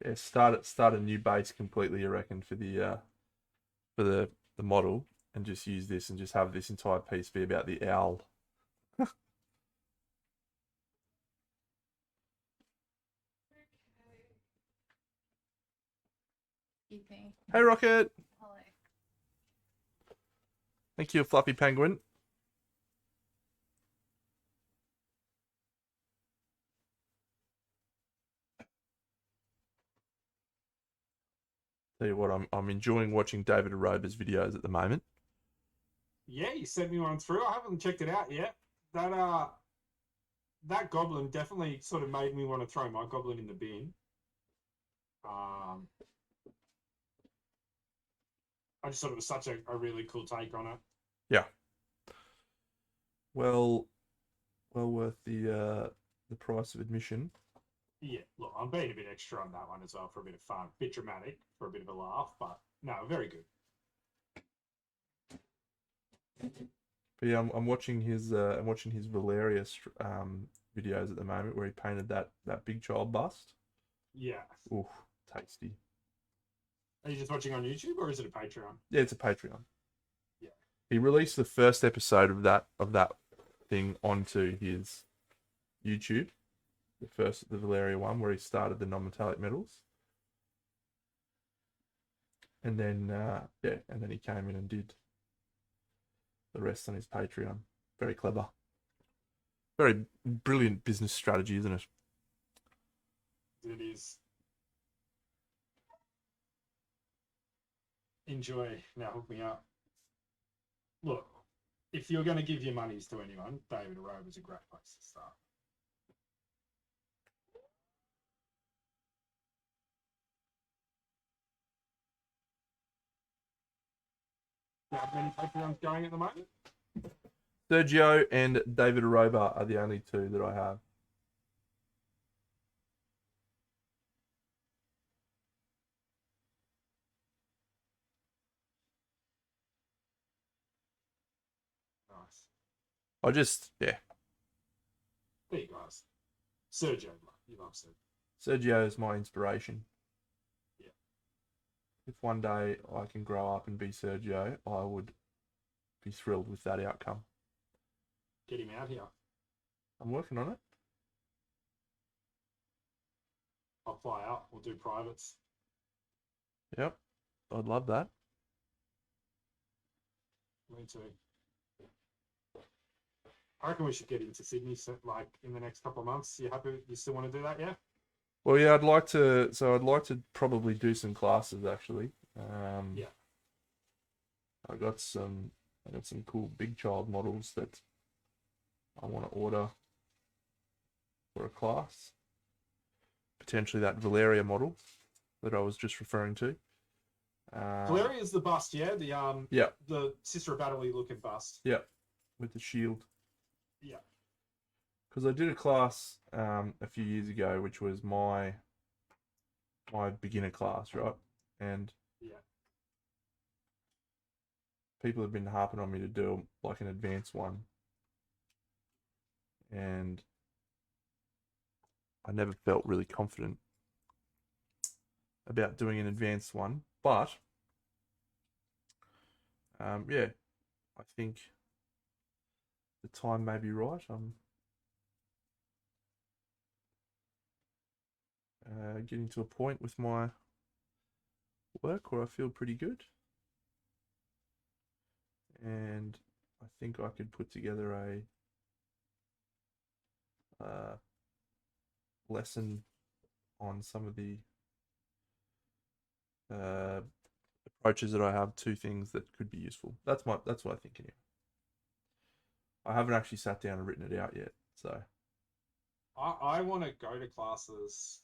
Yeah, start a new base completely, I reckon, for the model, and just use this and just have this entire piece be about the owl. Evening. Hey, Rocket. Hello. Thank you, fluffy penguin. Tell you what, I'm enjoying watching David Aroba's videos at the moment. Yeah, you sent me one through. I haven't checked it out yet. That goblin definitely sort of made me want to throw my goblin in the bin. I just thought it was such a really cool take on it. Yeah. Well worth the price of admission. Yeah, look, I'm being a bit extra on that one as well for a bit of fun. Bit dramatic for a bit of a laugh, but no, very good. But yeah, I'm watching his Valerius videos at the moment where he painted that big child bust. Yeah. Ooh, tasty. Are you just watching on YouTube or is it a Patreon? Yeah, it's a Patreon. Yeah. He released the first episode of that thing onto his YouTube. The Valeria one, where he started the non-metallic metals. And then, and then he came in and did the rest on his Patreon. Very clever. Very brilliant business strategy, isn't it? It is. Enjoy. Now hook me up. Look, if you're going to give your monies to anyone, David Arobe is a great place to start. Do you have many Patreons going at the moment? Sergio and David Aroba are the only two that I have. Nice. I just, There you guys. Sergio, you love Sergio. Sergio is my inspiration. Yeah. If one day I can grow up and be Sergio, I would be thrilled with that outcome. Get him out here. I'm working on it. I'll fly out. We'll do privates. Yep. I'd love that. Me too. I reckon we should get into Sydney like in the next couple of months. You happy? You still want to do that? Yeah. Well, yeah, I'd like to. So I'd like to probably do some classes actually. Yeah. I got some cool big child models that I want to order for a class. Potentially that Valeria model that I was just referring to. Valeria is the bust, yeah. The Sister of Battley looking bust. Yeah, with the shield. Yeah. Because I did a class a few years ago, which was my beginner class, right? And yeah, people have been harping on me to do like an advanced one, and I never felt really confident about doing an advanced one, but yeah, I think the time may be right. I'm getting to a point with my work where I feel pretty good, and I think I could put together a lesson on some of the approaches that I have to things that could be useful. That's what I think anyway. I haven't actually sat down and written it out yet, so I want to go to classes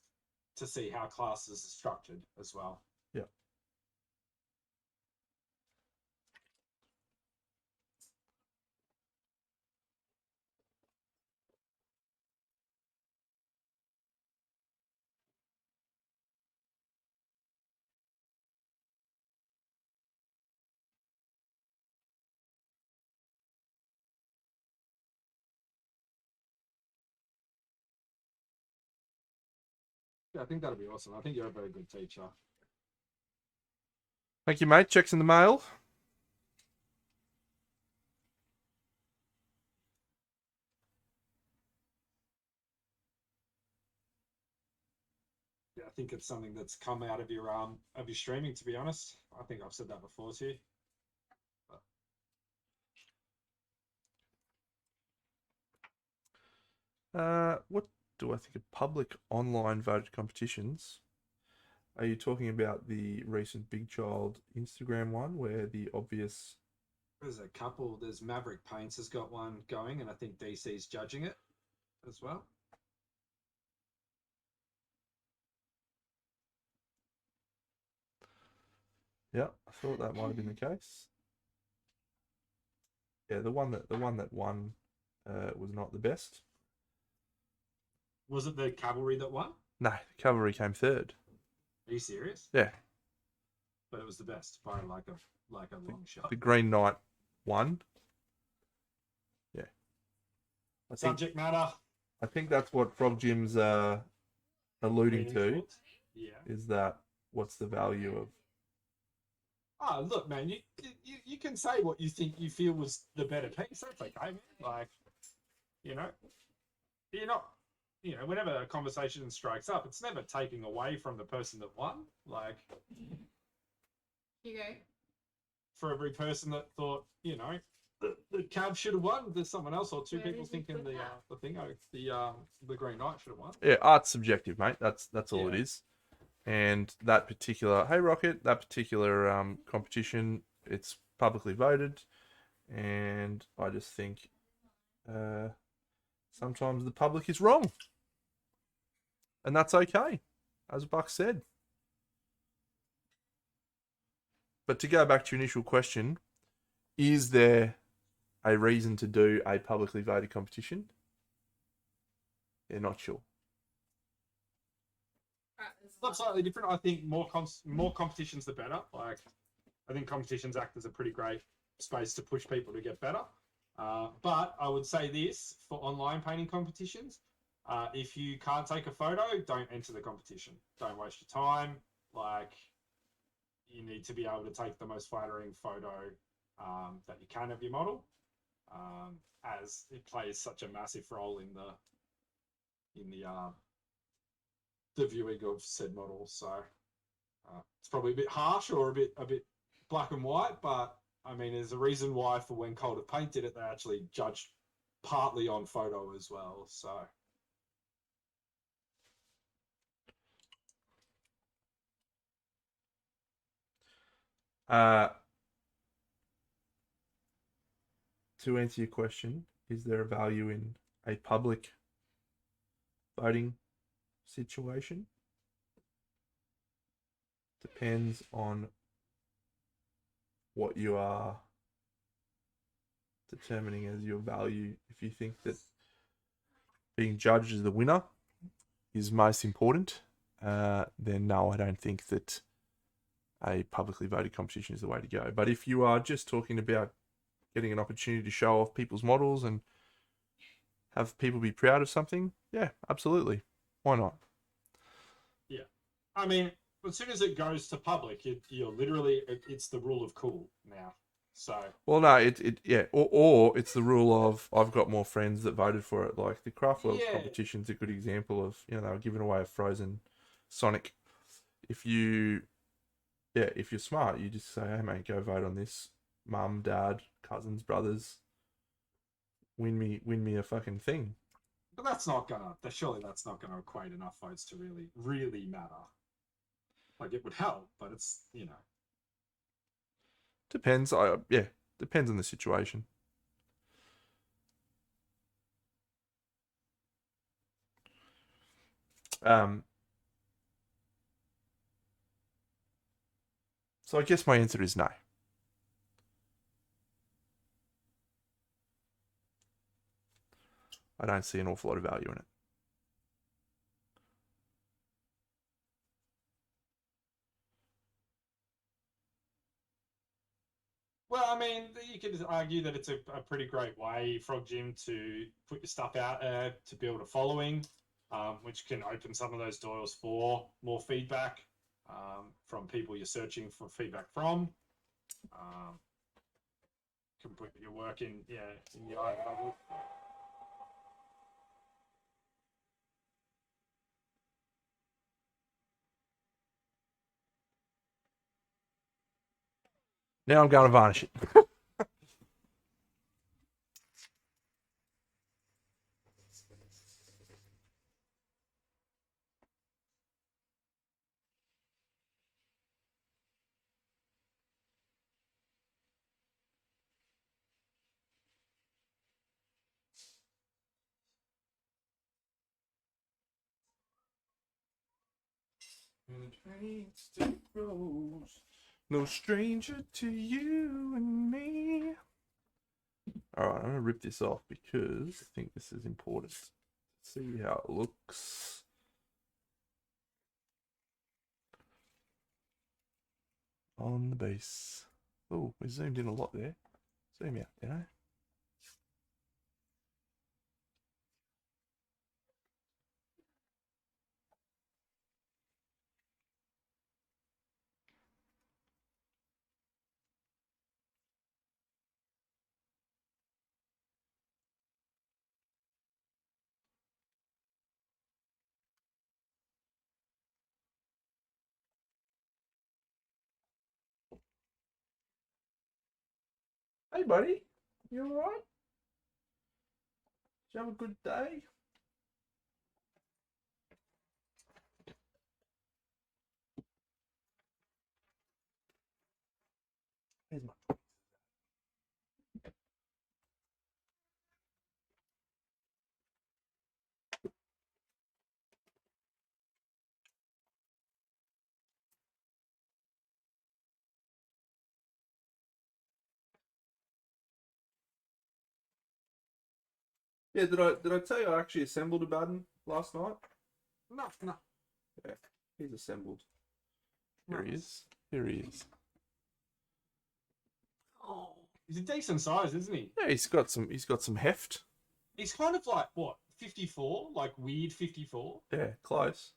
to see how classes are structured as well. Yeah. Yeah, I think that'd be awesome. I think you're a very good teacher. Thank you, mate. Checks in the mail. Yeah, I think it's something that's come out of your streaming. To be honest, I think I've said that before to you. What do I think of public online voted competitions? Are you talking about the recent Big Child Instagram one where the obvious... There's a couple. There's Maverick Paints has got one going, and I think DC's judging it as well. Yeah, I thought that might have been the case. Yeah, the one that won was not the best. Was it the Cavalry that won? No, the Cavalry came third. Are you serious? Yeah. But it was the best by like a long shot. The Green Knight won. Yeah. Subject matter. I think that's what Frog Jim's alluding to. Yeah. Is that what's the value of... Oh, look, man, you can say what you think you feel was the better piece. That's okay, man. Like, you know, you're not, whenever a conversation strikes up, it's never taking away from the person that won. Like, You go. for every person that thought, the Cavs should have won, there's someone else or two Where people did you thinking put that? the Green Knight should have won. Yeah, art's subjective, mate. That's all it Yeah. is. And that particular that particular competition, it's publicly voted, and I just think sometimes the public is wrong, and that's okay, as Buck said. But to go back to your initial question, is there a reason to do a publicly voted competition? Yeah, not sure. Not slightly different. I think more competitions the better. Like, I think competitions act as a pretty great space to push people to get better. But I would say this for online painting competitions: if you can't take a photo, don't enter the competition. Don't waste your time. Like, you need to be able to take the most flattering photo that you can of your model, as it plays such a massive role in the viewing of said model. So it's probably a bit harsh or a bit black and white, but I mean, there's a reason why for when Cold of Paint did it, they actually judged partly on photo as well. So To answer your question, is there a value in a public voting situation? Depends on what you are determining as your value. If you think that being judged as the winner is most important, then no, I don't think that a publicly voted competition is the way to go. But if you are just talking about getting an opportunity to show off people's models and have people be proud of something, yeah, absolutely. Why not? yeah, I mean, as soon as it goes to public, you're literally it's the rule of cool now. So Well, no, or it's the rule of I've got more friends that voted for it. Like the Craft World yeah, competition's a good example of, they were giving away a frozen Sonic. If you, if you're smart, you just say, hey mate, go vote on this. Mum, dad, cousins, brothers, win me a fucking thing. but surely that's not gonna equate enough votes to really matter. Like, it would help, but it's Depends. Depends on the situation. Um, so I guess my answer is no. I don't see an awful lot of value in it. Well, I mean, you could argue that it's a pretty great way, Frog Gym, to put your stuff out there, to build a following, which can open some of those doors for more feedback from people you're searching for feedback from. Can put your work in the eye of the public. Now I'm going to varnish it. No stranger to you and me. Alright, I'm going to rip this off because I think this is important. See how it looks. On the base. Oh, we zoomed in a lot there. Zoom out, Hey, buddy. You alright? Did you have a good day? Here's my... Yeah, did I tell you I actually assembled a button last night? No, no. Yeah, he's assembled. Here he Nice. is. Here he is. Oh, he's a decent size, isn't he? Yeah, he's got some heft. He's kind of like what, 54, like weird 54. Yeah, close.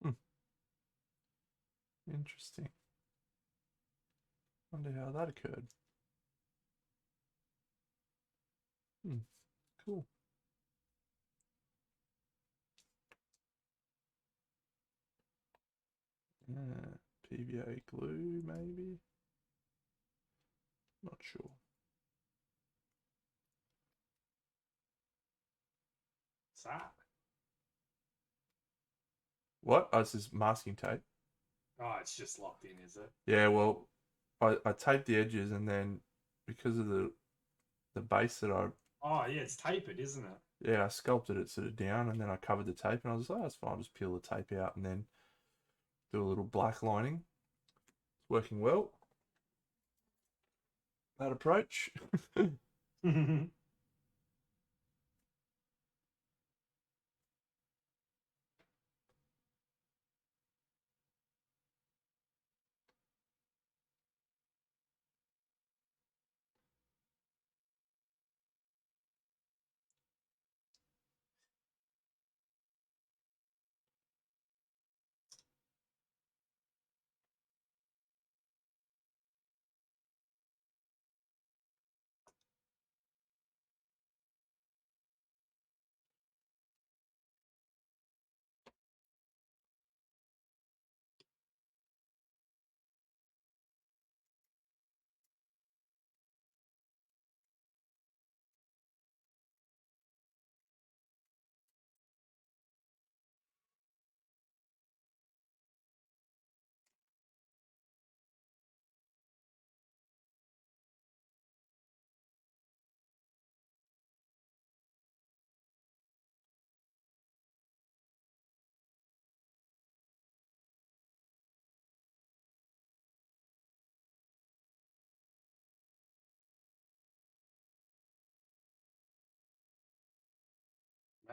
Hmm. Interesting. Wonder how that occurred. Cool. PVA glue, maybe? Not sure. What's that? What? Oh, this is masking tape. Oh, it's just locked in, is it? Yeah, well, I taped the edges and then because of the base that Oh, yeah, it's tapered, isn't it? I sculpted it sort of down and then I covered the tape and I was like, oh, that's fine, I'll just peel the tape out and then do a little black lining. It's working well. That approach.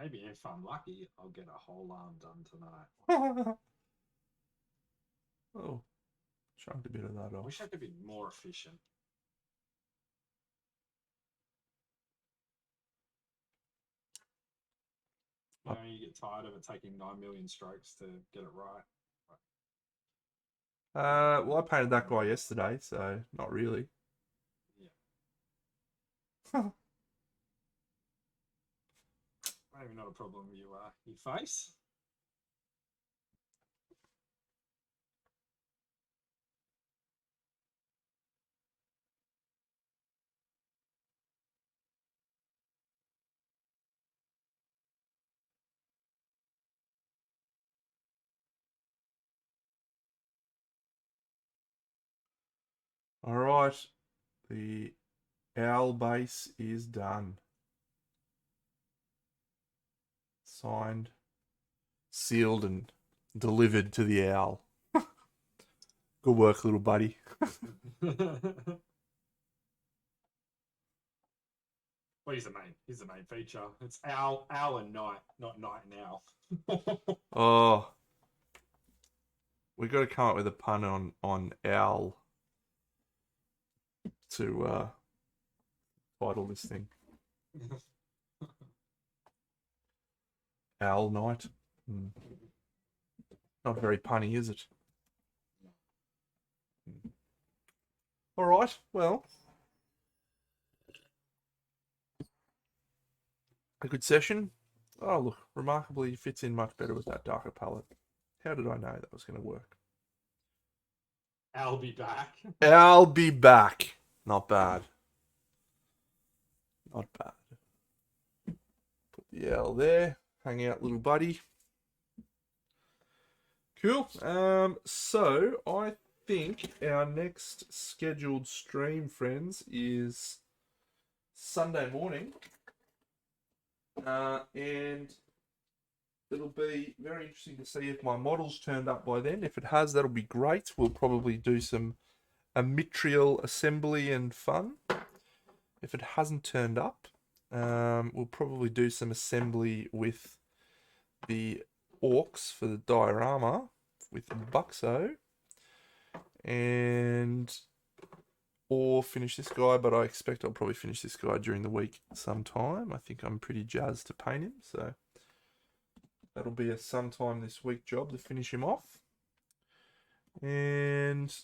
Maybe if I'm lucky, I'll get a whole arm done tonight. Oh, chunked a bit of that I off. wish I could be more efficient. You know, you get tired of it taking 9 million strokes to get it right. Well, I painted that guy yesterday, so not really. Yeah. Maybe not a problem you face. All right, the owl base is done. Signed, sealed, and delivered to the owl. Good work, little buddy. Well, he's the main. He's the main feature. It's owl and night, not night and owl. Oh, we got to come up with a pun on owl to title this thing. Owl night. Not very punny, is it? All right. Well, a good session. Oh, look, remarkably fits in much better with that darker palette. How did I know that was going to work? I'll be back. I'll be back. Not bad. Not bad. Put the L there. Hang out, little buddy. Cool. So I think our next scheduled stream, friends, is Sunday morning. And it'll be very interesting to see if my model's turned up by then. If it has, that'll be great. We'll probably do some amitrial assembly and fun. If it hasn't turned up, we'll probably do some assembly with the orcs for the diorama with Buxo, and or finish this guy, but I expect I'll probably finish this guy during the week sometime. I think I'm pretty jazzed to paint him, so that'll be a sometime this week job to finish him off. And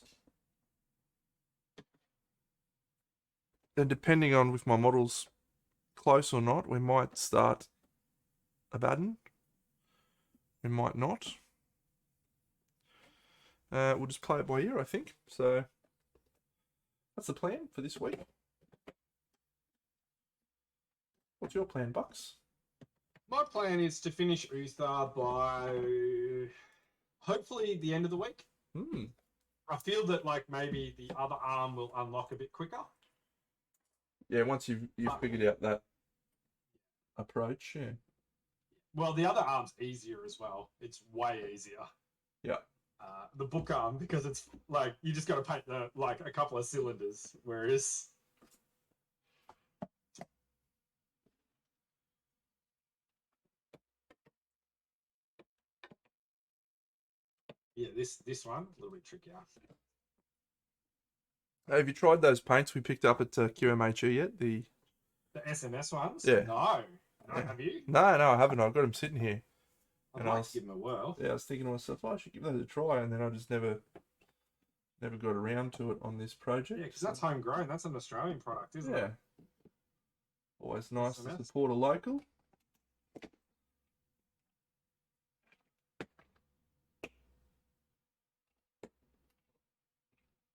then depending on if my model's close or not, we might start Abaddon. We might not. We'll just play it by ear, I think. So that's the plan for this week. What's your plan, Bucks? My plan is to finish Uther by hopefully the end of the week. I feel that like maybe the other arm will unlock a bit quicker. Yeah, once you've figured out that approach, yeah. Well, the other arm's easier as well. It's way easier. Yeah. The book arm, because it's like you just got to paint a couple of cylinders, whereas yeah, this one a little bit trickier. Have you tried those paints we picked up at QMHE yet? The SMS ones? Yeah. No, have you? No, I haven't. I've got them sitting here. I'd like to give them a whirl. Yeah, I was thinking to myself, I should give those a try, and then I just never got around to it on this project. Yeah, because that's homegrown. That's an Australian product, isn't it? Yeah. Always nice to support a local.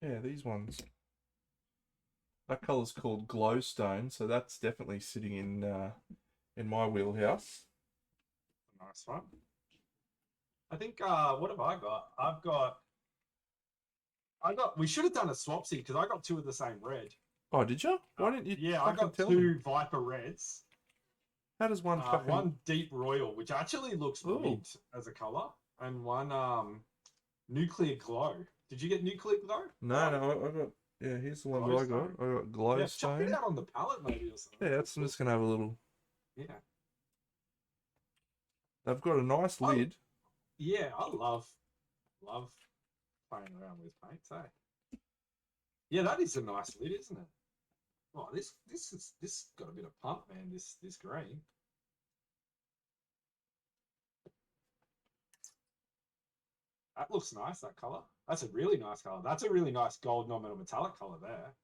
Yeah, these ones. That colour's called Glowstone, so that's definitely sitting in my wheelhouse. Nice one. I think what have I got? We should have done a swapsy because I got two of the same red. Oh, did you? Why didn't you? Yeah, I got two Viper reds. How does one fucking... One deep royal, which actually looks mint as a color, and one nuclear glow. Did you get nuclear glow? No, I got... Yeah, here's the ones I got. I got Glowstone. Yeah, chuck it out on the palette maybe or something. Yeah, I'm just gonna have a little... Yeah. They've got a nice lid. Yeah, I love playing around with paints, eh? Yeah, that is a nice lid, isn't it? Oh, this got a bit of pump, man. This green. That looks nice. That color. That's a really nice color. That's a really nice gold non-metal metallic color there.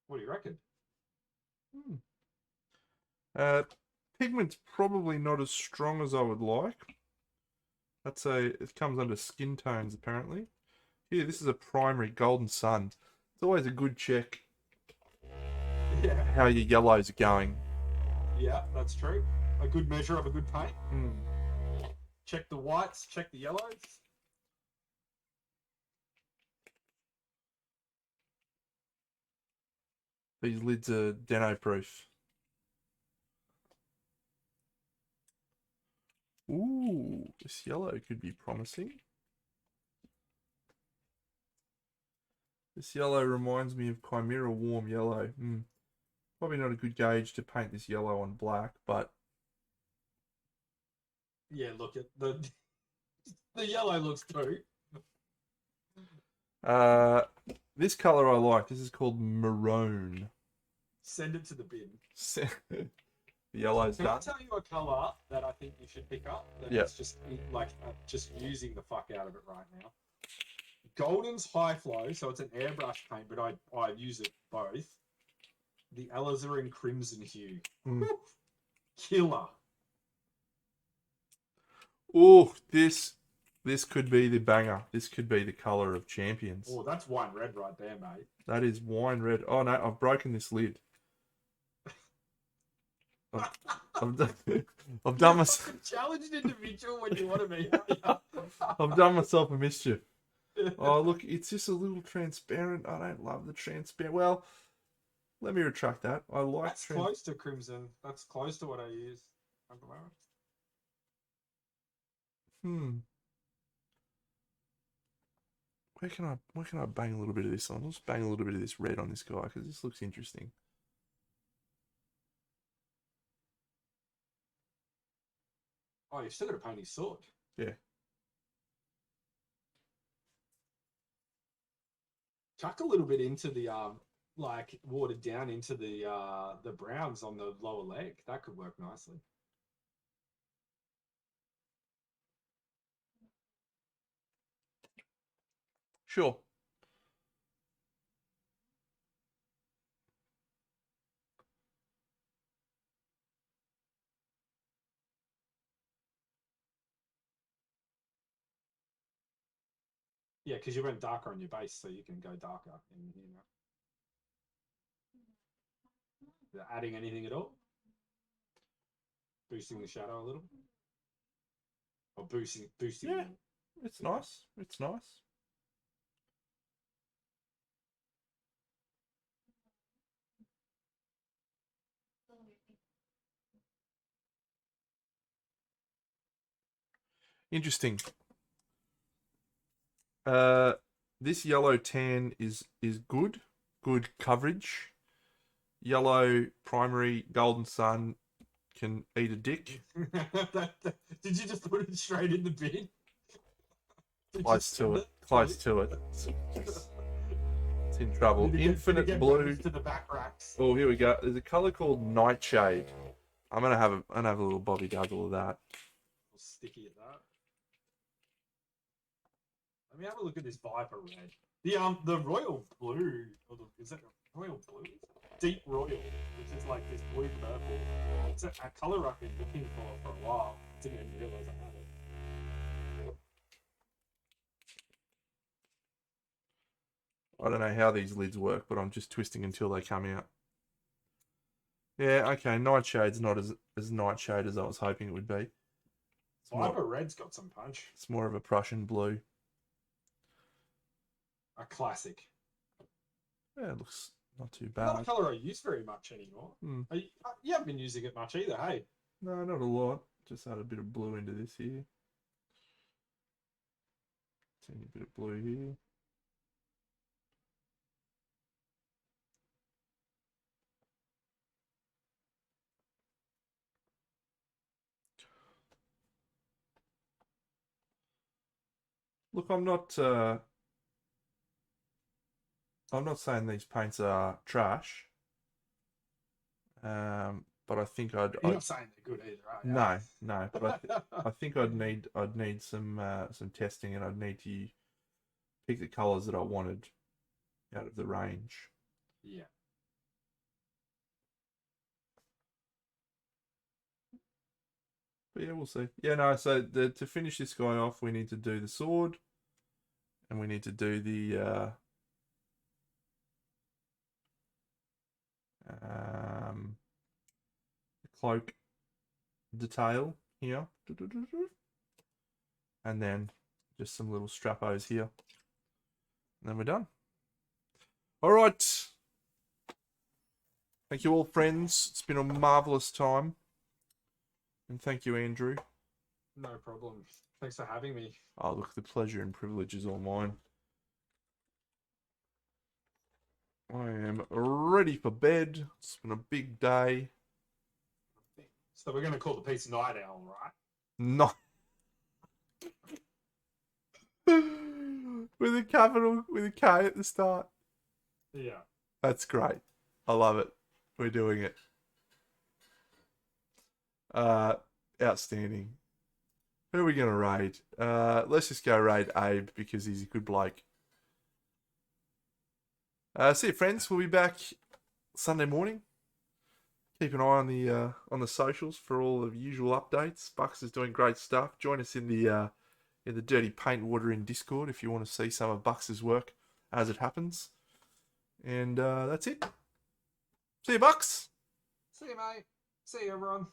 What do you reckon? Pigment's probably not as strong as I would like. It comes under skin tones apparently. Here, this is a primary golden sun. It's always a good check. Yeah. How your yellows are going. Yeah, that's true. A good measure of a good paint. Check the whites, check the yellows. These lids are Deno proof. Ooh, this yellow could be promising. This yellow reminds me of Chimera Warm Yellow. Probably not a good gauge to paint this yellow on black, but Yeah, look at the yellow looks too. this color I like. This is called Maroon. Send it to the bin. The yellow's Can I done. tell you a color that I think you should pick up? That Yeah. is just like just using the fuck out of it right now. Golden's high flow, so it's an airbrush paint, but I use it both. The alizarin crimson hue. Killer. Oh, this could be the banger. This could be the color of champions. Oh, that's wine red right there, mate. That is wine red. Oh no, I've broken this lid. I've done myself. Challenged individual when you want to be. I've done myself a mischief. Oh look, it's just a little transparent. I don't love the transparent. Well, let me retract that. I like. That's close to crimson. That's close to what I use at the moment. Where can I bang a little bit of this on? Let's bang a little bit of this red on this guy because this looks interesting. Oh, you've still got to paint his sword. Yeah. Chuck a little bit into the like watered down into the browns on the lower leg. That could work nicely. Sure. Yeah, because you went darker on your base, so you can go darker in here now. Is that adding anything at all? Boosting the shadow a little? Or boosting Yeah. It's nice. It's nice. Interesting. This yellow tan is good. Good coverage. Yellow primary golden sun can eat a dick. Did you just put it straight in the bin? Close to it. Close to it. It's in trouble. Infinite blue. To the back racks. Oh, here we go. There's a color called Nightshade. I'm gonna have a little Bobby Dazzle of that. Sticky at that. Let me have a look at this Viper red. The royal blue, is that royal blue? Deep royal, which is like this blue purple. It's a color I've been looking for a while. Didn't even realize I had it. I don't know how these lids work, but I'm just twisting until they come out. Yeah, okay. Nightshade's not as Nightshade as I was hoping it would be. Viper red's got some punch. It's more of a Prussian blue. A classic. Yeah, it looks not too Not bad. a color I use very much anymore. You haven't been using it much either, hey? No, not a lot. Just add a bit of blue into this here. Teeny bit of blue here. Look, I'm not saying these paints are trash. But I think You're not saying they're good either, right? No. But I think I'd need some testing, and I'd need to pick the colours that I wanted out of the range. Yeah. But yeah, we'll see. Yeah, no. So to finish this guy off, we need to do the sword, and we need to do the cloak detail here, and then just some little strappos here, and then we're done. All right. Thank you all, friends. It's been a marvelous time, and thank you, Andrew. No problem. Thanks for having me. Oh, look, the pleasure and privilege is all mine. I am ready for bed. It's been a big day. So we're going to call the piece Night Owl, right? Not with a K at the start. Yeah. That's great. I love it. We're doing it. Outstanding. Who are we gonna raid? Let's just go raid Abe because he's a good bloke. See you, friends. We'll be back Sunday morning. Keep an eye on the socials for all the usual updates. Bucks is doing great stuff. Join us in the Dirty Paint Water in Discord if you want to see some of Bucks's work as it happens. And that's it. See you, Bucks. See you, mate. See you, everyone.